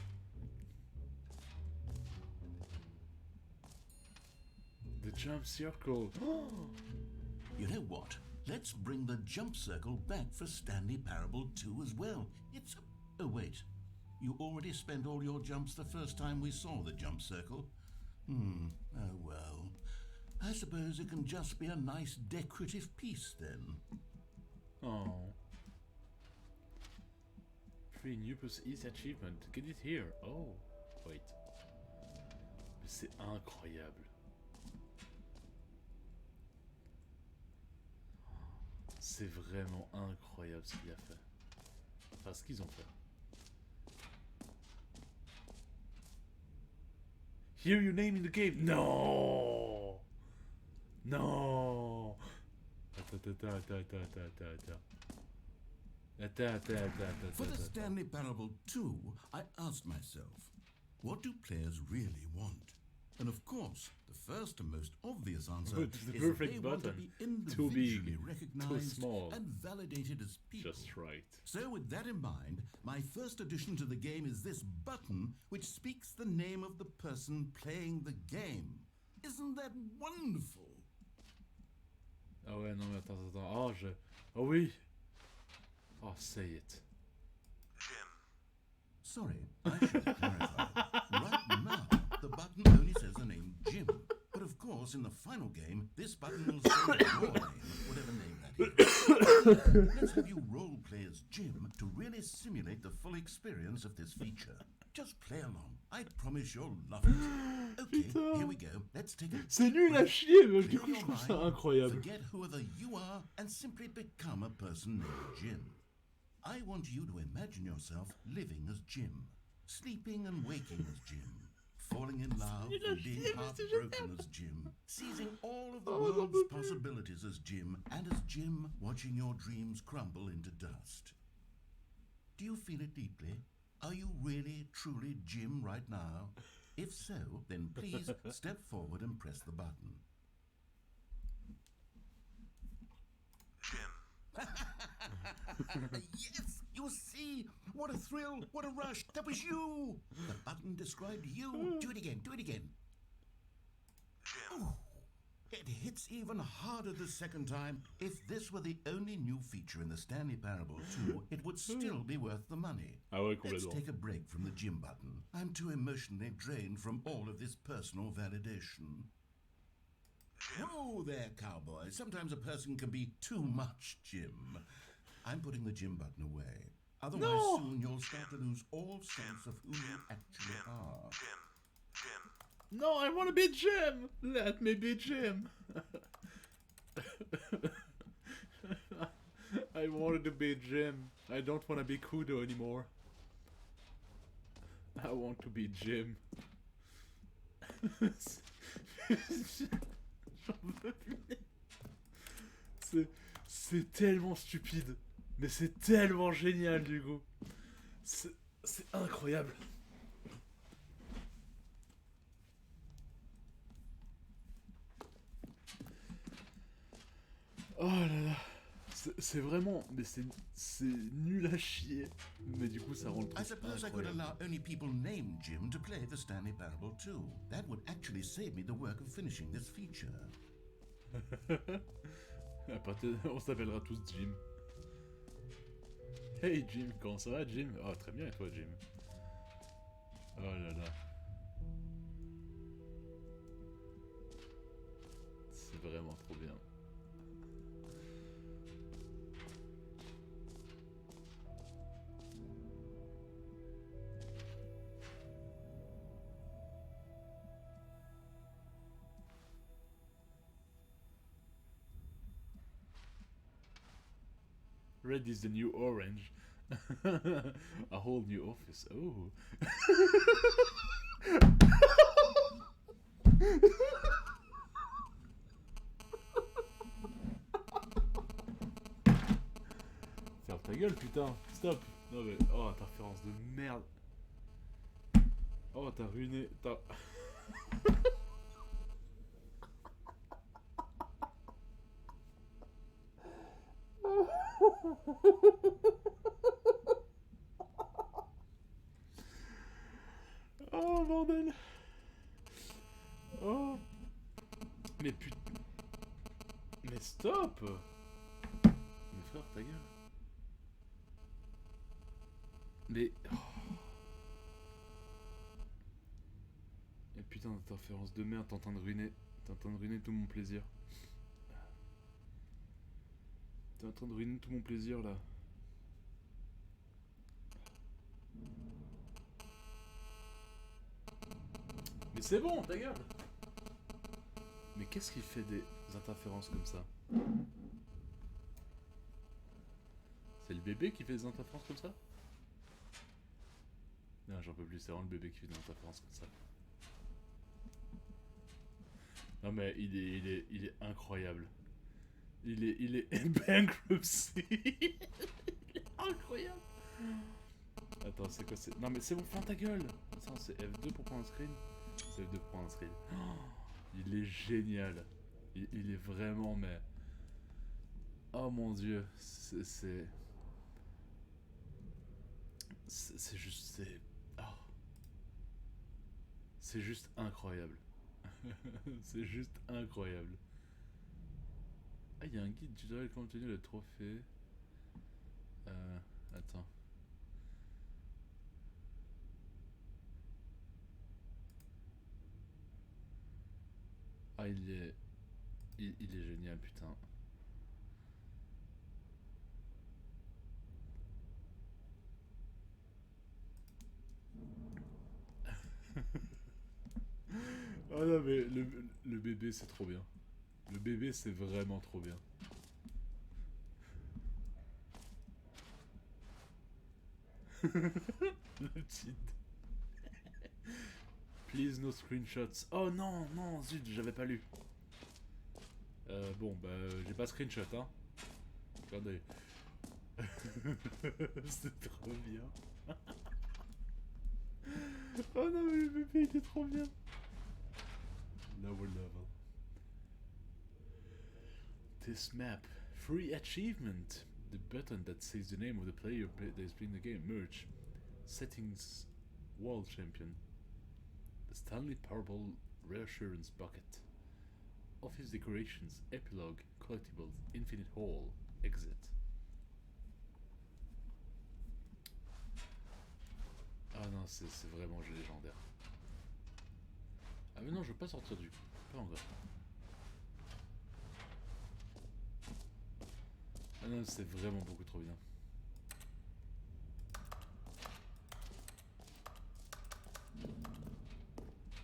The jump circle. You know what? Let's bring the jump circle back for Stanley Parable 2 as well. It's... Oh, wait. You already spent all your jumps the first time we saw the jump circle. Oh well. I suppose it can just be a nice decorative piece then. Oh. Free new plus easy achievement. Get it here. Oh. Wait. Mais c'est incroyable. C'est vraiment incroyable ce qu'il a fait. Enfin, ce qu'ils ont fait. Hear your name in the game. No. No. Attends. For the Stanley Parable 2, I asked myself, what do players really want? And of course, the first and most obvious answer The is that perfect they want to button. be Too individually big, too recognized small. and validated as people. Just right. So with that in mind, my first addition to the game is this button which speaks the name of the person playing the game. Isn't that wonderful? Ah ouais, non mais attends. Oh, oh oui. Oh, say it. Sorry, I should clarify. Right now, the button only says the name Jim. But of course, in the final game, this button will say your name, whatever name that is. Let's have you role play as Jim to really simulate the full experience of this feature. Just play along. I promise you'll love it. Okay, Putain. here we go. Let's take a... C'est nul à chier, mais du Clear coup je your trouve ça mind, incroyable. Forget who other you are and simply become a person named Jim. I want you to imagine yourself living as Jim, sleeping and waking as Jim, falling in love and being heartbroken as Jim, seizing all of the world's possibilities as Jim, and as Jim watching your dreams crumble into dust. Do you feel it deeply? Are you really, truly Jim right now? If so, then please step forward and press the button. Yes, you see, what a thrill, what a rush, that was you. The button described you. Do it again. It hits even harder the second time. If this were the only new feature in the Stanley Parable 2, it would still be worth the money. Ah ouais, Let's complètement. take a break from the gym button. I'm too emotionally drained from all of this personal validation. Whoa there, cowboy. Sometimes a person can be too much, Jim. I'm putting the gym button away. Otherwise, soon you'll start to lose all sense of who you actually are. No, I want to be Jim! Let me be Jim! I wanted to be Jim. I don't want to be Kudo anymore. I want to be Jim. J'en veux plus. C'est tellement stupide. Mais c'est tellement génial du coup. C'est incroyable. Oh là là. C'est vraiment... Mais c'est nul à chier. Mais du coup ça rend le I truc suppose I could incroyable. allow only people named Jim to play the Stanley Parable 2. That would actually save me the work of finishing this feature. On s'appellera tous Jim. Hey Jim, comment ça va Jim? Oh très bien et toi Jim? Oh là là. C'est vraiment trop bien. Red is the new orange. A whole new office. Oh. Ferme ta gueule, putain. Stop. Non mais... Oh, interférence de merde. Oh, t'as ruiné... T'as... Oh, bordel. Oh. Mais putain... Mais stop. Mais frère, ta gueule. Mais... Oh. Et putain d'interférence de merde, t'es en train de ruiner... T'es en train de ruiner tout mon plaisir. T'es en train de ruiner tout mon plaisir là. Mais c'est bon, ta gueule. Mais qu'est-ce qui fait des interférences comme ça? C'est le bébé qui fait des interférences comme ça? Non, j'en peux plus, c'est vraiment le bébé qui fait des interférences comme ça. Non mais il est incroyable. Il est bankruptcy. Il est incroyable. Attends, c'est quoi c'est... Non mais c'est bon, ferme ta gueule. Attends, c'est F2 pour prendre un screen. C'est F2 pour prendre un screen. Oh, il est génial. Il est vraiment, mais... Oh mon dieu. C'est juste... Oh. C'est juste incroyable. C'est juste incroyable. Ah, il y a un guide tutoriel contenu de trophée. Attends. Ah, il est génial, putain. Oh non, mais le bébé, c'est trop bien. Le bébé, c'est vraiment trop bien. Le petit... Please no screenshots. Oh non, non, zut, j'avais pas lu. Bon, bah, j'ai pas screenshot, hein. Regardez. C'est trop bien. Oh non, mais le bébé, il était trop bien. Lower level. This map. Free achievement. The button that says the name of the player that is playing the game. Merge. Settings. World Champion. The Stanley Parable Reassurance Bucket. Office decorations, epilogue, collectibles, infinite hall, exit. Ah non, c'est vraiment légendaire. Ah mais non, je veux pas sortir du coup. Pas encore. Ah non, c'est vraiment beaucoup trop bien.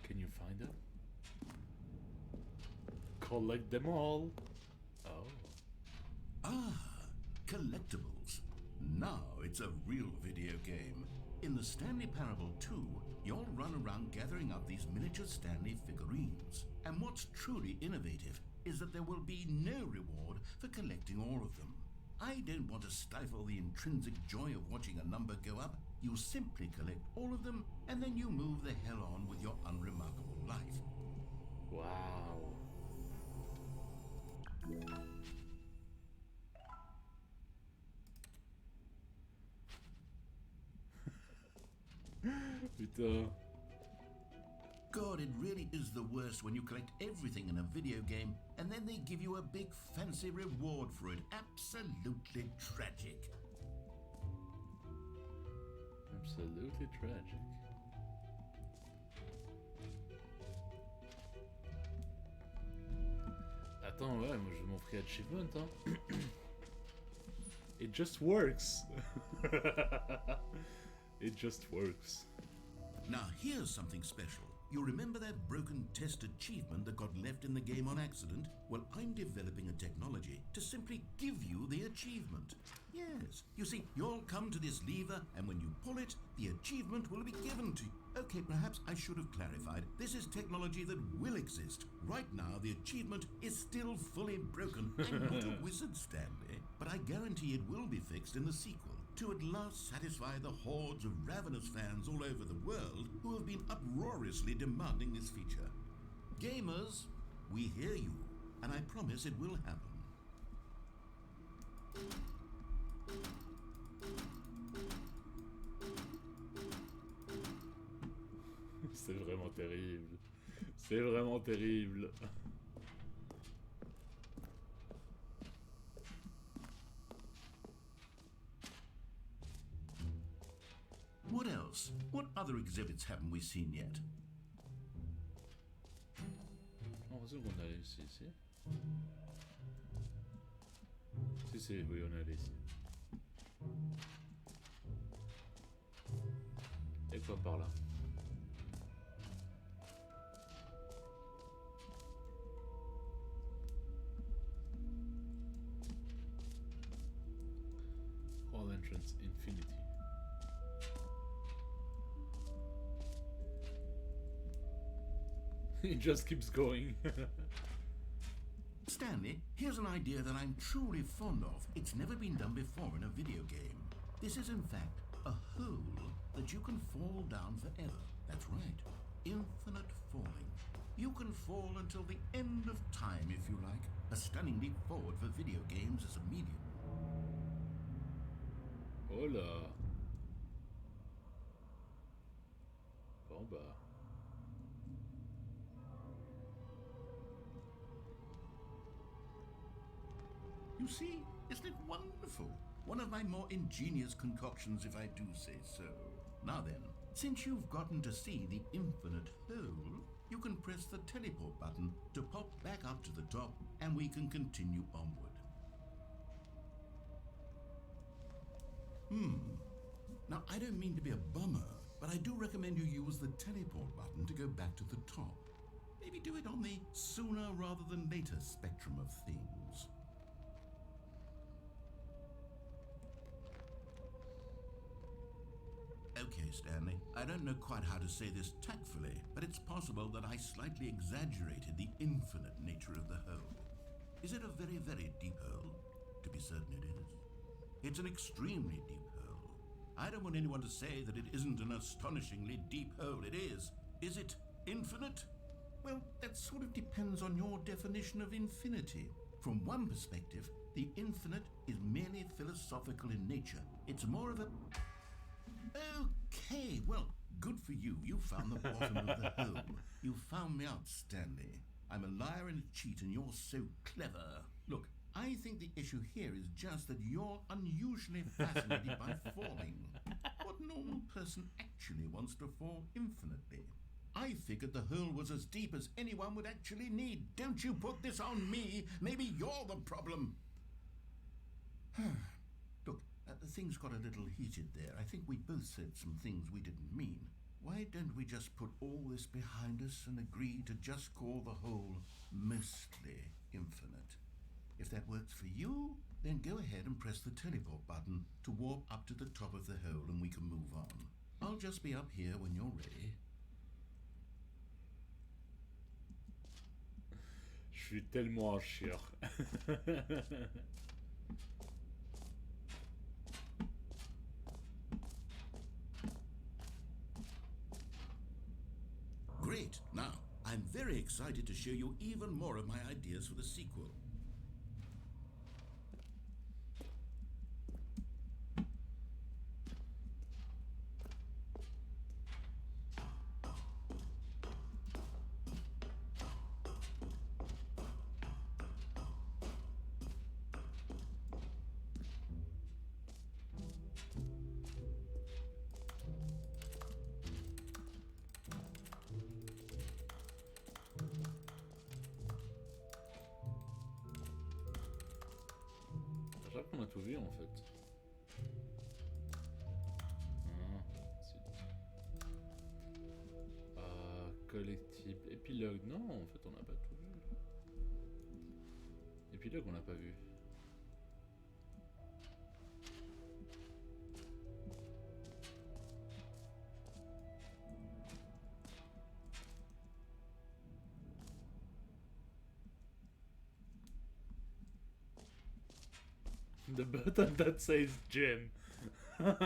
Can you find them? Collect them all. Oh. Ah, collectibles. Now it's a real video game. In the Stanley Parable 2, you'll run around gathering up these miniature Stanley figurines. And what's truly innovative is that there will be no reward for collecting all of them. I don't want to stifle the intrinsic joy of watching a number go up. You simply collect all of them, and then you move the hell on with your unremarkable life. Wow. Putain. God, it really is the worst when you collect everything in a video game and then they give you a big fancy reward for it. Absolutely tragic. Absolutely tragic. Attends, ouais, moi je veux mon free achievement, hein. It just works. It just works. Now here's something special. You remember that broken test achievement that got left in the game on accident? Well, I'm developing a technology to simply give you the achievement. Yes. You see, you'll come to this lever, and when you pull it, the achievement will be given to you. Okay, perhaps I should have clarified. This is technology that will exist. Right now, the achievement is still fully broken. I'm not a wizard, Stanley, but I guarantee it will be fixed in the sequel, to at last satisfy the hordes of ravenous fans all over the world who have been uproariously demanding this feature. Gamers, we hear you, and I promise it will happen. C'est vraiment terrible. C'est vraiment terrible. What else? What other exhibits haven't we seen yet? On va qu'on allait ici. Si, oui, on est allé ici. Et quoi par là? All entrance infinity. It just keeps going. Stanley, here's an idea that I'm truly fond of. It's never been done before in a video game. This is in fact a hole that you can fall down forever. That's right. Infinite falling. You can fall until the end of time if you like. A stunning leap forward for video games as a medium. Oh là. Bon bah. You see, isn't it wonderful? One of my more ingenious concoctions, if I do say so. Now then, since you've gotten to see the infinite hole, you can press the teleport button to pop back up to the top, and we can continue onward. Now, I don't mean to be a bummer, but I do recommend you use the teleport button to go back to the top. Maybe do it on the sooner rather than later spectrum of things. Okay, Stanley, I don't know quite how to say this tactfully, but it's possible that I slightly exaggerated the infinite nature of the hole. Is it a very, very deep hole? To be certain it is. It's an extremely deep hole. I don't want anyone to say that it isn't an astonishingly deep hole. It is. Is it infinite? Well, that sort of depends on your definition of infinity. From one perspective, the infinite is merely philosophical in nature. It's more of a... Okay, well, good for you. You found the bottom of the hole. You found me out, Stanley. I'm a liar and a cheat, and you're so clever. Look, I think the issue here is just that you're unusually fascinated by falling. What normal person actually wants to fall infinitely? I figured the hole was as deep as anyone would actually need. Don't you put this on me. Maybe you're the problem. Look, things got a little heated there. I think we both said some things we didn't mean. Why don't we just put all this behind us and agree to just call the hole mostly infinite? If that works for you, then go ahead and press the teleport button to warp up to the top of the hole and we can move on. I'll just be up here when you're ready. Je suis tellement un chieur. Great. Now, I'm very excited to show you even more of my ideas for the sequel. Je crois qu'on a tout vu en fait. Collectif. Épilogue. Non, en fait on n'a pas tout vu. Épilogue on n'a pas vu. The button that says gem. Ah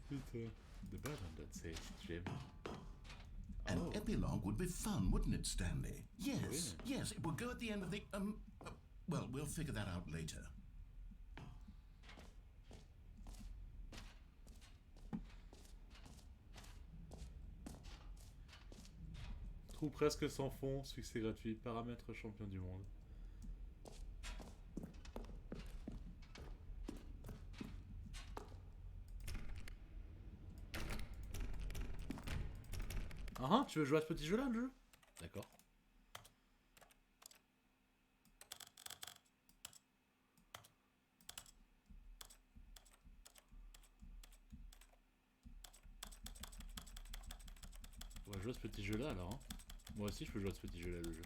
putain. The button that says gem. An Oh. epilogue would be fun, wouldn't it, Stanley? Yes, Really? yes, it would go at the end of the, well, we'll figure that out later. Trou presque sans fond, succès gratuit, paramètres champion du monde. Ah, tu veux jouer à ce petit jeu là, le jeu? D'accord. On va jouer à ce petit jeu là alors. Hein. Moi aussi je peux jouer à ce petit jeu là, le jeu.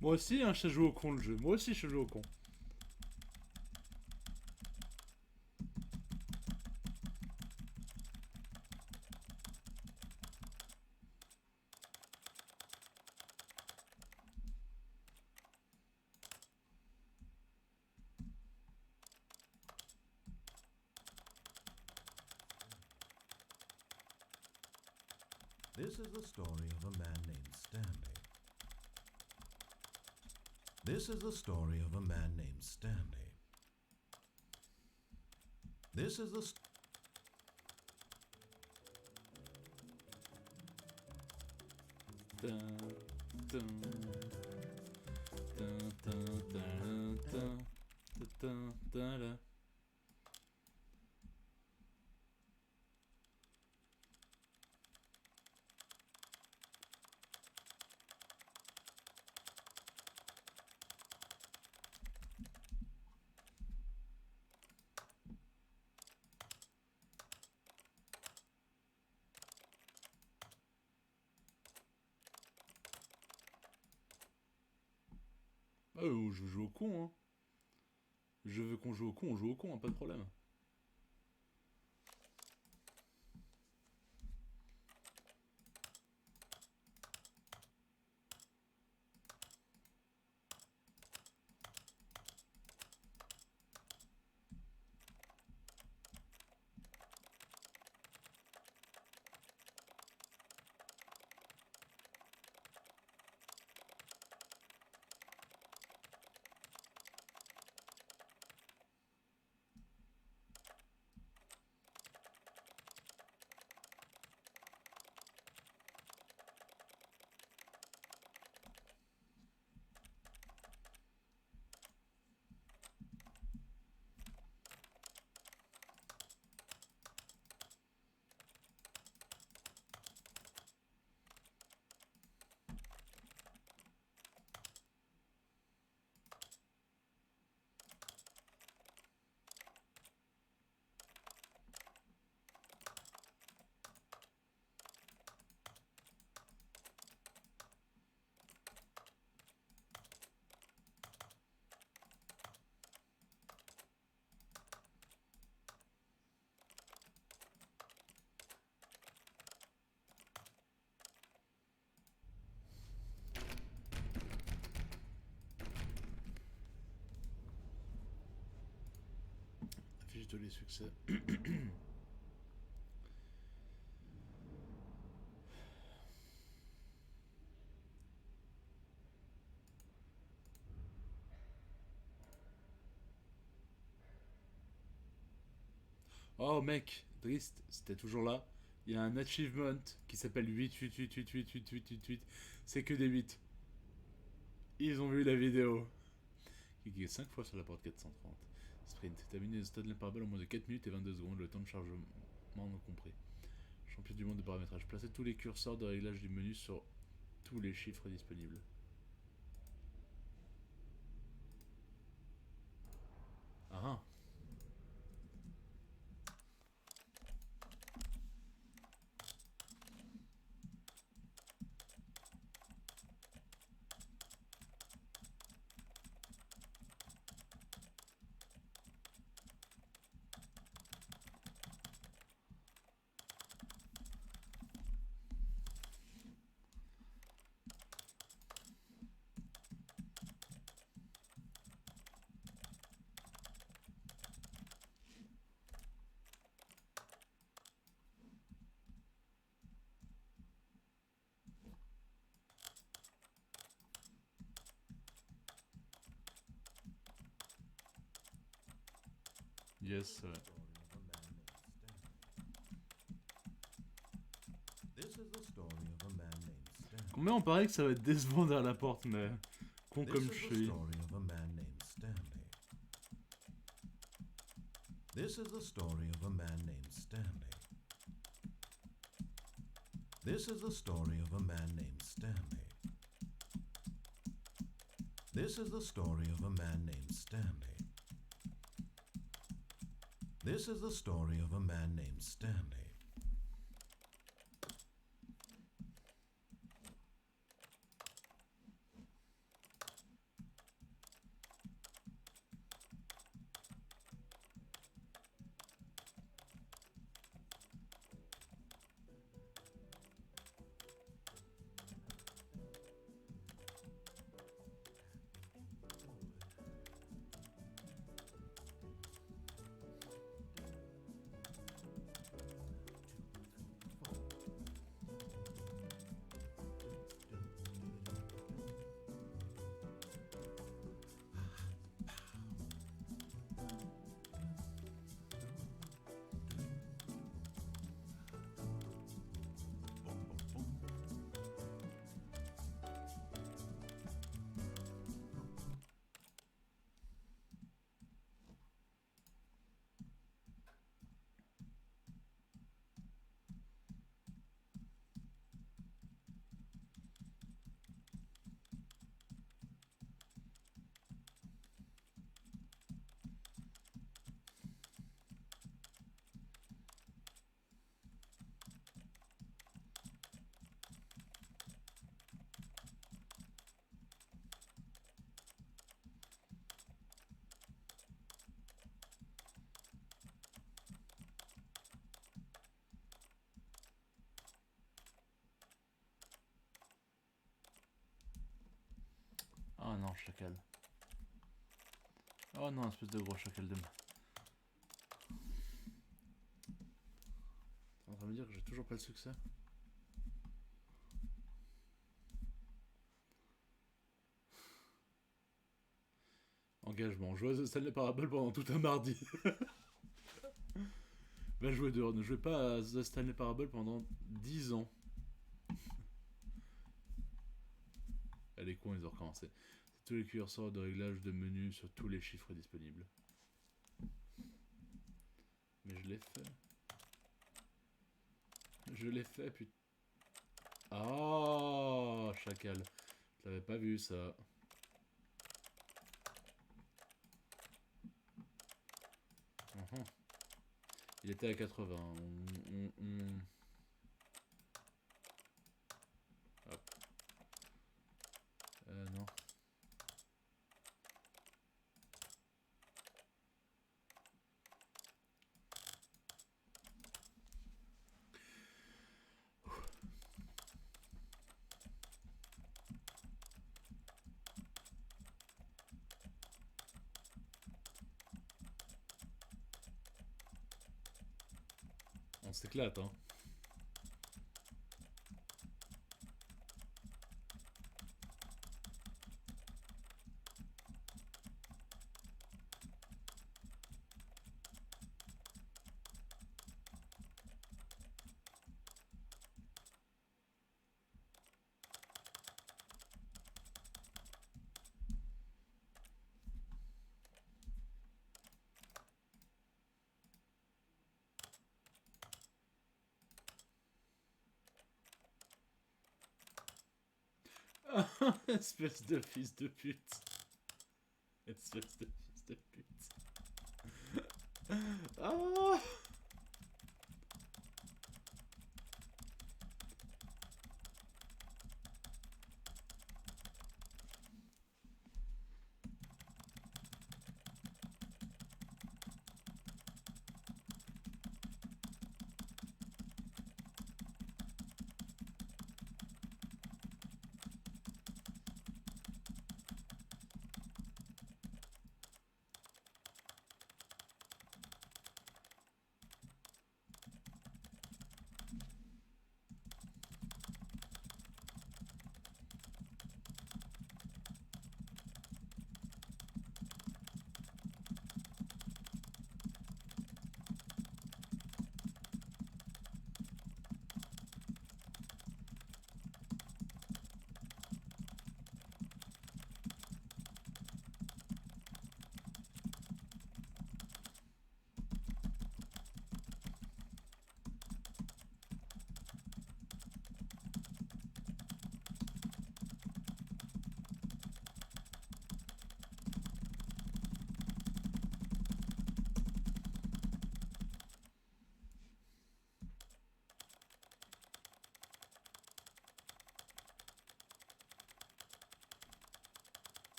Moi aussi, hein, je sais jouer au con le jeu. Moi aussi, je joue au con. This is the story of a man named Stanley. This is the story of a man named Stanley. This is the Dun, dun, dun, dun, dun, dun, dun, dun, dun. Oh, je joue au con, hein. Je veux qu'on joue au con, on joue au con, hein, pas de problème. Affiche de les succès. Oh mec, Drist, c'était toujours là. Il y a un achievement qui s'appelle 8. C'est que des 8. Ils ont vu la vidéo. Qui est 5 fois sur la porte 430. Sprint. Terminer le stade de l'imparable en moins de 4 minutes et 22 secondes, le temps de chargement non compris. Champion du monde de paramétrage. Placez tous les curseurs de réglage du menu sur tous les chiffres disponibles. Ah ah. Yes, ouais. Combien on paraît que ça va être décevant derrière la porte, mais con comme je suis. This is the story of a man named Stanley. This is the story of a man named Stanley. This is the story of a man named Stanley. This is the story of a man named Stanley. Oh non, chacal. Oh non, espèce de gros chacal de... T'es en train de me dire que j'ai toujours pas de succès? Engagement. Jouez à The Stanley Parable pendant tout un mardi. Va jouer dehors. Ne jouez pas à The Stanley Parable pendant 10 ans. Elle est con, ils ont recommencé. C'est tous les curseurs de réglage de menu sur tous les chiffres disponibles. Mais je l'ai fait. Je l'ai fait, putain. Ah, chacal. Je l'avais pas vu, ça. Il était à 80. Hop. Non. On s'éclate, hein. Espèce de fils de pute. Espèce de fils de pute. Ah.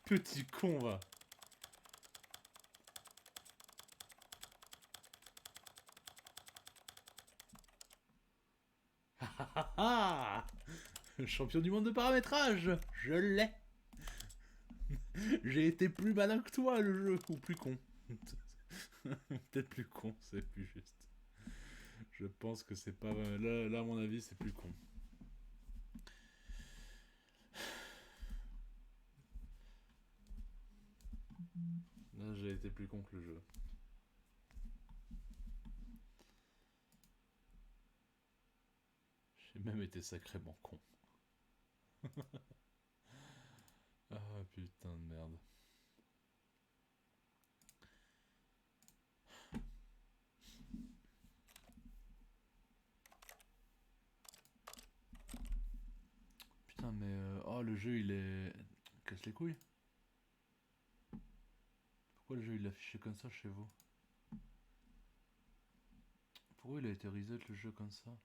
Petit con, va. Champion du monde de paramétrage, je l'ai. J'ai été plus malin que toi, le jeu, ou plus con. Peut-être plus con, c'est plus juste. Je pense que c'est pas... Là, à mon avis, c'est plus con. Là, j'ai été plus con que le jeu. J'ai même été sacrément con. Ah, putain de merde. Putain, mais... oh, le jeu, il est... Casse les couilles. Pourquoi le jeu il l'a affiché comme ça chez vous? Pourquoi il a été reset le jeu comme ça?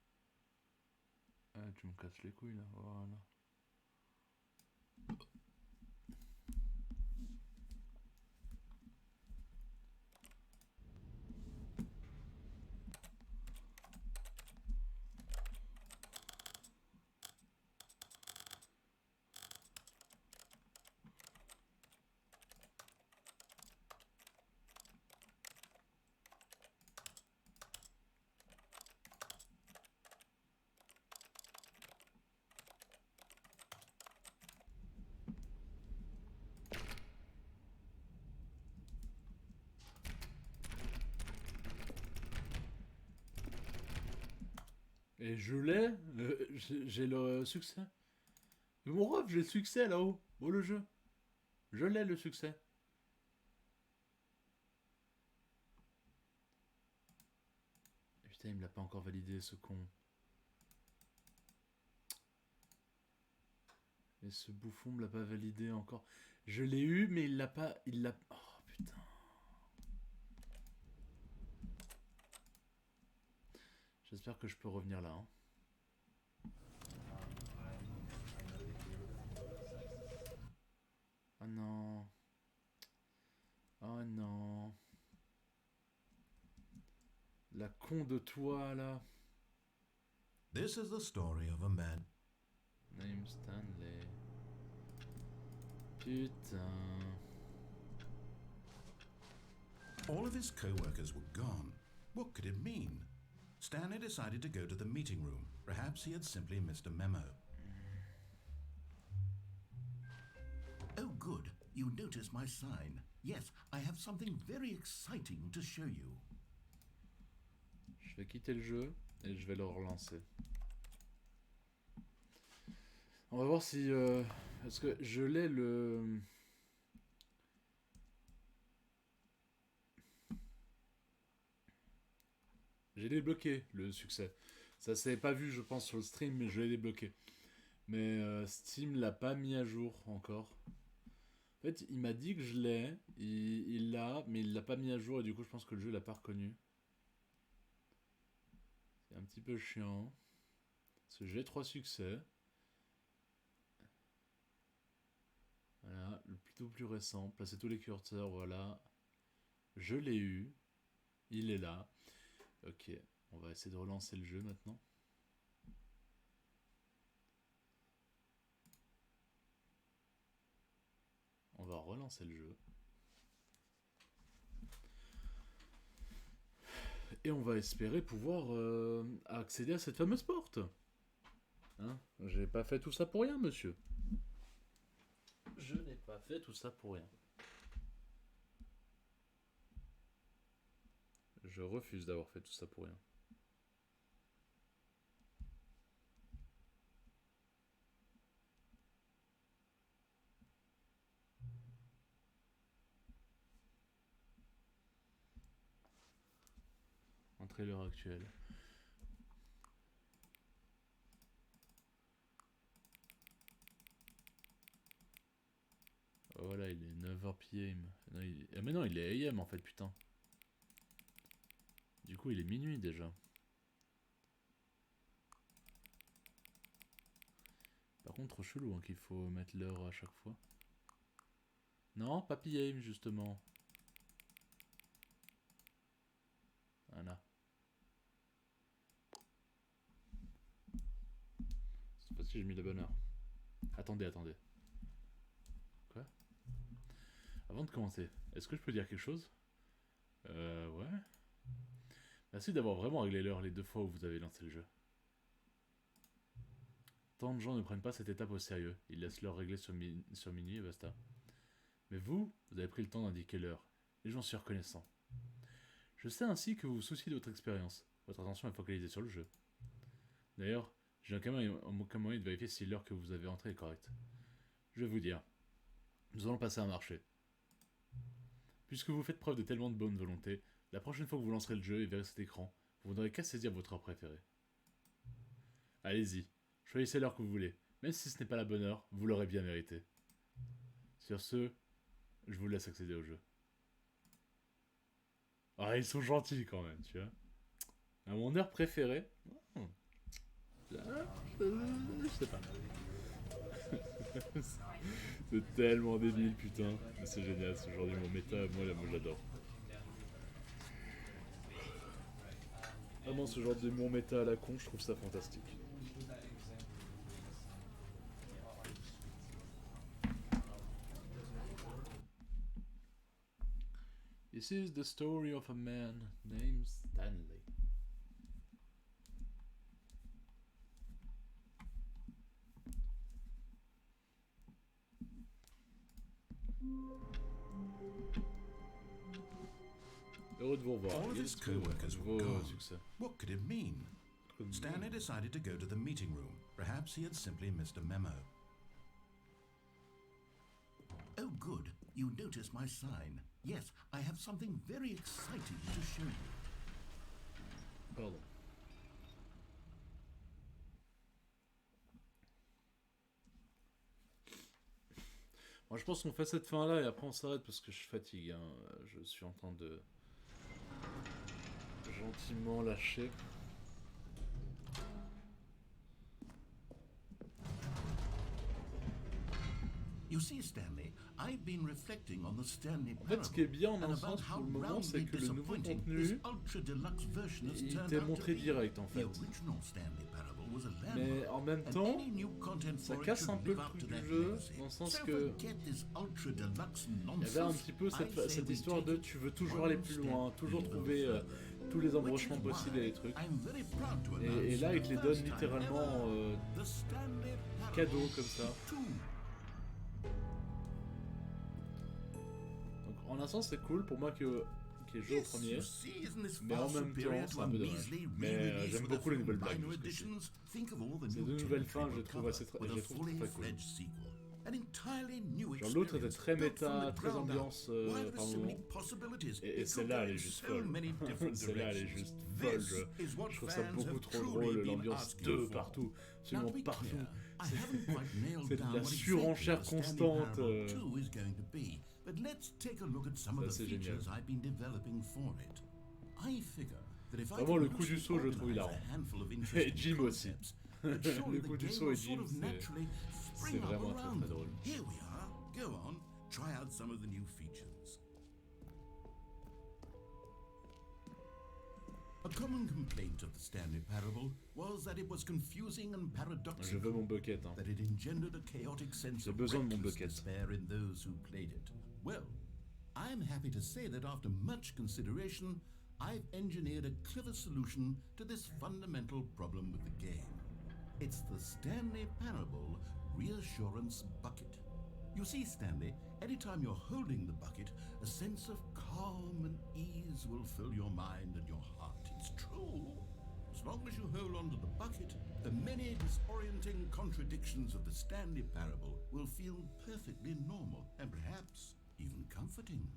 Ah, tu me casses les couilles là, voilà. Et je l'ai, j'ai le succès. Mais mon ref, j'ai le succès là-haut. Oh le jeu. Je l'ai le succès. Et putain, il me l'a pas encore validé ce con. Et ce bouffon me l'a pas validé encore. Je l'ai eu, mais il l'a pas. Il l'a. Oh putain. J'espère que je peux revenir là. Hein. Oh non. Oh non. La con de toi là. This is the story of a man. Name Stanley. Putain. All of his co-workers were gone. What could it mean? Stanley decided to go to the meeting room. Perhaps he had simply missed a memo. Oh, good. You noticed my sign. Yes, I have something very exciting to show you. Je vais quitter le jeu et je vais le relancer. On va voir si... parce que je l'ai le... J'ai débloqué le succès. Ça s'est pas vu je pense sur le stream mais je l'ai débloqué. Mais Steam l'a pas mis à jour encore. En fait il m'a dit que je l'ai, il l'a, mais il l'a pas mis à jour et du coup je pense que le jeu l'a pas reconnu. C'est un petit peu chiant. Parce que j'ai 3 succès. Voilà, le plutôt plus récent. Placer tous les curseurs, voilà. Je l'ai eu. Il est là. Ok, on va essayer de relancer le jeu maintenant. On va relancer le jeu. Et on va espérer pouvoir accéder à cette fameuse porte. Hein? J'ai pas fait tout ça pour rien, monsieur. Je n'ai pas fait tout ça pour rien. Je refuse d'avoir fait tout ça pour rien. Entrée l'heure actuelle. Voilà, il est 9h PM. Non, mais non, il est AM en fait, putain. Du coup, il est minuit déjà. Par contre, trop chelou hein, qu'il faut mettre l'heure à chaque fois. Non, pas PM justement. Voilà. Cette fois-ci, j'ai mis la bonne heure. Attendez. Quoi? Avant de commencer, est-ce que je peux dire quelque chose? Ouais. Merci d'avoir vraiment réglé l'heure les 2 fois où vous avez lancé le jeu. Tant de gens ne prennent pas cette étape au sérieux. Ils laissent l'heure régler sur minuit et basta. Mais vous avez pris le temps d'indiquer l'heure. Et j'en suis reconnaissant. Je sais ainsi que vous vous souciez de votre expérience. Votre attention est focalisée sur le jeu. D'ailleurs, j'ai aucun moyen de vérifier si l'heure que vous avez entrée est correcte. Je vais vous dire. Nous allons passer à un marché. Puisque vous faites preuve de tellement de bonne volonté, la prochaine fois que vous lancerez le jeu et verrez cet écran, vous n'aurez qu'à saisir votre heure préférée. Allez-y, choisissez l'heure que vous voulez. Même si ce n'est pas la bonne heure, vous l'aurez bien mérité. Sur ce, je vous laisse accéder au jeu. Ah, ils sont gentils quand même, tu vois. À mon heure préférée. Je sais pas. C'est tellement débile, putain. Mais c'est génial, ce genre d'humour méta, moi j'adore. Vraiment, ce genre d'humour méta à la con, je trouve ça fantastique. This is the story of a man named Stanley. Heureux de vous revoir. All of his co-workers were Nouveau gone. succès. What could it mean? Stanley decided to go to the meeting room. Perhaps he had simply missed a memo. Oh, good. You noticed my sign. Yes, I have something very exciting to show you. Pardon. Moi, je pense qu'on fait cette fin là et après on s'arrête parce que je fatigue. Hein. Je suis en train de gentiment lâcher. You see, Stanley, I've been reflecting on the Stanley En fait, ce qui est bien en and un about sens how pour le moment, c'est roundly que le nouveau disappointing contenu, this ultra deluxe version has il turned t'est out to montré be. direct en The fait. original Stanley Parable was a Mais landmark, en même and temps, any new content ça for it casse should un peu live le up truc to du that jeu, legacy. dans le sens So que forget this ultra deluxe il y nonsense. avait un petit peu I say cette we histoire take de it tu veux toujours aller plus loin, toujours even trouver further. tous les Which embranchements is possibles et why les trucs. I'm very proud to Et announce là, for il the te les donne first time littéralement ever, the Stanley Parable cadeau comme ça. 2. Donc en un sens, c'est cool pour moi qu'il y ait joué au Yes, premier. you see, isn't this Mais far en même superior temps, to c'est a un peu dommage. measly Mais re-release j'aime with beaucoup a les few nouvelles blagues minor jusqu'ici. additions? Think of all the Ces new deux nouvelles fins, technical je les trouve cover assez with je a les trouve fully très cool. fledged sequel. An entirely new Genre l'autre était experience très built from méta, the très ground up. ambiance Why there par are so moment. many possibilities? Et It celle-là, could elle go est in juste so folle. many different Celle-là, elle est directions. juste folle. This is what Je trouve ça fans beaucoup have trop truly drôle, been l'ambiance asking 2 for. partout, Now, to absolument be partout. clear, I haven't quite nailed C'est de down la what surenchère exactly the Stanley constante. Parable 2 is going to be. But let's take a look at some of the Ça, c'est génial. features I've been developing for it. I figure that if I Vraiment, can le coup du loosely saut, je le trouve organize hilarant. a handful of Et interesting Jim aussi. concepts, that surely Le the coup du game saut will et sort Jim, of c'est naturally spring up vraiment très around très them. drôle. Here we are. Go on, try out some of the new features. A common complaint of the Stanley Parable was that it was confusing and Je paradoxical. veux mon bucket. Hein. That it engendered a chaotic sense J'ai of besoin de mon reckless bucket. despair in those who played it. Well, I'm happy to say that after much consideration, I've engineered a clever solution to this fundamental problem with the game. It's the Stanley Parable Reassurance Bucket. You see, Stanley, anytime you're holding the bucket, a sense of calm and ease will fill your mind and your heart. It's true. As long as you hold on to the bucket, the many disorienting contradictions of the Stanley Parable will feel perfectly normal and perhaps even comforting.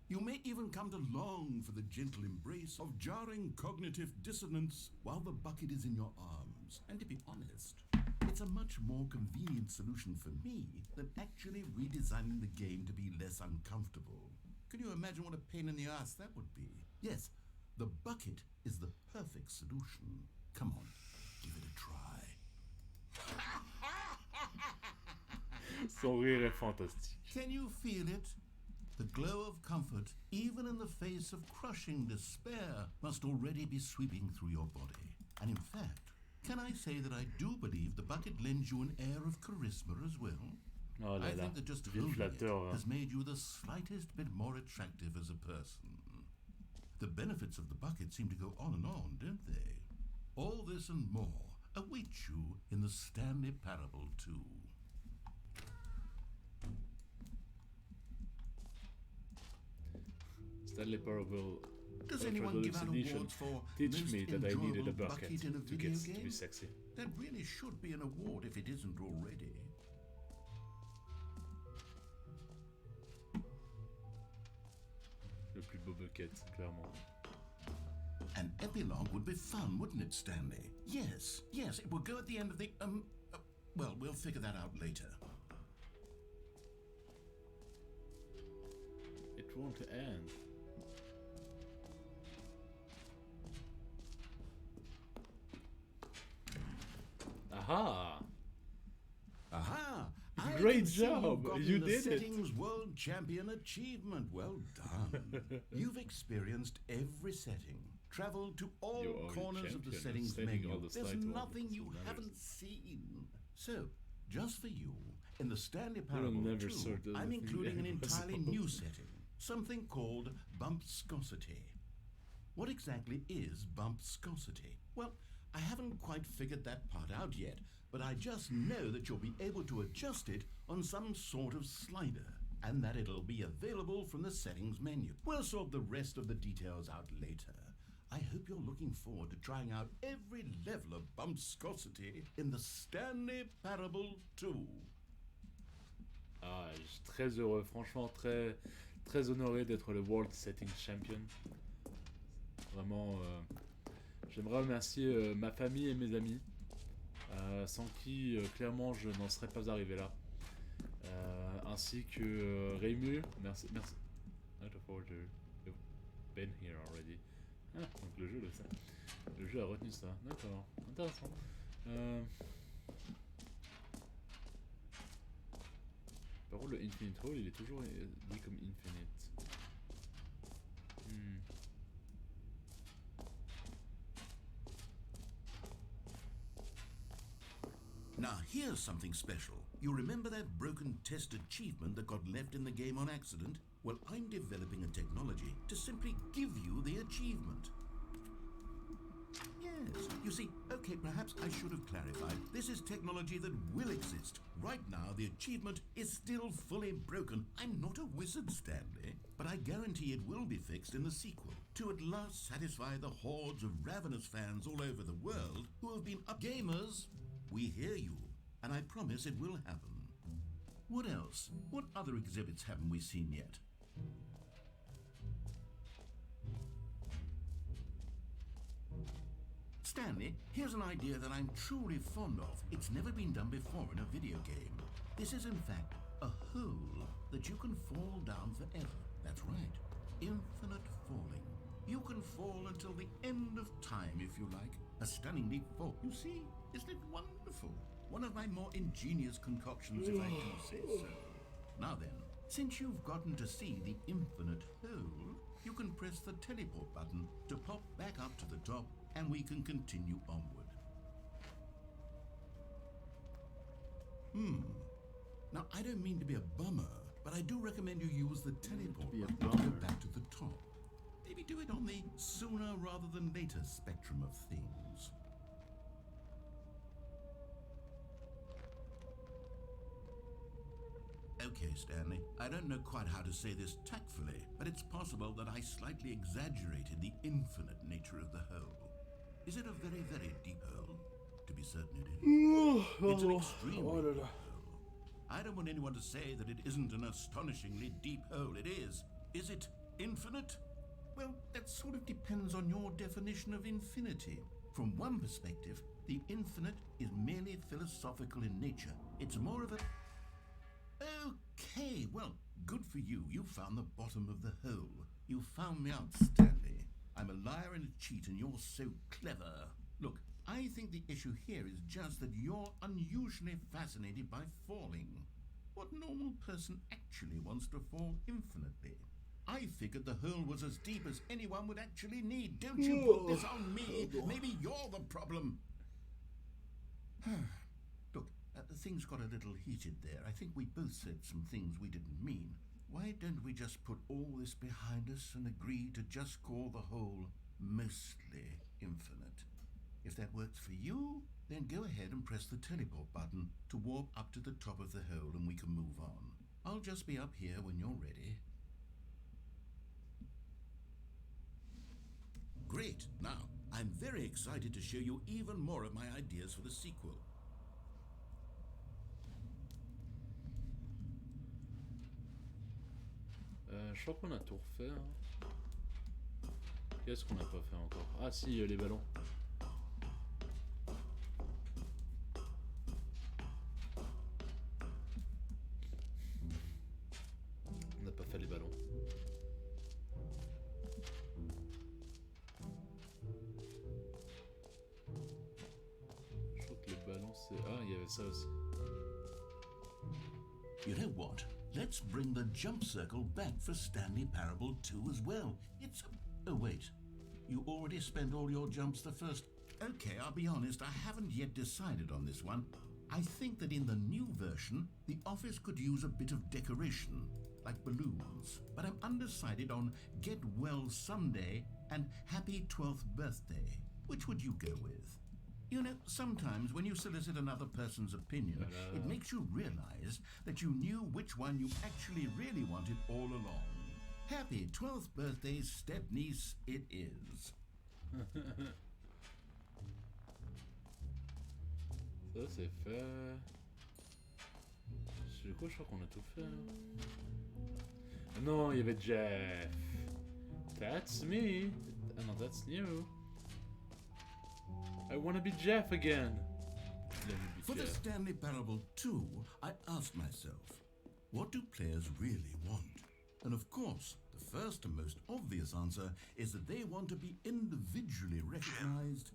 You may even come to long for the gentle embrace of jarring cognitive dissonance while the bucket is in your arms. And to be honest, it's a much more convenient solution for me than actually redesigning the game to be less uncomfortable. Can you imagine what a pain in the ass that would be? Yes, the bucket is the perfect solution. Come on, give it a try. Son rire est fantastique. Can you feel it? The glow of comfort, even in the face of crushing despair, must already be sweeping through your body. And in fact, can I say that I do believe the bucket lends you an air of charisma as well? Oh là I là. think that just Quel holding it flatteur. has made you the slightest bit more attractive as a person. The benefits of the bucket seem to go on, don't they? All this and more await you in the Stanley Parable 2. Stanley Parable Does Ultra anyone give Deluxe out Edition awards for teach most me that I needed a enjoyable bucket in a to video get to game? be sexy. That really should be an award if it isn't already. Le plus beau bucket, clairement. An epilogue would be fun, wouldn't it, Stanley? Yes, it would go at the end of the, well, we'll figure that out later. It won't end. Aha! Aha! Great I can see job! You've gotten You the did it. Settings World Champion achievement. Well done. You've experienced every setting, traveled to all You are a corners of the champion of settings setting menu. all the There's slight nothing orbits you and matters. haven't seen. So, just for you, in the Stanley You'll Parable never 2, sort of I'm thing including an impossible. entirely new setting, something called bumpscosity. What exactly is bumpscosity? Well, I haven't quite figured that part out yet, but I just know that you'll be able to adjust it on some sort of slider, and that it'll be available from the settings menu. We'll sort the rest of the details out later. I hope you're looking forward to trying out every level of bumpscosity in the Stanley Parable 2. Ah, je suis très heureux, franchement très, très honoré d'être le World Setting Champion. Vraiment, j'aimerais remercier ma famille et mes amis, sans qui clairement je n'en serais pas arrivé là. Ainsi que Rému, merci. I look forward to you've been here already. Ah, donc le jeu a retenu ça. D'accord, intéressant. Par contre, le Infinite Hole, il est toujours dit comme Infinite. Now here's something special. You remember that broken test achievement that got left in the game on accident? Well, I'm developing a technology to simply give you the achievement. Yes, you see, okay, perhaps I should have clarified. This is technology that will exist. Right now, the achievement is still fully broken. I'm not a wizard, Stanley, but I guarantee it will be fixed in the sequel to at last satisfy the hordes of ravenous fans all over the world who have been up. Gamers, we hear you, and I promise it will happen. What else? What other exhibits haven't we seen yet? Stanley, here's an idea that I'm truly fond of. It's never been done before in a video game. This is, in fact, a hole that you can fall down forever. That's right. Infinite falling. You can fall until the end of time, if you like. A stunning leap fall. You see, isn't it wonderful? One of my more ingenious concoctions, if I do say so. Now then, since you've gotten to see the infinite hole, you can press the teleport button to pop back up to the top, and we can continue onward. Now, I don't mean to be a bummer, but I do recommend you use the teleport be a button to go bummer. back to the top. Maybe do it on the sooner rather than later spectrum of things. Okay, Stanley, I don't know quite how to say this tactfully, but it's possible that I slightly exaggerated the infinite nature of the hole. Is it a very, very deep hole? To be certain it is. It's an extremely deep hole. I don't want anyone to say that it isn't an astonishingly deep hole. It is. Is it infinite? Well, that sort of depends on your definition of infinity. From one perspective, the infinite is merely philosophical in nature. It's more of a... Okay, well, good for you. You found the bottom of the hole. You found me out, Stanley. I'm a liar and a cheat, and you're so clever. Look, I think the issue here is just that you're unusually fascinated by falling. What normal person actually wants to fall infinitely? I figured the hole was as deep as anyone would actually need. Don't you put this on me. Maybe you're the problem. Look, things got a little heated there. I think we both said some things we didn't mean. Why don't we just put all this behind us and agree to just call the hole mostly infinite? If that works for you, then go ahead and press the teleport button to warp up to the top of the hole and we can move on. I'll just be up here when you're ready. Great! Now, I'm very excited to show you even more of my ideas for the sequel. Je crois qu'on a tout refait. Hein. Qu'est-ce qu'on n'a pas fait encore? Ah si, les ballons. On n'a pas fait les ballons. Je crois que les ballons c'est... il y avait ça aussi. You know what? Let's bring the jump circle back for Stanley Parable 2 as well. It's... Oh, wait. You already spent all your jumps the first... Okay, I'll be honest, I haven't yet decided on this one. I think that in the new version, the office could use a bit of decoration, like balloons. But I'm undecided on Get Well Someday and Happy 12th Birthday. Which would you go with? You know, sometimes when you solicit another person's opinion, it makes you realize that you knew which one you actually really wanted all along. Happy 12th birthday, step-niece, it is. Ça c'est fait. Du coup, je crois qu'on a tout fait. Ah non, il y avait Jeff. That's me. Ah non, that's new. I wanna be Jeff again. For the Stanley Parable 2, I asked myself, what do players really want? And of course, the first and most obvious answer is that they want to be individually recognized.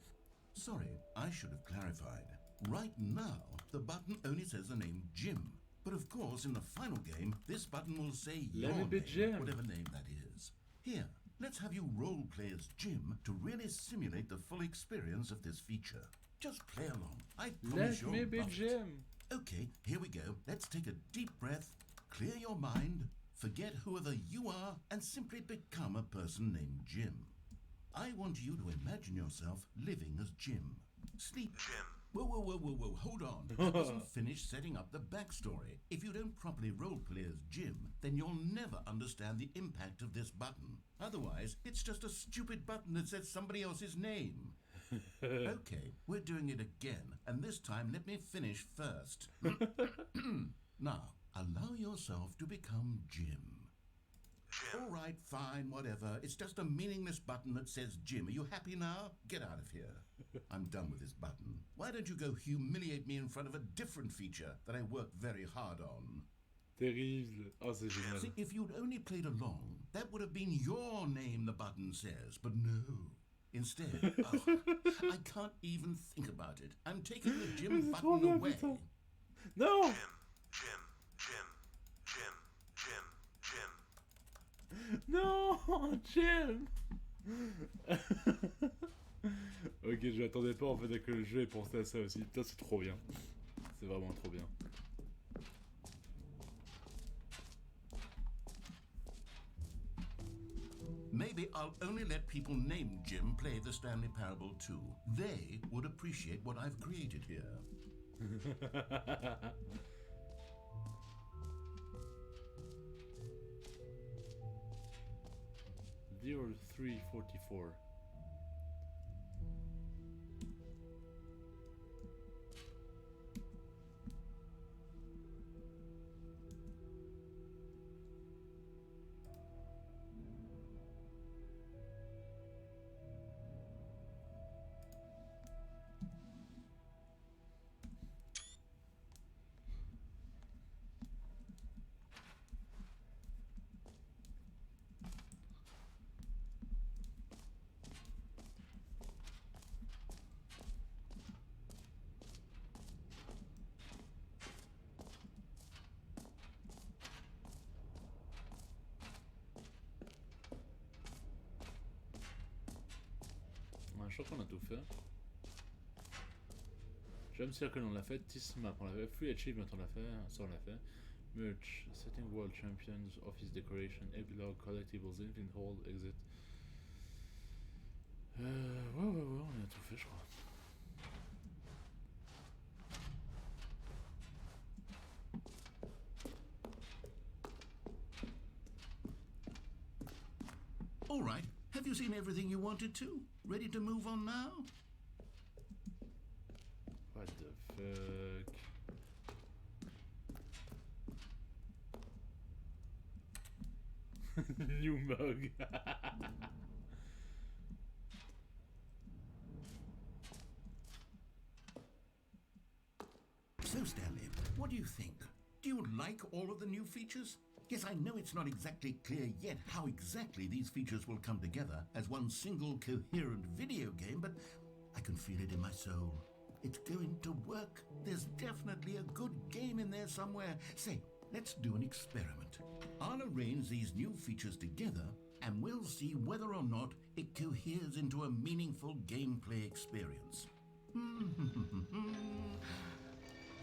Sorry, I should have clarified. Right now, the button only says the name Jim. But of course, in the final game, this button will say your Let me be name, Jim. whatever name that is. Here, let's have you role play as Jim to really simulate the full experience of this feature. Just play along. I promise Let me you'll be love it. Jim. Okay, here we go. Let's take a deep breath, clear your mind, forget whoever you are, and simply become a person named Jim. I want you to imagine yourself living as Jim. Sleep. Jim. Whoa, hold on. I wasn't finished setting up the backstory. If you don't properly roleplay as Jim, then you'll never understand the impact of this button. Otherwise, it's just a stupid button that says somebody else's name. Okay, we're doing it again, and this time let me finish first. Now, allow yourself to become Jim. All right, fine, whatever. It's just a meaningless button that says Jim. Are you happy now? Get out of here. I'm done with this button. Why don't you go humiliate me in front of a different feature that I worked very hard on? Terrible. Oh, c'est génial. See, if you'd only played along, that would have been your name the button says, but no. Instead, I can't even think about it. I'm taking the Jim button away. No! Non, Jim. Ok, je m'attendais pas en fait à que le jeu ait pensé à ça aussi. Putain, c'est trop bien. C'est vraiment trop bien. Maybe I'll only let people named Jim play the Stanley Parable 2. They would appreciate what I've created here. 0344. Je crois qu'on a tout fait. Jump Circle on l'a fait, This Map on l'a fait, Free Achievement on l'a fait, ça on l'a fait. Merch, Setting World Champions, Office Decoration, Epilogue, Collectibles, Infinite Hold, Exit. Ouais, on a tout fait je crois. All right. Have you seen everything you wanted to? Ready to move on now? What the fuck? New mug. So, Stanley, what do you think? Do you like all of the new features? Yes, I know it's not exactly clear yet how exactly these features will come together as one single coherent video game, but I can feel it in my soul. it's going to work. There's definitely a good game in there somewhere. Say, let's do an experiment. I'll arrange these new features together and we'll see whether or not it coheres into a meaningful gameplay experience.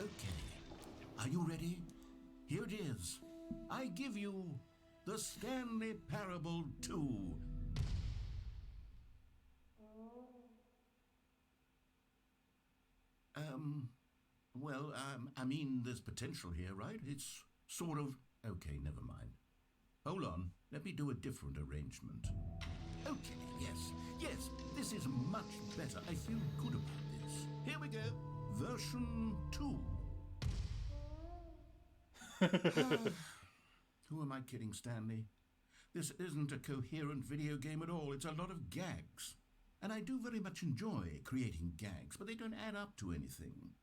Okay, are you ready? Here it is. I give you the Stanley Parable 2. I mean, there's potential here, right? It's sort of... Okay, never mind. Hold on, let me do a different arrangement. Okay, yes, this is much better. I feel good about this. Here we go. Version 2. Who am I kidding, Stanley? This isn't a coherent video game at all. It's a lot of gags. And I do very much enjoy creating gags, but they don't add up to anything.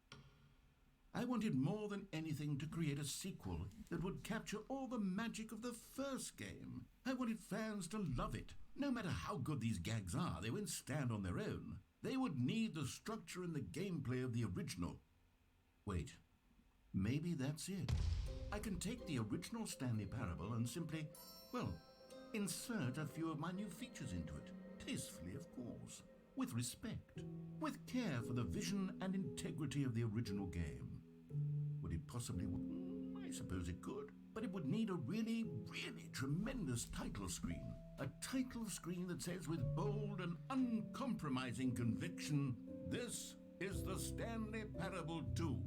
I wanted more than anything to create a sequel that would capture all the magic of the first game. I wanted fans to love it. No matter how good these gags are, they won't stand on their own. They would need the structure and the gameplay of the original. Wait, maybe that's it. I can take the original Stanley Parable and simply, well, insert a few of my new features into it. Tastefully, of course. With respect. With care for the vision and integrity of the original game. Would it possibly... I suppose it could. But it would need a really, really tremendous title screen. A title screen that says with bold and uncompromising conviction, "This is the Stanley Parable 2.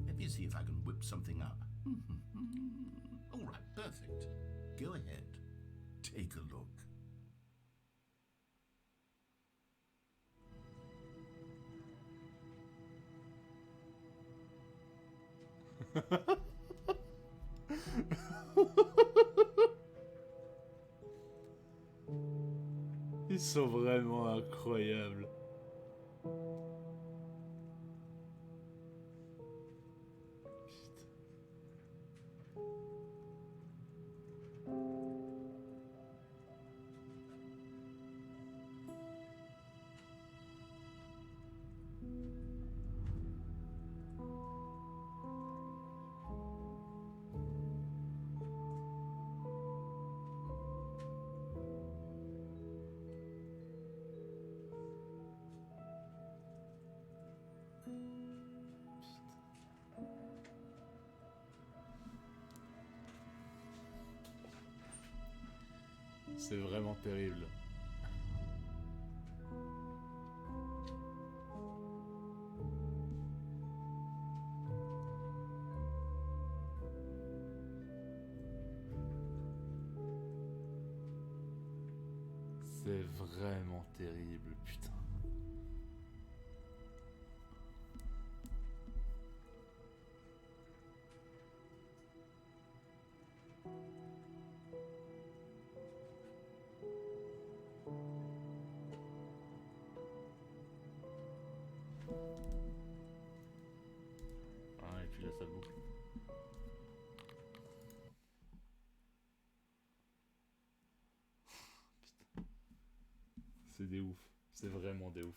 Let me see if I can whip something up. All right, perfect. Go ahead. Take a look. Ils sont vraiment incroyables. C'est vraiment terrible. C'est vraiment terrible, putain. Ah, et puis là ça boucle. C'est des ouf. C'est vraiment des ouf.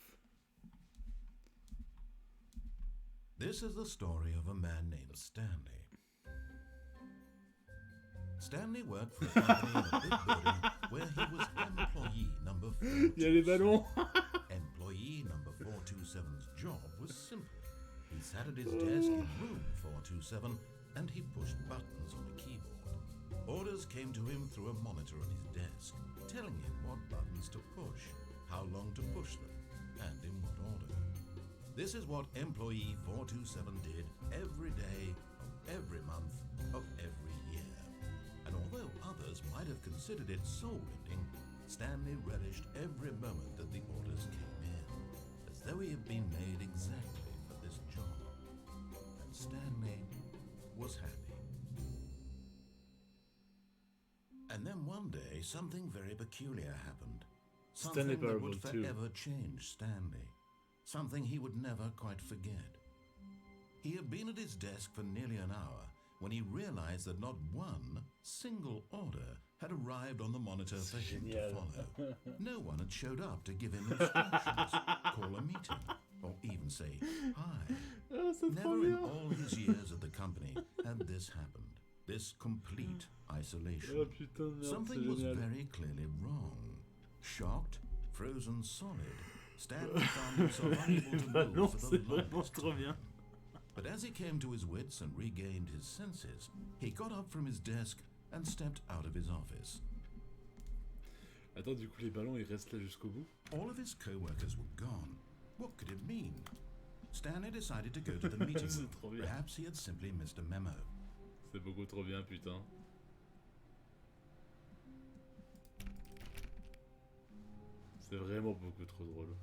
This is the story of a man named Stanley. Stanley worked for a company in a big building where he was employee number 427. Il y a les ballons. Employee number 427's job was simple. He sat at his desk in room 427 and he pushed buttons on a keyboard. Orders came to him through a monitor on his desk, telling him what buttons to push, how long to push them, and in what order. This is what employee 427 did every day of every month of every year. And although others might have considered it soul-ending, Stanley relished every moment that the orders came in, as though he had been made exactly for this job. And Stanley was happy. And then one day, something very peculiar happened. Something that would forever change Stanley. Something he would never quite forget. He had been at his desk for nearly an hour when he realized that not one single order had arrived on the monitor for him to follow. No one had showed up to give him instructions, call a meeting, or even say hi. Ah, c'est trop Never in bien. all his years at the company had this happened. This complete isolation. Oh putain de merde, Something c'est was génial. very clearly wrong. Shocked, frozen solid, Stanley found himself unable to Bah non, move for c'est the vraiment longest trop time. bien. But as he came to his wits and regained his senses, he got up from his desk and stepped out of his office. Attends, du coup les ballons ils restent là jusqu'au bout? All of his co-workers were gone. What could it mean? Stanley decided to go to the meeting C'est room. trop bien. Perhaps he had simply missed a memo. C'est beaucoup trop bien, putain. C'est vraiment beaucoup trop drôle.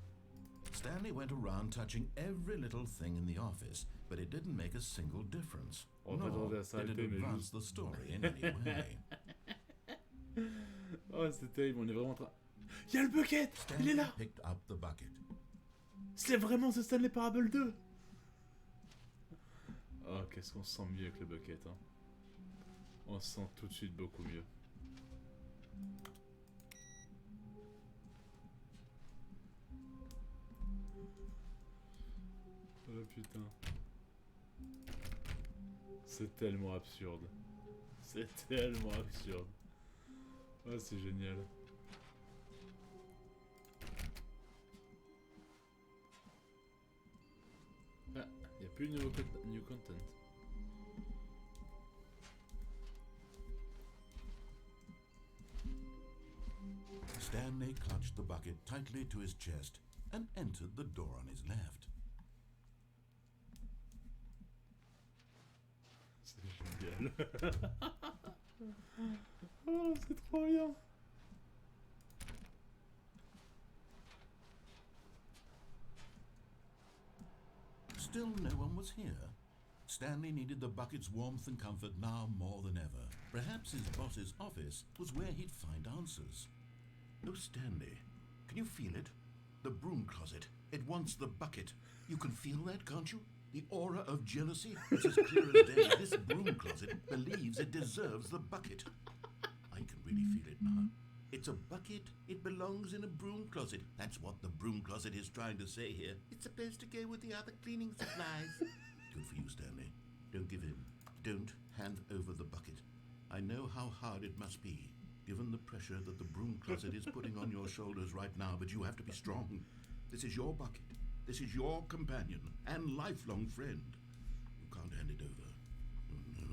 Stanley went around touching every little thing in the office, but it didn't make a single difference. On va pas Nor demander à did it s'arrêter, mais advance juste... the story in any way. Oh, c'est terrible, on est vraiment en train... Y'a le bucket! Il est Stanley là! picked up the bucket. C'est vraiment ce Stanley Parable 2! Oh, qu'est-ce qu'on se sent mieux avec le bucket, hein. On se sent tout de suite beaucoup mieux. Oh putain. C'est tellement absurde. C'est tellement absurde. Oh, c'est génial. Ah, y a plus de new content. Stanley clutched the bucket tightly to his chest and entered the door on his left. C'est génial. Oh, c'est trop bien. Still no one was here. Stanley needed the bucket's warmth and comfort now more than ever. Perhaps his boss's office was where he'd find answers. Oh, Stanley, can you feel it? The broom closet. It wants the bucket. You can feel that, can't you? The aura of jealousy. It's as clear as day. This broom closet believes it deserves the bucket. I can really feel it now. It's a bucket. It belongs in a broom closet. That's what the broom closet is trying to say here. It's supposed to go with the other cleaning supplies. Good for you, Stanley. Don't give in. Don't hand over the bucket. I know how hard it must be, given the pressure that the broom closet is putting on your shoulders right now, but you have to be strong. This is your bucket. This is your companion and lifelong friend. You can't hand it over. Oh no.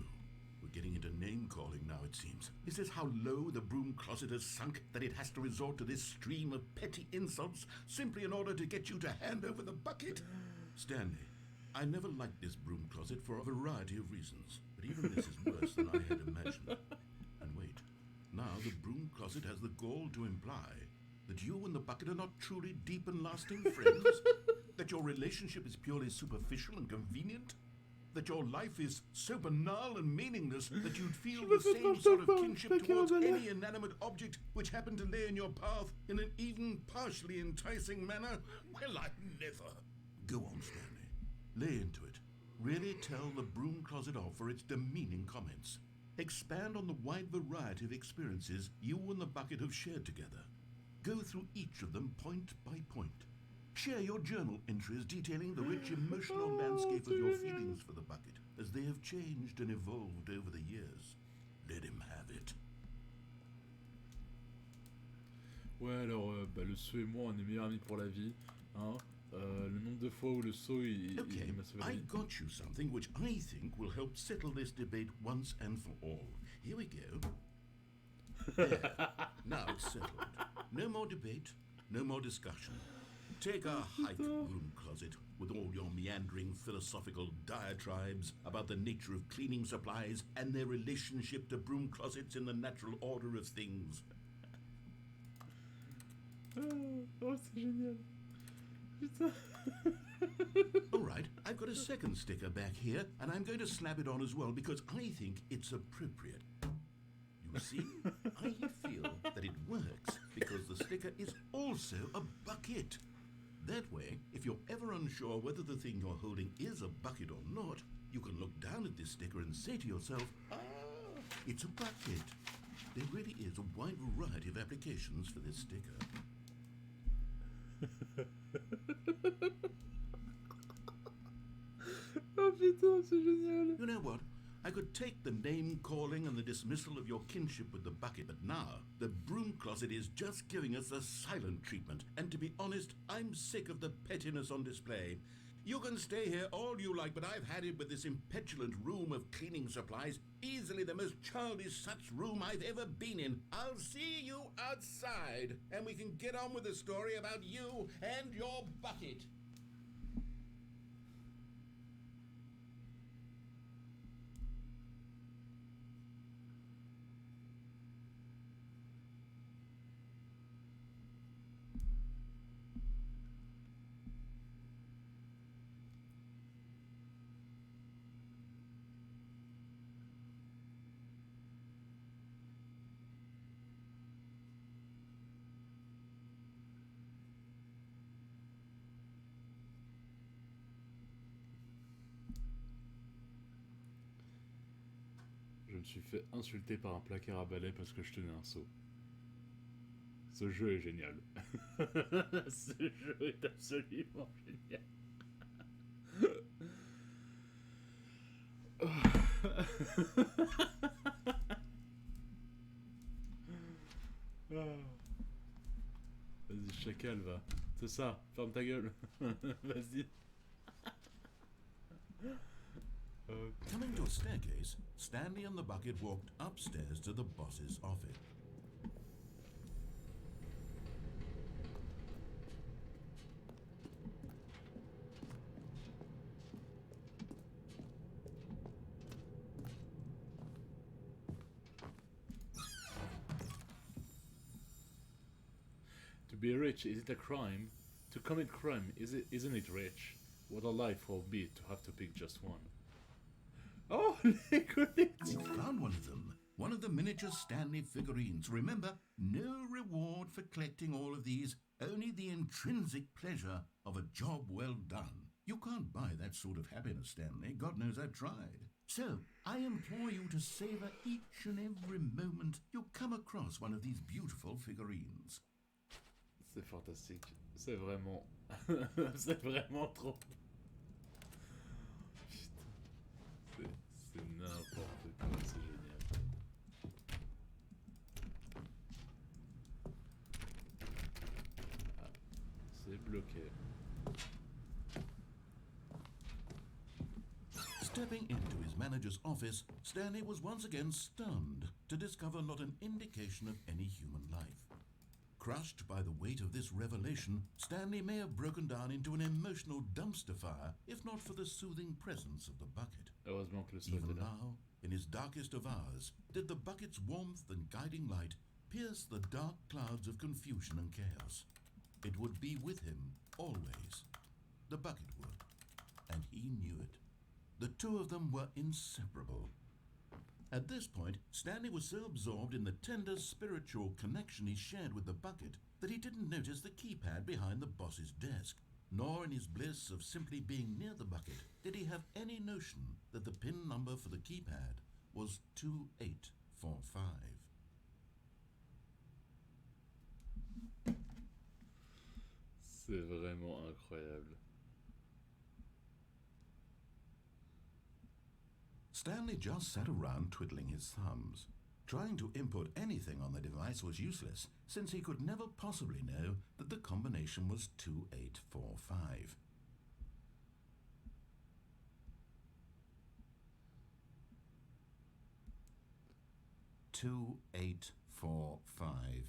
We're getting into name-calling now, it seems. Is this how low the broom closet has sunk, that it has to resort to this stream of petty insults simply in order to get you to hand over the bucket? Stanley, I never liked this broom closet for a variety of reasons, but even this is worse than I had imagined. And wait, now the broom closet has the gall to imply that you and the bucket are not truly deep and lasting friends? That your relationship is purely superficial and convenient? That your life is so banal and meaningless that you'd feel the same sort of kinship towards any inanimate object which happened to lay in your path in an even partially enticing manner? Well, I never. Go on, Stanley. Lay into it. Really tell the broom closet off for its demeaning comments. Expand on the wide variety of experiences you and the bucket have shared together. Go through each of them point by point. Share your journal entries detailing the rich emotional landscape of your feelings for the bucket as they have changed and evolved over the years. Let him have it. Ouais, alors, le saut et moi, on est meilleurs amis pour la vie. Hein. Le nombre de fois où le saut, il Okay, m'a sauvé la I vie. got you something which I think will help settle this debate once and for all. Here we go. There. Now it's settled. No more debate, no more discussion. Take our hike room closet with all your meandering philosophical diatribes about the nature of cleaning supplies and their relationship to broom closets in the natural order of things. Oh, c'est génial. Putain. All right, I've got a second sticker back here, and I'm going to slap it on as well because I think it's appropriate. You see, I feel that it works because the sticker is also a bucket. That way, if you're ever unsure whether the thing you're holding is a bucket or not, you can look down at this sticker and say to yourself, ah, it's a bucket. There really is a wide variety of applications for this sticker. c'est génial. You know what? I could take the name-calling and the dismissal of your kinship with the bucket, but now the broom closet is just giving us the silent treatment. And to be honest, I'm sick of the pettiness on display. You can stay here all you like, but I've had it with this impetulant room of cleaning supplies. Easily the most childish such room I've ever been in. I'll see you outside, and we can get on with the story about you and your bucket. Je me suis fait insulter par un placard à balai parce que je tenais un seau. Ce jeu est génial. Ce jeu est absolument génial. Vas-y, chacal, va. C'est ça, ferme ta gueule. Vas-y. Coming to a staircase, Stanley and the bucket walked upstairs to the boss's office. To be rich, is it a crime? To commit crime, isn't it rich? What a life will be to have to pick just one. Oh, Nicholas! You found one of the miniature Stanley figurines. Remember, no reward for collecting all of these, only the intrinsic pleasure of a job well done. You can't buy that sort of happiness, Stanley. God knows I've tried. So, I implore you to savor each and every moment you come across one of these beautiful figurines. C'est fantastique. C'est vraiment... c'est vraiment trop... Putain. C'est n'importe quoi, c'est génial. Ah, c'est bloqué. Stepping into his manager's office, Stanley was once again stunned to discover not an indication of any human life. Crushed by the weight of this revelation, Stanley may have broken down into an emotional dumpster fire if not for the soothing presence of the bucket. Heureusement que le sol Even était là. now, in his darkest of hours, did the bucket's warmth and guiding light pierce the dark clouds of confusion and chaos. It would be with him, always. The bucket would. And he knew it. The two of them were inseparable. At this point, Stanley was so absorbed in the tender spiritual connection he shared with the bucket that he didn't notice the keypad behind the boss's desk. Nor in his bliss of simply being near the bucket did he have any notion that the PIN number for the keypad was 2845. C'est vraiment incroyable. Stanley just sat around twiddling his thumbs. Trying to input anything on the device was useless, since he could never possibly know that the combination was 2845. "2845.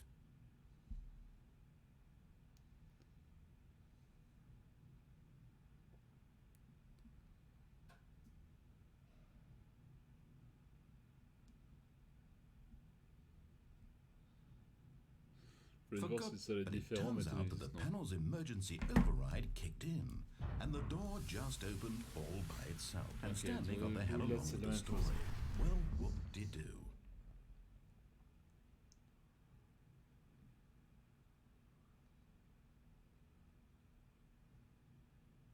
Je voulais voir si ça allait être But it différent, mais turns ça out that the existe, non. panel's emergency override kicked in, and the door just opened all by itself. And Okay, Stanley so got the hell là, along c'est with la the même chose. story. Well, whoop-de-doo.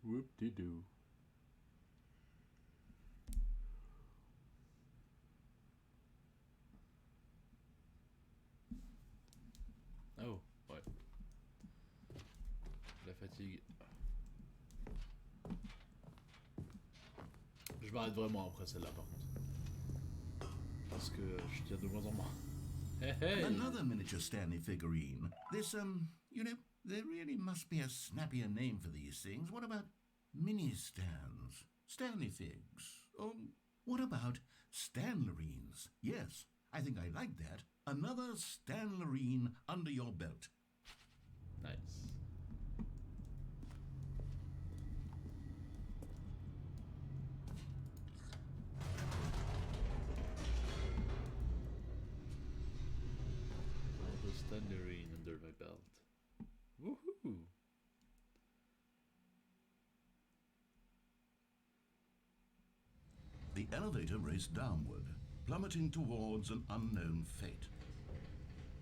Whoop-de-doo. Oh, ouais. La fatigue. Je Je m'arrête vraiment après celle-là par contre. Parce que je tiens de moins en moins. Hey, hey. Another miniature Stanley figurine. This, you know, there really must be a snappier name for these things. What about mini stands? Stanley figs? Or what about Stanlerines? Yes, I think I like that. Another Stanlerine under your belt. Nice. Thundering under my belt. Woohoo! The elevator raced downward, plummeting towards an unknown fate.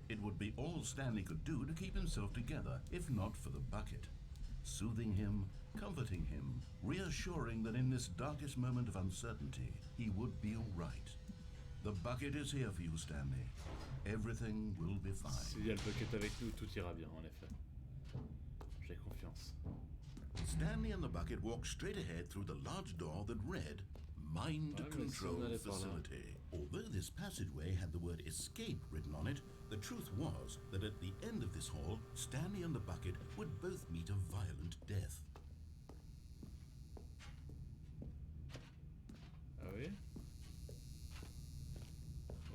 It would be all Stanley could do to keep himself together, if not for the bucket. Soothing him, comforting him, reassuring that in this darkest moment of uncertainty, he would be all right. The bucket is here for you, Stanley. Everything will be fine. S'il y a le bucket avec nous, tout ira bien, en effet. J'ai confiance. Stanley and the bucket walked straight ahead through the large door that read Mind Control Facility. Although this passageway had the word escape written on it, the truth was that at the end of this hall, Stanley and the bucket would both meet a violent death. Ah oui?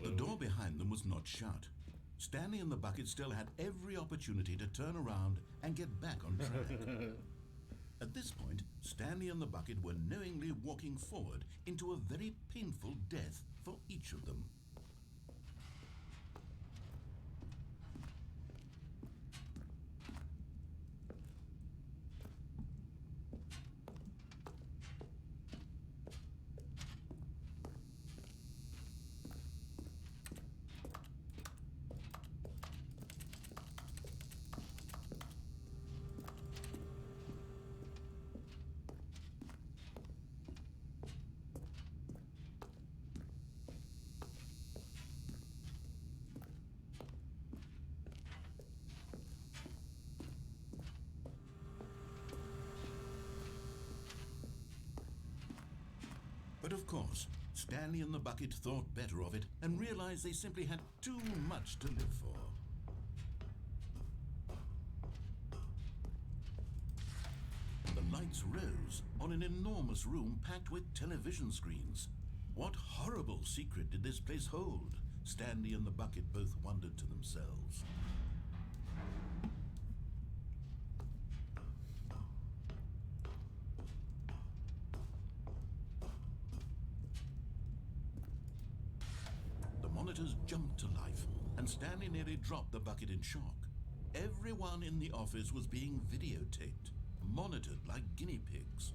The door behind them was not shut. Stanley and the bucket still had every opportunity to turn around and get back on track. At this point, Stanley and the bucket were knowingly walking forward into a very painful death for each of them. But of course, Stanley and the bucket thought better of it and realized they simply had too much to live for. The lights rose on an enormous room packed with television screens. What horrible secret did this place hold? Stanley and the bucket both wondered to themselves. Jumped to life, and Stanley nearly dropped the bucket in shock. Everyone in the office was being videotaped, monitored like guinea pigs.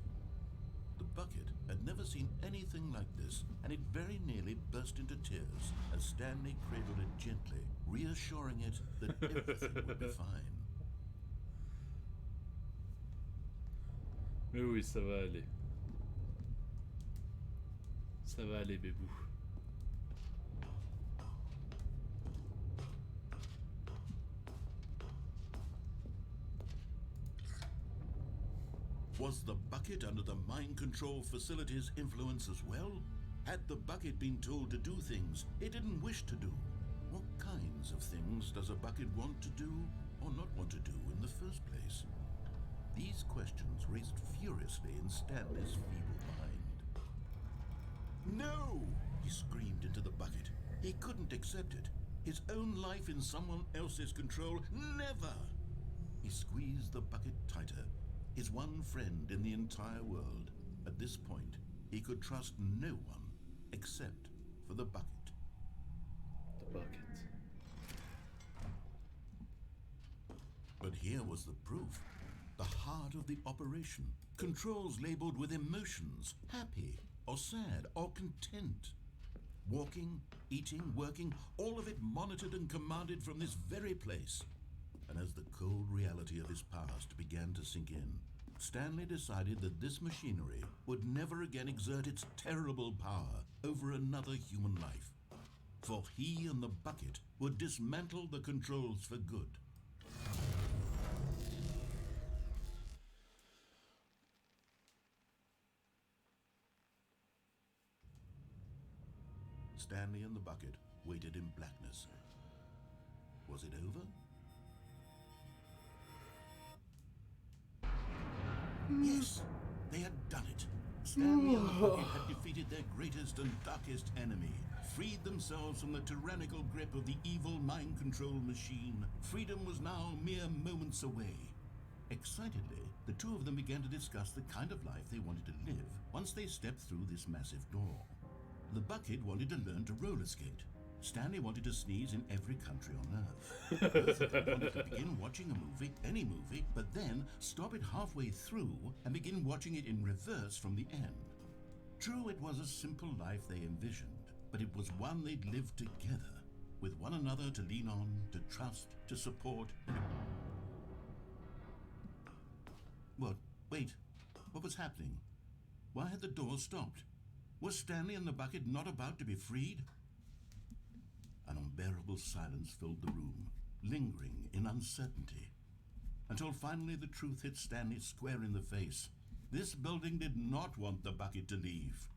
The bucket had never seen anything like this, and it very nearly burst into tears as Stanley cradled it gently, reassuring it that everything would be fine. Mais oui, ça va aller. Ça va aller, bébou. Was the bucket under the mind control facility's influence as well? Had the bucket been told to do things it didn't wish to do? What kinds of things does a bucket want to do or not want to do in the first place? These questions raced furiously in Stanley's feeble mind. No! He screamed into the bucket. He couldn't accept it. His own life in someone else's control, never! He squeezed the bucket tighter. His one friend in the entire world. At this point, he could trust no one except for the bucket. The bucket. But here was the proof. The heart of the operation. Controls labeled with emotions, happy or sad or content. Walking, eating, working, all of it monitored and commanded from this very place. And as the cold reality of his past began to sink in, Stanley decided that this machinery would never again exert its terrible power over another human life. For he and the bucket would dismantle the controls for good. Stanley and the bucket waited in blackness. Was it over? Yes, they had done it. Stanley and the bucket had defeated their greatest and darkest enemy, freed themselves from the tyrannical grip of the evil mind control machine. Freedom was now mere moments away. Excitedly, the two of them began to discuss the kind of life they wanted to live once they stepped through this massive door. The bucket wanted to learn to roller skate. Stanley wanted to sneeze in every country on Earth. Both of them wanted to begin watching a movie, any movie, but then stop it halfway through and begin watching it in reverse from the end. True, it was a simple life they envisioned, but it was one they'd lived together, with one another to lean on, to trust, to support. What? Wait. What was happening? Why had the door stopped? Was Stanley and the bucket not about to be freed? An unbearable silence filled the room, lingering in uncertainty, until finally the truth hit Stanley square in the face. This building did not want the bucket to leave.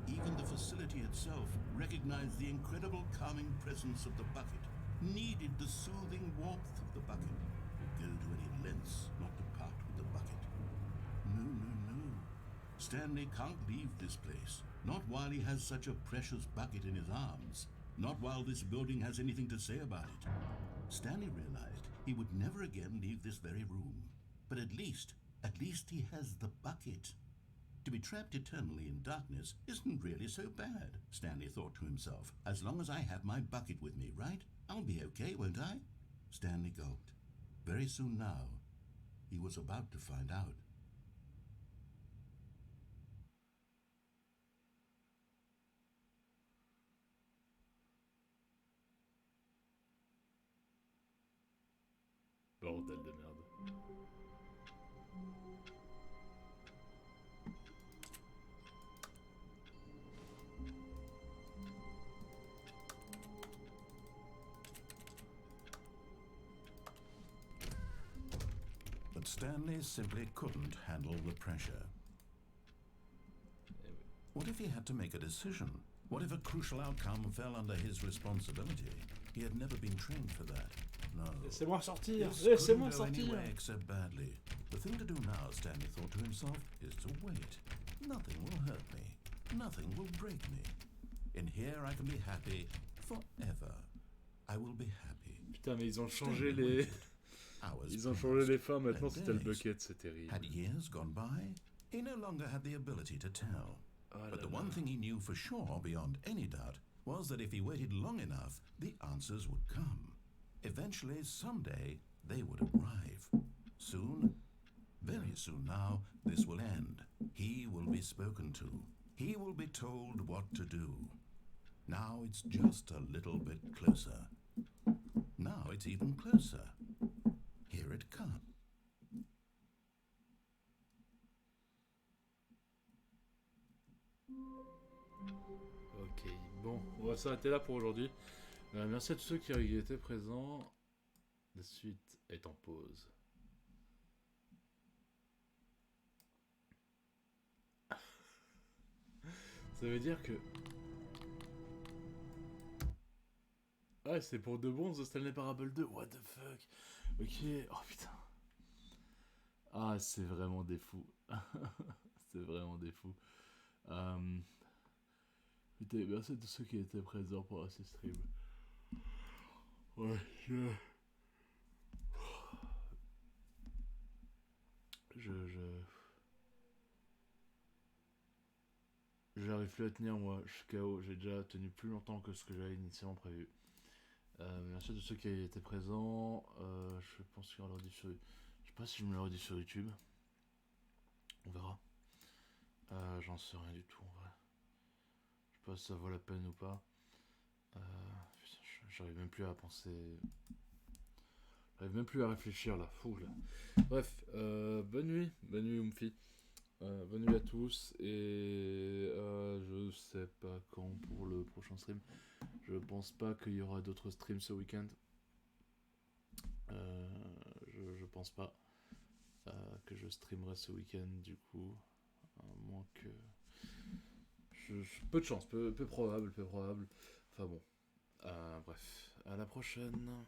Even the facility itself recognized the incredible calming presence of the bucket, needed the soothing warmth of the bucket, would go to any lengths not to part with the bucket. No. Stanley can't leave this place, not while he has such a precious bucket in his arms, not while this building has anything to say about it. Stanley realized he would never again leave this very room, but at least he has the bucket. To be trapped eternally in darkness isn't really so bad, Stanley thought to himself. As long as I have my bucket with me, right? I'll be okay, won't I? Stanley gulped. Very soon now, he was about to find out. Bordel de merde. But Stanley simply couldn't handle the pressure. What if he had to make a decision? What if a crucial outcome fell under his responsibility? He had never been trained for that. No. Laissez-moi sortir! This Laissez-moi couldn't go sortir! anywhere except badly. The thing to do now, Stanley thought to himself, is to wait. Nothing will hurt me. Nothing will break me. In here, I can be happy forever. I will be happy. Putain, mais ils ont changé les... Ils ont changé les fins, maintenant c'était le bucket, c'est terrible. Had years gone by? He no longer had the ability to tell. But the one thing he knew for sure, beyond any doubt, was that if he waited long enough, the answers would come. Eventually, someday, they would arrive. Soon, very soon now, this will end. He will be spoken to. He will be told what to do. Now it's just a little bit closer. Now it's even closer. Here it comes. Ok, bon, on va s'arrêter là pour aujourd'hui. Merci à tous ceux qui étaient présents. La suite est en pause. Ça veut dire que... Ah, c'est pour de bon The Stanley Parable 2, what the fuck. Ok, oh putain. Ah, c'est vraiment des fous. C'est vraiment des fous. Putain, merci à tous ceux qui étaient présents pour ce stream. Ouais, j'arrive plus à tenir, moi, je suis KO, j'ai déjà tenu plus longtemps que ce que j'avais initialement prévu. Merci à tous ceux qui étaient présents. Je pense qu'il y aura l'audio sur... Je sais pas si je me l'audio sur YouTube. On verra. J'en sais rien du tout en vrai. Je sais pas si ça vaut la peine ou pas. J'arrive même plus à penser. J'arrive même plus à réfléchir là. Fou là. Bref, bonne nuit Oumfi. Bonne nuit à tous et je sais pas quand pour le prochain stream. Je pense pas qu'il y aura d'autres streams ce week-end. Je pense pas que je streamerai ce week-end du coup. À moins que peu de chance, peu probable. Enfin bon. Bref, à la prochaine.